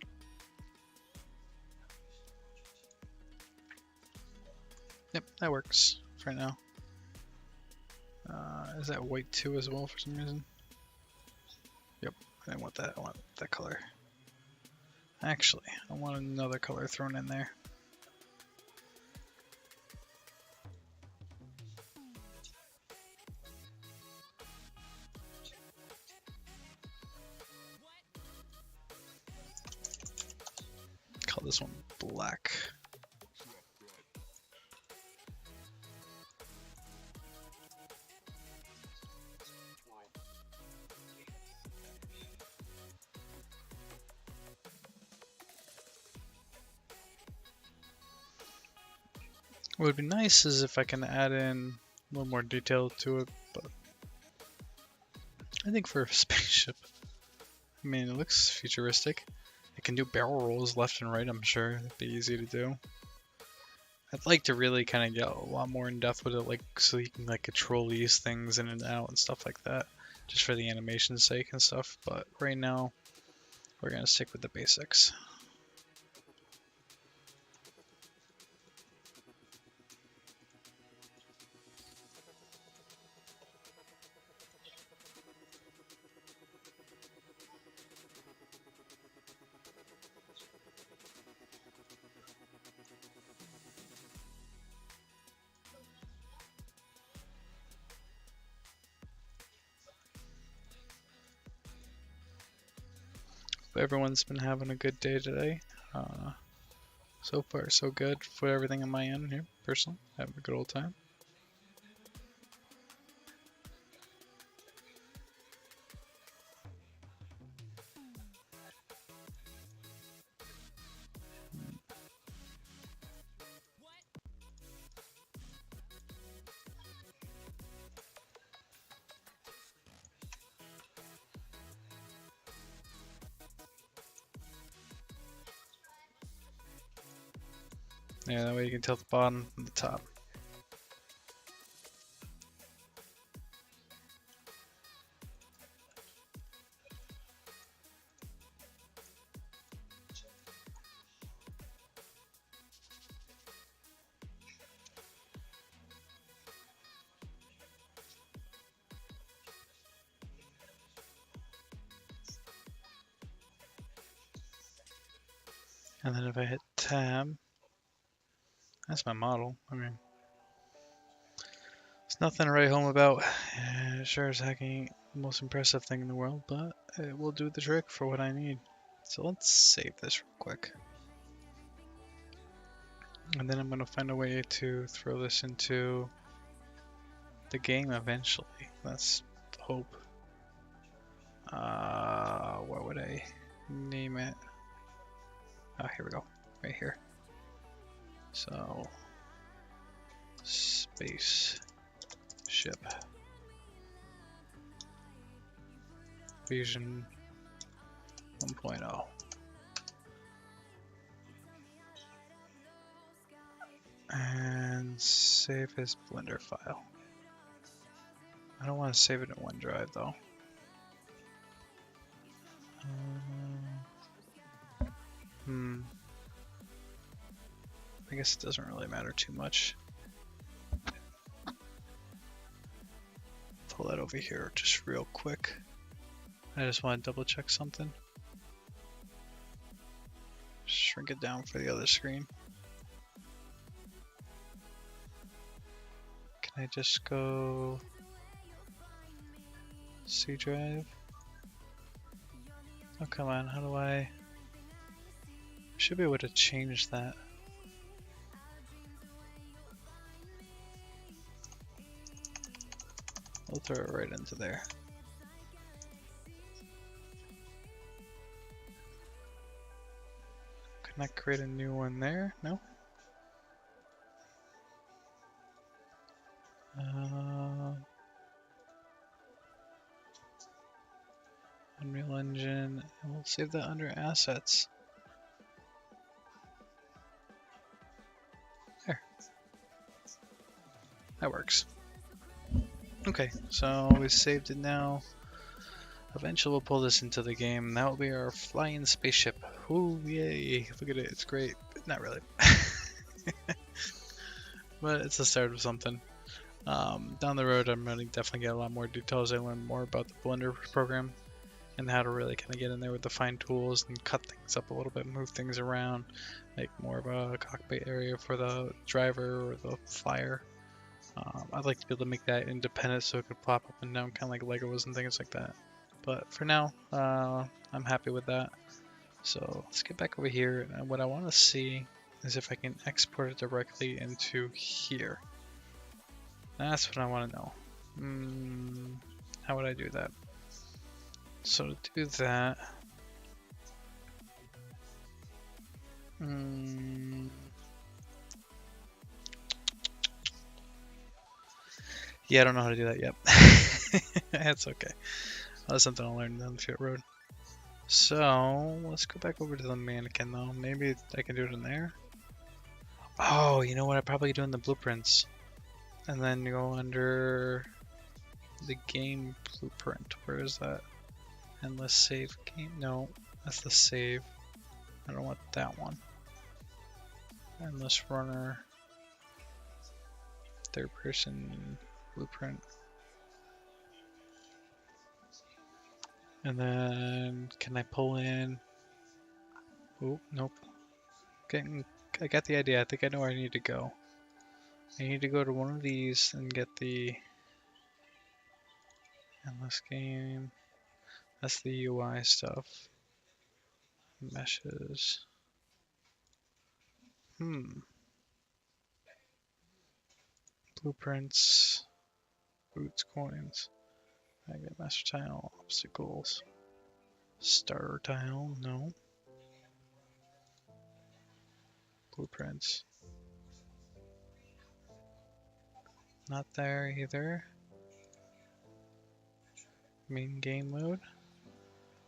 Yep, that works for now. Is that white too as well for some reason? Yep, I want that. I want that color. Actually, I want another color thrown in there. Call this one black. What would be nice is if I can add in a little more detail to it, but I think for a spaceship, I mean, it looks futuristic. It can do barrel rolls left and right, I'm sure. It'd be easy to do. I'd like to really kind of get a lot more in depth with it, like so you can like control these things in and out and stuff like that, just for the animation's sake and stuff. But right now, we're gonna stick with the basics. Everyone's been having a good day today. So far, so good for everything on my end here, personally. Having a good old time. Yeah, that way you can tilt the bottom and the top. And then if I hit tab, that's my model. I mean, there's nothing to write home about. Sure as heck ain't the most impressive thing in the world, but it will do the trick for what I need. So let's save this real quick. And then I'm going to find a way to throw this into the game eventually. That's the hope. What would I name it? Oh, here we go. Right here. So, space ship. Fusion 1.0. And save as Blender file. I don't want to save it in OneDrive though. I guess it doesn't really matter too much. Pull that over here just real quick. I just want to double check something. shrink it down for the other screen. Can I just go C drive? Oh, come on, how do I? Should be able to change that. We'll throw it right into there. Can I create a new one there? No? Unreal Engine, and we'll save that under assets. There. That works. Okay, so we saved it now. Eventually we'll pull this into the game. That will be our flying spaceship. Ooh, yay. Look at it, it's great. Not really. But it's the start of something. Down the road I'm going to definitely get a lot more details. I learn more about the Blender program and how to really kind of get in there with the fine tools and cut things up a little bit, move things around, make more of a cockpit area for the driver or the flyer. I'd like to be able to make that independent so it could pop up and down kind of like Legos and things like that. But for now, I'm happy with that. So let's get back over here, and what I want to see is if I can export it directly into here. That's what I want to know. How would I do that? So to do that, yeah, I don't know how to do that yet. That's okay. That's something I'll learn down the field road. So let's go back over to the mannequin though. Maybe I can do it in there. Oh, you know what? I probably do in the blueprints, and then go under the game blueprint. Where is that? Endless save game? No, that's the save. I don't want that one. Endless runner. Third person blueprint. And then can I pull in? Oh, nope. I got the idea. I think I know where I need to go. I need to go to one of these and get the endless game. That's the UI stuff. Meshes. Blueprints. Boots, coins. Magnet master tile. Obstacles. Starter tile. No. Blueprints. Not there either. Main game mode.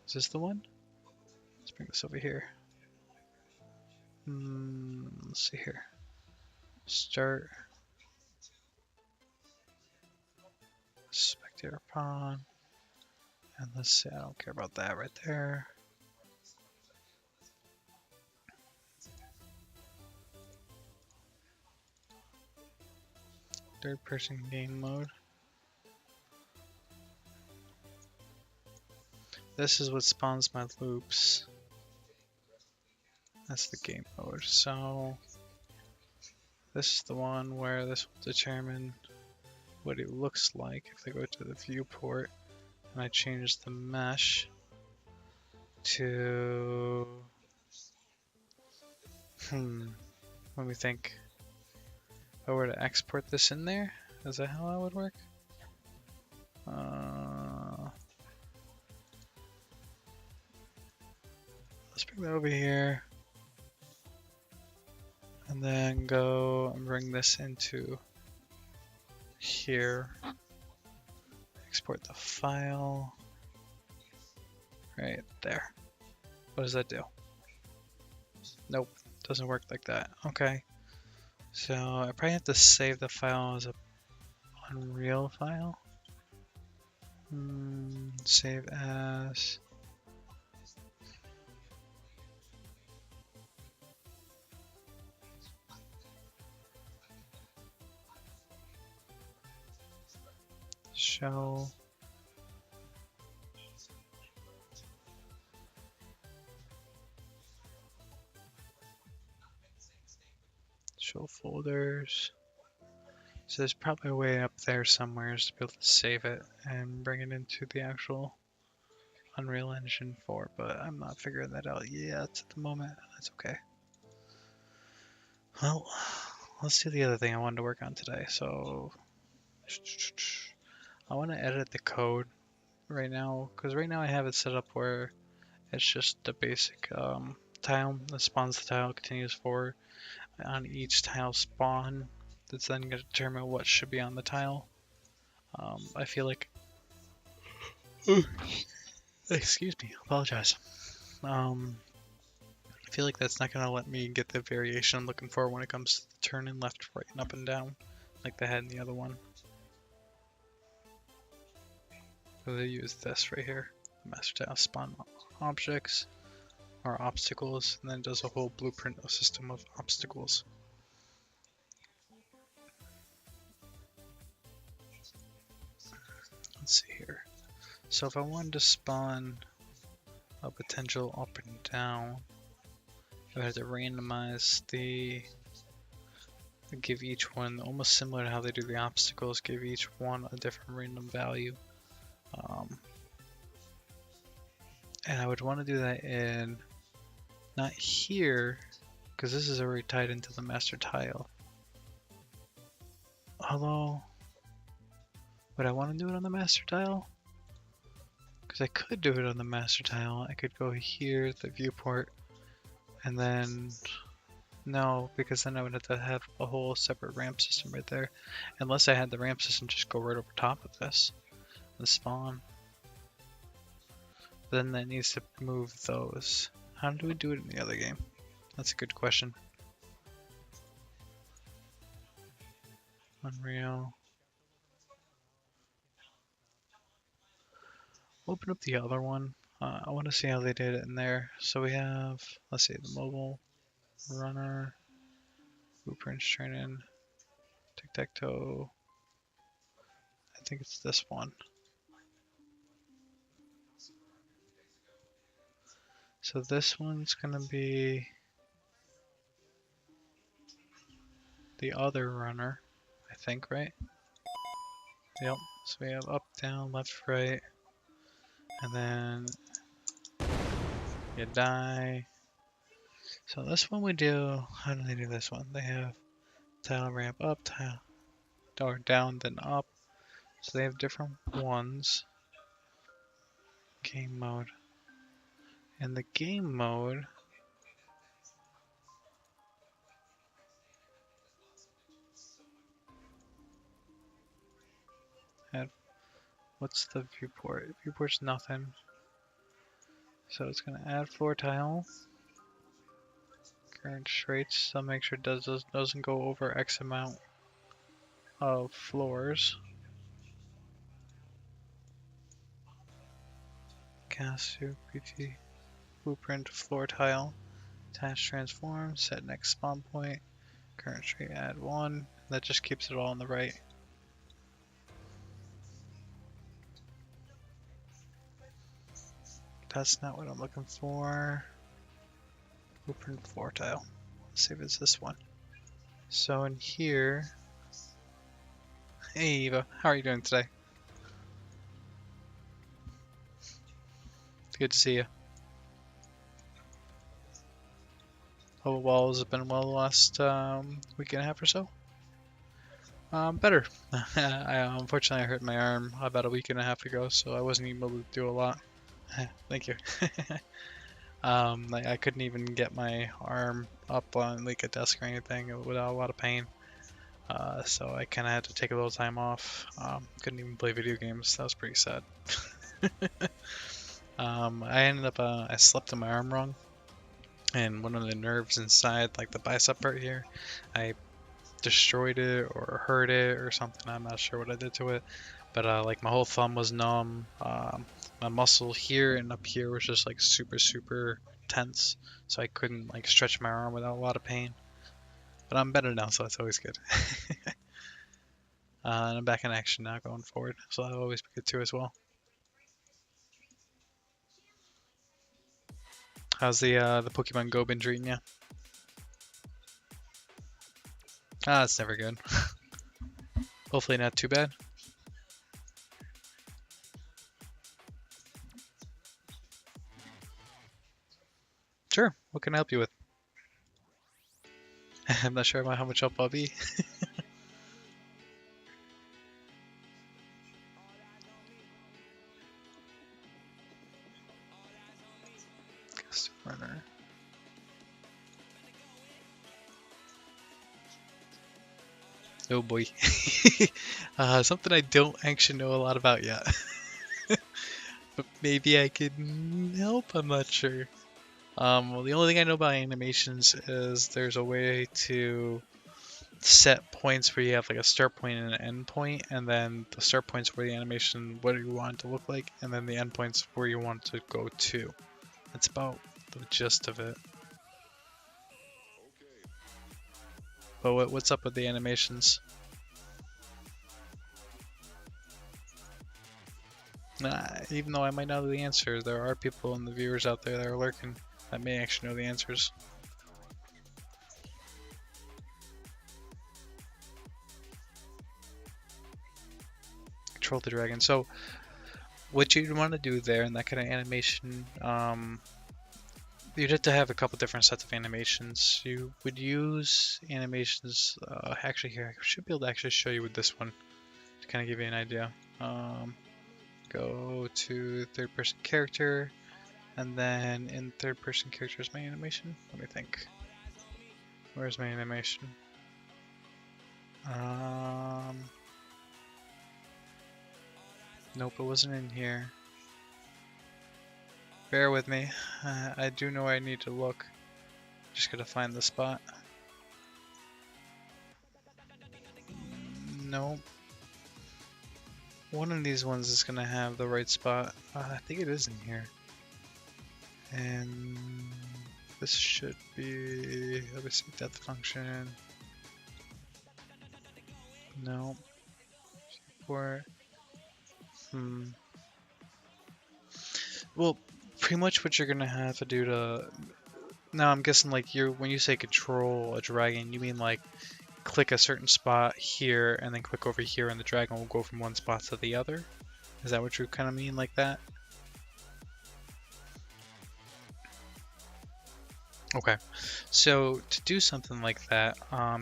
Is this the one? Let's bring this over here. Let's see here. Start. Spectator pawn. And let's see, I don't care about that right there. Third person game mode. This is what spawns my loops. That's the game mode. So this is the one where this will determine what it looks like if I go to the viewport and I change the mesh to let me think. If I were to export this in there, is that how that would work? Let's bring that over here. And then go and bring this into here. Export the file. Right there. What does that do? Nope, doesn't work like that. Okay. So I probably have to save the file as a Unreal file. Save as. Show. Virtual folders. So there's probably a way up there somewhere to be able to save it and bring it into the actual Unreal Engine 4, but I'm not figuring that out yet at the moment. That's okay. Well, let's do the other thing I wanted to work on today. So I want to edit the code right now, because right now I have it set up where it's just the basic tile that spawns the tile, continues forward. On each tile spawn, that's then going to determine what should be on the tile. I feel like, excuse me, apologize. I feel like that's not going to let me get the variation I'm looking for when it comes to the turning left, right, and up and down, like they had in the other one. So they use this right here, master tile spawn objects or obstacles, and then it does a whole blueprint system of obstacles. Let's see here. So if I wanted to spawn a potential up and down, I have to randomize give each one, almost similar to how they do the obstacles, give each one a different random value. And I would want to do that in, not here, because this is already tied into the master tile. Although, would I want to do it on the master tile? Because I could do it on the master tile. I could go here, the viewport, and then, no, because then I would have to have a whole separate ramp system right there. Unless I had the ramp system just go right over top of this, the spawn. Then that needs to move those. How do we do it in the other game? That's a good question. Unreal. Open up the other one. I want to see how they did it in there. So we have, let's see, the mobile runner, blueprints training, tic-tac-toe. I think it's this one. So this one's gonna be the other runner, I think, right? Yep. So we have up, down, left, right, and then you die. So this one we do, how do they do this one? They have tile ramp up, tile or down, then up. So they have different ones. Game mode. In the game mode, what's the viewport? Viewport's nothing. So it's gonna add floor tile. Current traits, so make sure it doesn't go over X amount of floors. Cast to PT blueprint floor tile. Attach transform, set next spawn point. Current trait add 1. That just keeps it all on the right. That's not what I'm looking for. Blueprint floor tile. Let's see if it's this one. So in here, hey Eva, how are you doing today? It's good to see you. Hope walls have been well the last week and a half or so. Better. Unfortunately, I hurt my arm about a week and a half ago, so I wasn't able to do a lot. Thank you. I couldn't even get my arm up on like a desk or anything without a lot of pain. So I kind of had to take a little time off. Couldn't even play video games. That was pretty sad. I ended up, I slept on my arm wrong. And one of the nerves inside, like the bicep part here, I destroyed it or hurt it or something. I'm not sure what I did to it. But like my whole thumb was numb. My muscle here and up here was just like super tense. So I couldn't like stretch my arm without a lot of pain. But I'm better now, so that's always good. And I'm back in action now going forward. So that'll always be good too as well. How's the Pokemon Go been treating you? Ah, it's never good. Hopefully not too bad. Sure, what can I help you with? I'm not sure about how much help I'll be. Custom runner. Oh boy. Something I don't actually know a lot about yet. But maybe I can help, I'm not sure. Well, the only thing I know about animations is there's a way to set points where you have like a start point and an end point, and then the start points where the animation, what you want it to look like, and then the end points where you want it to go to. That's about the gist of it. But what's up with the animations? Even though I might not know the answer, there are people and the viewers out there that are lurking that may actually know the answers. Control the dragon. So what you'd want to do there in that kind of animation, you'd have to have a couple different sets of animations. You would use animations, actually here, I should be able to actually show you with this one to kind of give you an idea. Go to third person character, and then in third person character is my animation. Let me think. Where's my animation? Nope, it wasn't in here. Bear with me. I do know I need to look. Just gotta find the spot. Nope. One of these ones is gonna have the right spot. I think it is in here. And this should be, let me see, depth function. No. Support. Well, pretty much what you're gonna have to do to. Now I'm guessing like when you say control a dragon, you mean like click a certain spot here and then click over here, and the dragon will go from one spot to the other. Is that what you kind of mean like that? Okay, so to do something like that,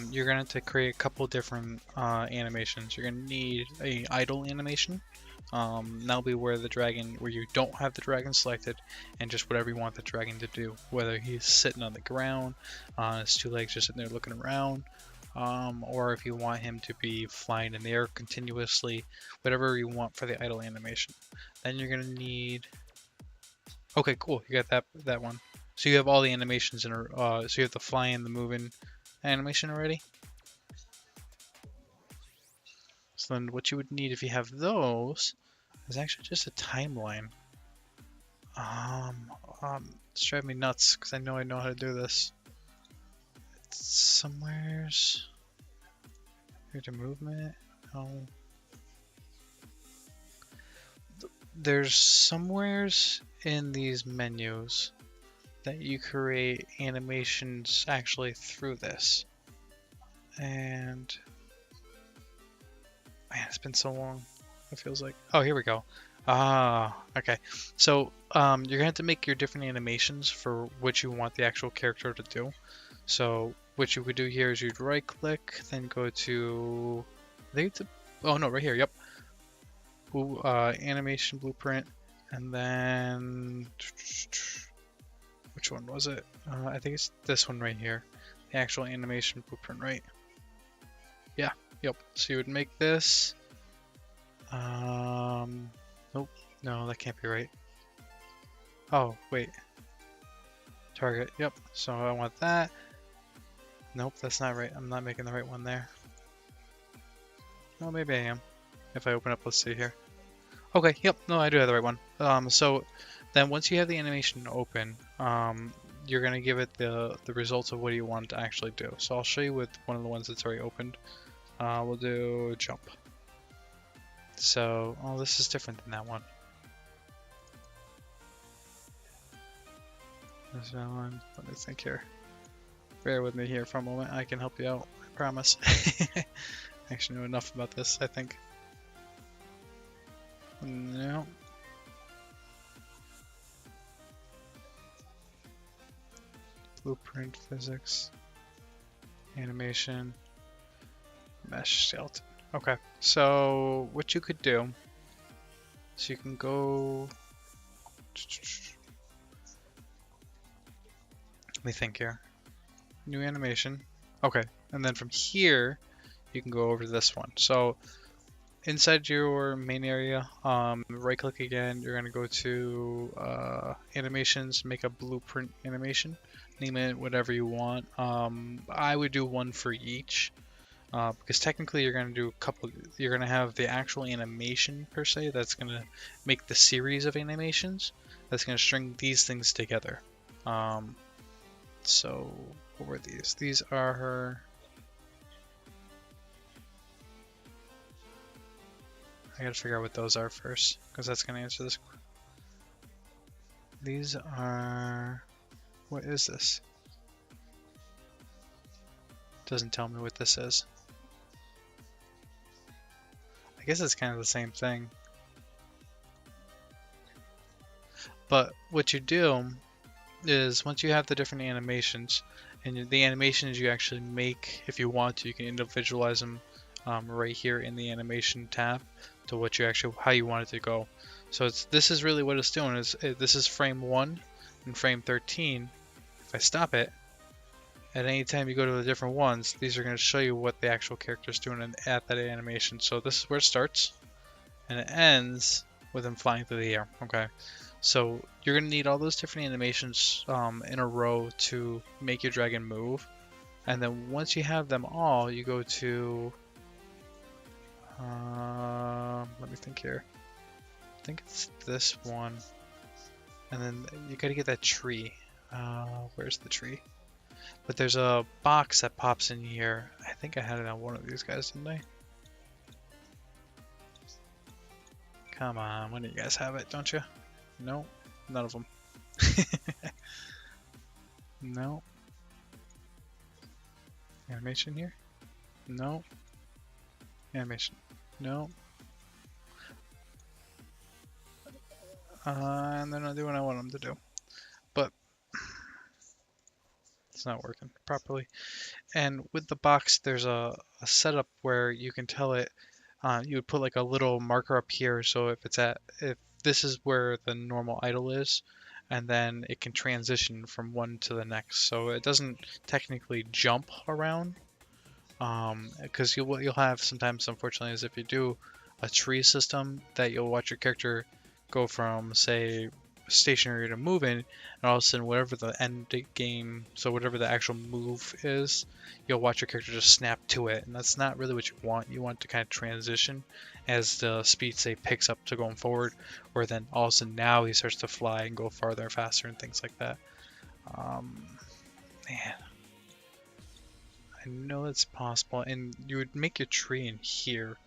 you're going to have to create a couple different animations. You're going to need a idle animation. That'll be where you don't have the dragon selected, and just whatever you want the dragon to do. Whether he's sitting on the ground, on his two legs just sitting there looking around, or if you want him to be flying in the air continuously, whatever you want for the idle animation. Then you're going to need... Okay, cool, you got that one. So you have all the animations in so you have the flying, the moving animation already. So then what you would need if you have those is actually just a timeline. It's driving me nuts because I know how to do this. It's somewheres here to movement. Oh. There's somewheres in these menus that you create animations actually through this. And man, it's been so long. It feels like, oh, here we go. Okay. So you're gonna have to make your different animations for what you want the actual character to do. So what you would do here is you'd right click, then go to, I think it's oh no, right here, yep. Animation blueprint, and then which one was it? I think it's this one right here. The actual animation blueprint, right? Yeah, yep. So you would make this. Nope. No, that can't be right. Oh, wait. Target, yep. So I want that. Nope, that's not right. I'm not making the right one there. Oh, maybe I am. If I open up, let's see here. Okay, yep, no, I do have the right one. So then once you have the animation open, you're going to give it the results of what you want to actually do. So I'll show you with one of the ones that's already opened. We'll do jump. So, oh, this is different than that one. This one, let me think here. Bear with me here for a moment, I can help you out. Promise. I actually know enough about this, I think. No. Blueprint, physics, animation, mesh skeleton. Okay, so what you could do, so you can go. Let me think here. New animation. Okay, and then from here, you can go over to this one. So inside your main area, right click again, you're gonna go to animations, make a blueprint animation, name it whatever you want. I would do one for each, because technically you're gonna do a couple, you're gonna have the actual animation per se, that's gonna make the series of animations, that's gonna string these things together. So what were these? These are her. I gotta figure out what those are first, because that's gonna answer this. These are. What is this? Doesn't tell me what this is. I guess it's kind of the same thing. But what you do is once you have the different animations, and the animations you actually make, if you want to, you can individualize them right here in the animation tab to what you actually, how you want it to go. So this is really what it's doing. This is frame 1 and frame 13. If I stop it, at any time you go to the different ones, these are going to show you what the actual character is doing at that animation. So this is where it starts, and it ends with him flying through the air. Okay. So you're going to need all those different animations in a row to make your dragon move. And then once you have them all, you go to... let me think here. I think it's this one. And then you got to get that tree. Where's the tree? But there's a box that pops in here. I think I had it on one of these guys, didn't I? Come on, one of you guys have it, don't you? No, none of them. No. Animation here? No. Animation. No. And they're not doing what I want them to do. But it's not working properly. And with the box, there's a setup where you can tell it, you would put like a little marker up here. So if this is where the normal idle is, and then it can transition from one to the next. So it doesn't technically jump around, because what you'll have sometimes, unfortunately, is if you do a tree system, that you'll watch your character go from, say, stationary to moving, and all of a sudden, whatever the end game, so whatever the actual move is, you'll watch your character just snap to it, and that's not really what you want. You want to kind of transition as the speed, say, picks up to going forward, or then all of a sudden now he starts to fly and go farther and faster and things like that. Man, I know it's possible, and you would make your tree in here.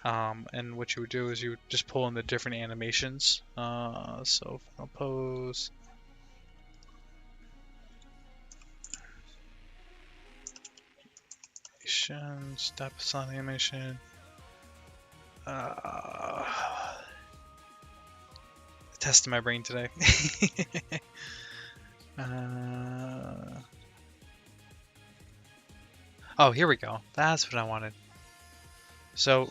And what you would do is you would just pull in the different animations. So final pose. Animation, stop on animation. Testing my brain today. Oh, here we go. That's what I wanted. So,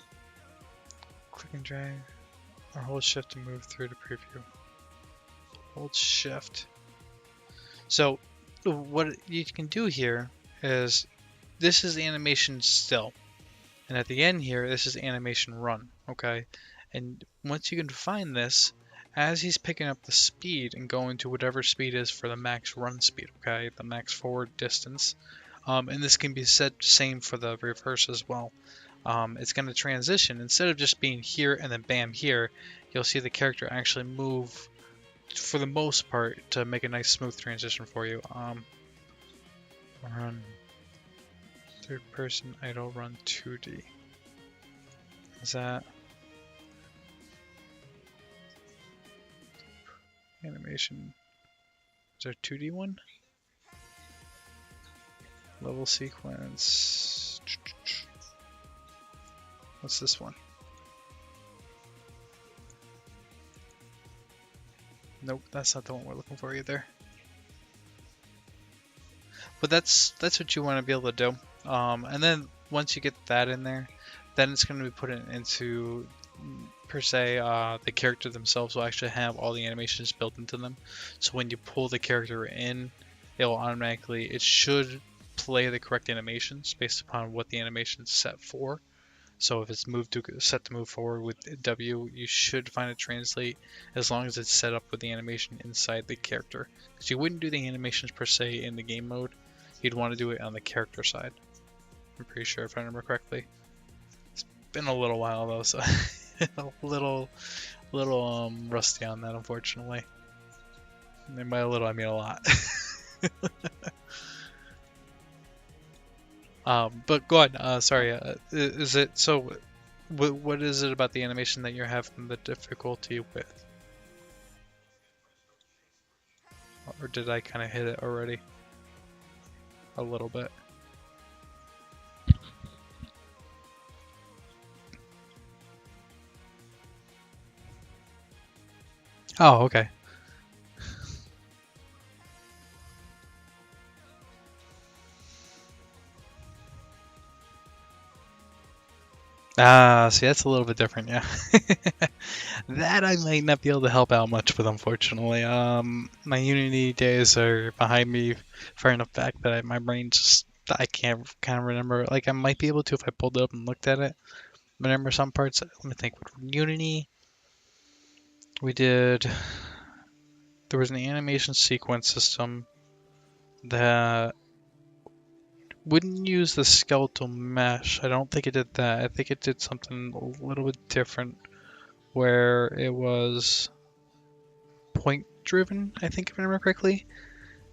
click and drag, or hold shift to move through the preview. Hold shift. So, what you can do here is, this is animation still. And at the end here, this is animation run, okay? And once you can define this, as he's picking up the speed and going to whatever speed is for the max run speed, okay? The max forward distance. And this can be set same for the reverse as well. It's going to transition. Instead of just being here and then bam here, you'll see the character actually move for the most part to make a nice smooth transition for you. Run. Third person idle run 2D. Is that animation? Is there a 2D one? Level sequence. What's this one? Nope, that's not the one we're looking for either. But that's what you want to be able to do. And then once you get that in there, then it's going to be put into, per se, the character themselves will actually have all the animations built into them. So when you pull the character in, it'll automatically, it should play the correct animations based upon what the animation is set for. So if it's set to move forward with W, you should find it translate as long as it's set up with the animation inside the character. Because you wouldn't do the animations per se in the game mode. You'd want to do it on the character side. I'm pretty sure if I remember correctly. It's been a little while though, so a little rusty on that, unfortunately. And by a little, I mean a lot. But go ahead. Sorry. Is it so? What is it about the animation that you're having the difficulty with? Or did I kind of hit it already? A little bit. Oh, okay. Ah, see, that's a little bit different, yeah. That I might not be able to help out much with, unfortunately. My Unity days are behind me far enough back that my brain just, I can't kind of remember. Like, I might be able to if I pulled it up and looked at it. Remember some parts. Let me think. With Unity, there was an animation sequence system that wouldn't use the skeletal mesh. I don't think it did that. I think it did something a little bit different where it was point driven, I think, if I remember correctly.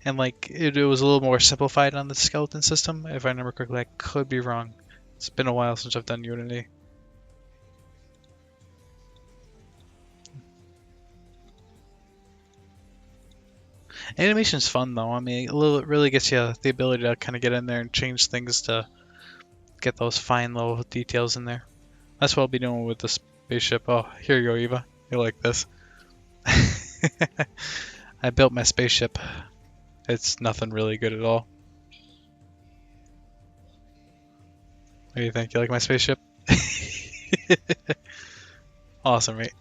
And like it was a little more simplified on the skeleton system, if I remember correctly. I could be wrong. It's been a while since I've done Unity. Animation's fun though. I mean, it really gets you the ability to kind of get in there and change things to get those fine little details in there. That's what I'll be doing with the spaceship. Oh, here you go, Eva. You'll like this. I built my spaceship. It's nothing really good at all. What do you think? You like my spaceship? Awesome, mate.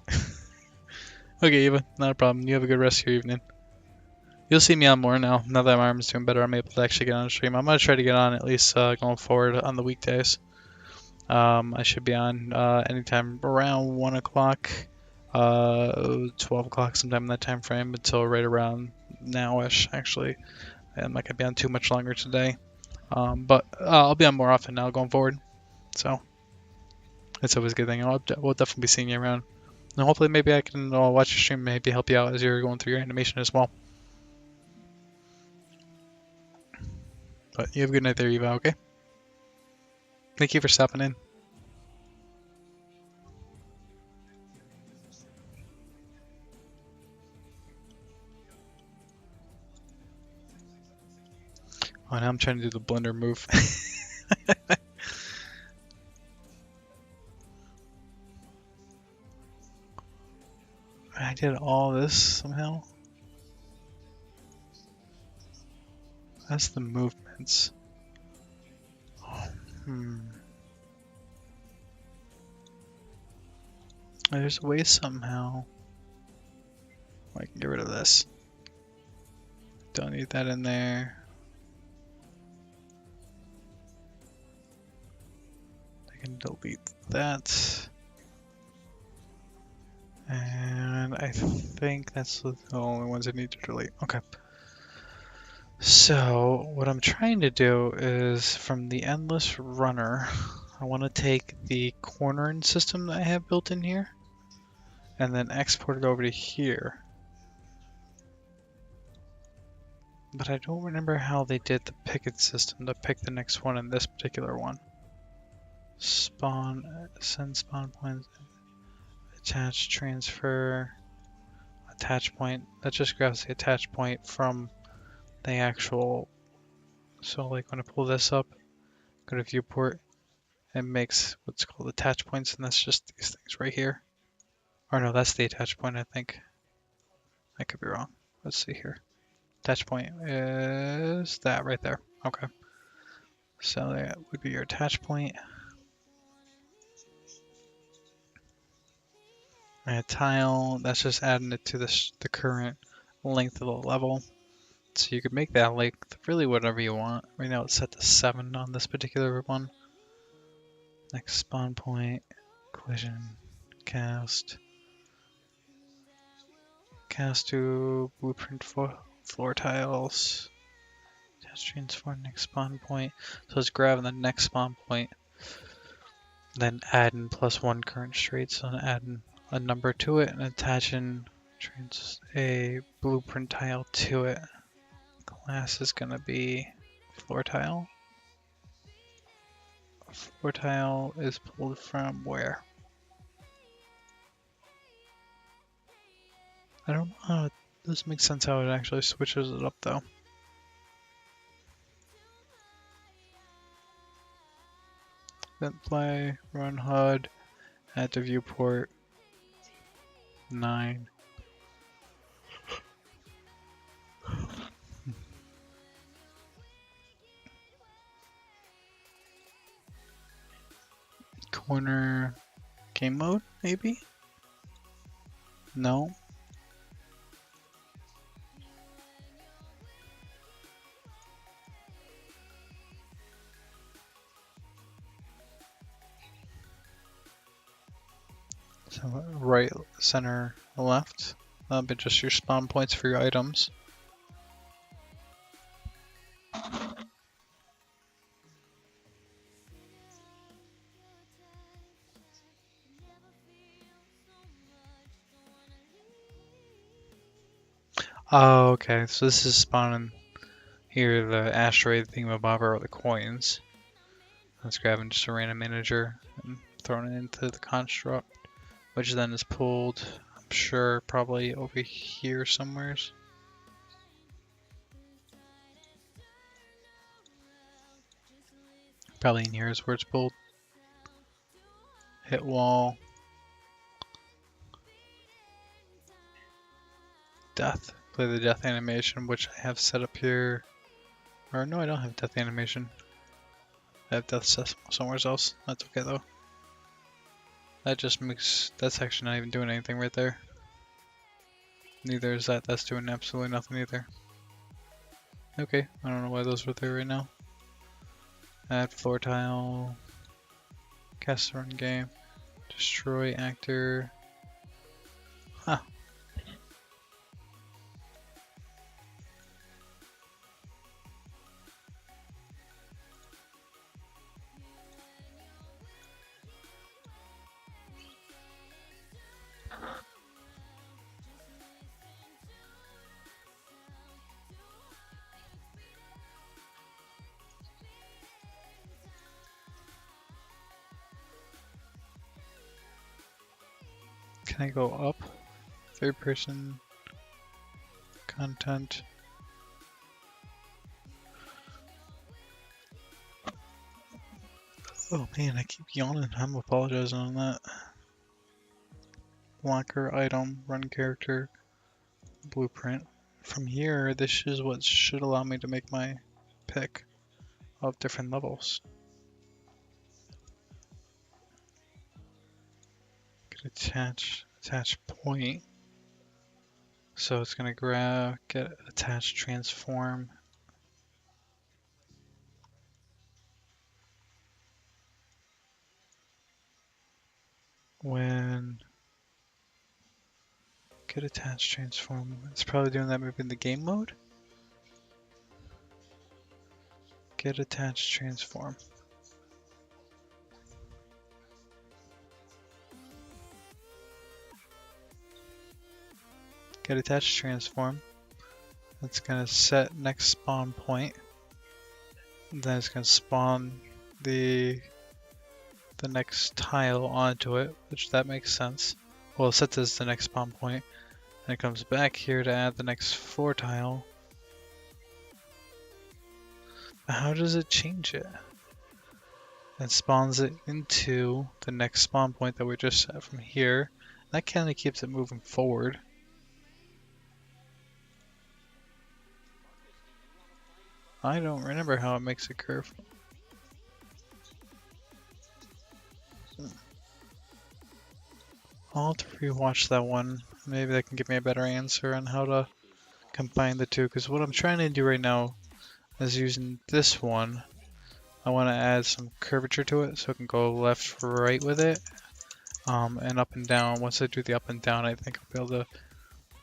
Okay, Eva, not a problem. You have a good rest of your evening. You'll see me on more now. Now that my arm's doing better, I'm able to actually get on the stream. I'm going to try to get on at least going forward on the weekdays. I should be on anytime around 1 o'clock, 12 o'clock, sometime in that time frame, until right around now-ish, actually. I'm not going to be on too much longer today. But I'll be on more often now going forward. So it's always a good thing. We'll definitely be seeing you around. And hopefully maybe I can watch your stream, maybe help you out as you're going through your animation as well. But you have a good night there, Eva, okay? Thank you for stopping in. Oh, now I'm trying to do the blender move. I did all this somehow. That's the movements. There's a way somehow I can get rid of this. Don't need that in there. I can delete that. And I think that's the only ones I need to delete. Okay. So what I'm trying to do is from the endless runner, I want to take the cornering system that I have built in here and then export it over to here. But I don't remember how they did the picket system to pick the next one in this particular one. Send spawn points, attach, transfer, attach point. That just grabs the attach point from the actual So like when I pull this up, go to viewport, it makes what's called attach points, and that's just these things right here. Or no, that's the attach point, I think. I could be wrong. Let's see here. Attach point is that right there. Okay. So that would be your attach point. And a tile, that's just adding it to the current length of the level. So you can make that length really whatever you want. Right now it's set to 7 on this particular one. Next spawn point, collision, cast. Cast to blueprint for floor tiles. Attach transform next spawn point. So let's grab the next spawn point. Then add in +1 current straight. So add in a number to it and attach in a blueprint tile to it. Class is going to be floor tile. Floor tile is pulled from where? I don't know how it does make sense how it actually switches it up though. Then play, run HUD, add to viewport, 9. Corner game mode, maybe? No. So right, center, left. That'll be just your spawn points for your items. Oh, okay. So this is spawning here the asteroid thingamabobber or the coins. Let's grab just a random integer and throwing it into the construct, which then is pulled, I'm sure, probably over here somewheres. Probably in here is where it's pulled. Hit wall. Death. Play the death animation, which I have set up here. Or no, I don't have death animation. I have death somewhere else. That's okay though. That just makes, that's actually not even doing anything right there. Neither is that. That's doing absolutely nothing either. Okay, I don't know why those were there right now. Add floor tile. Cast run game. Destroy actor. Huh. Can I go up? Third person content. Oh man, I keep yawning. I'm apologizing on that. Blocker, item, run character, blueprint. From here, this is what should allow me to make my pick of different levels. Attach point. So it's gonna grab, get attach transform. When get attach transform, it's probably doing that maybe in the game mode. Get attach transform. Get attached transform. That's gonna set next spawn point. Then it's gonna spawn the next tile onto it, which that makes sense. Well, it sets as the next spawn point, and it comes back here to add the next floor tile. How does it change it? It spawns it into the next spawn point that we just set from here. That kind of keeps it moving forward. I don't remember how it makes a curve. I'll have to rewatch that one. Maybe that can give me a better answer on how to combine the two. Because what I'm trying to do right now is using this one. I want to add some curvature to it so it can go left, right with it. And up and down. Once I do the up and down, I think I'll be able to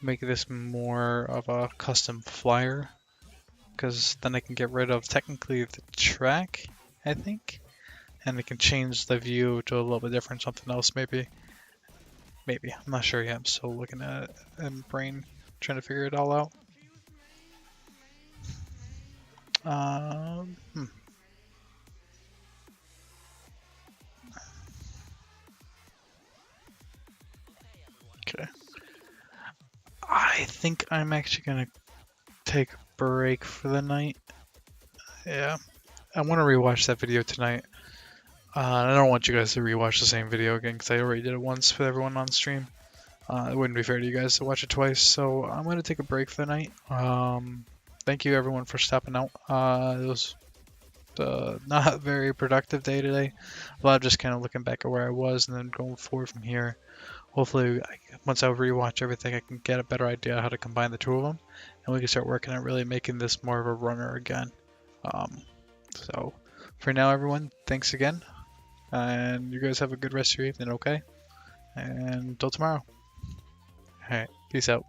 make this more of a custom flyer. Because then I can get rid of technically the track, I think. And it can change the view to a little bit different, something else maybe. Maybe. I'm not sure yet. I'm still looking at it and brain trying to figure it all out. Okay. I think I'm actually gonna take a break for the night. Yeah. I want to rewatch that video tonight. I don't want you guys to rewatch the same video again because I already did it once with everyone on stream. It wouldn't be fair to you guys to watch it twice, so I'm going to take a break for the night. Thank you everyone for stopping out. It was not a very productive day today. A lot of just kind of looking back at where I was and then going forward from here. Hopefully, once I rewatch everything, I can get a better idea how to combine the two of them, and we can start working on really making this more of a runner again. So, for now, everyone, thanks again, and you guys have a good rest of your evening, okay? And until tomorrow. Alright, peace out.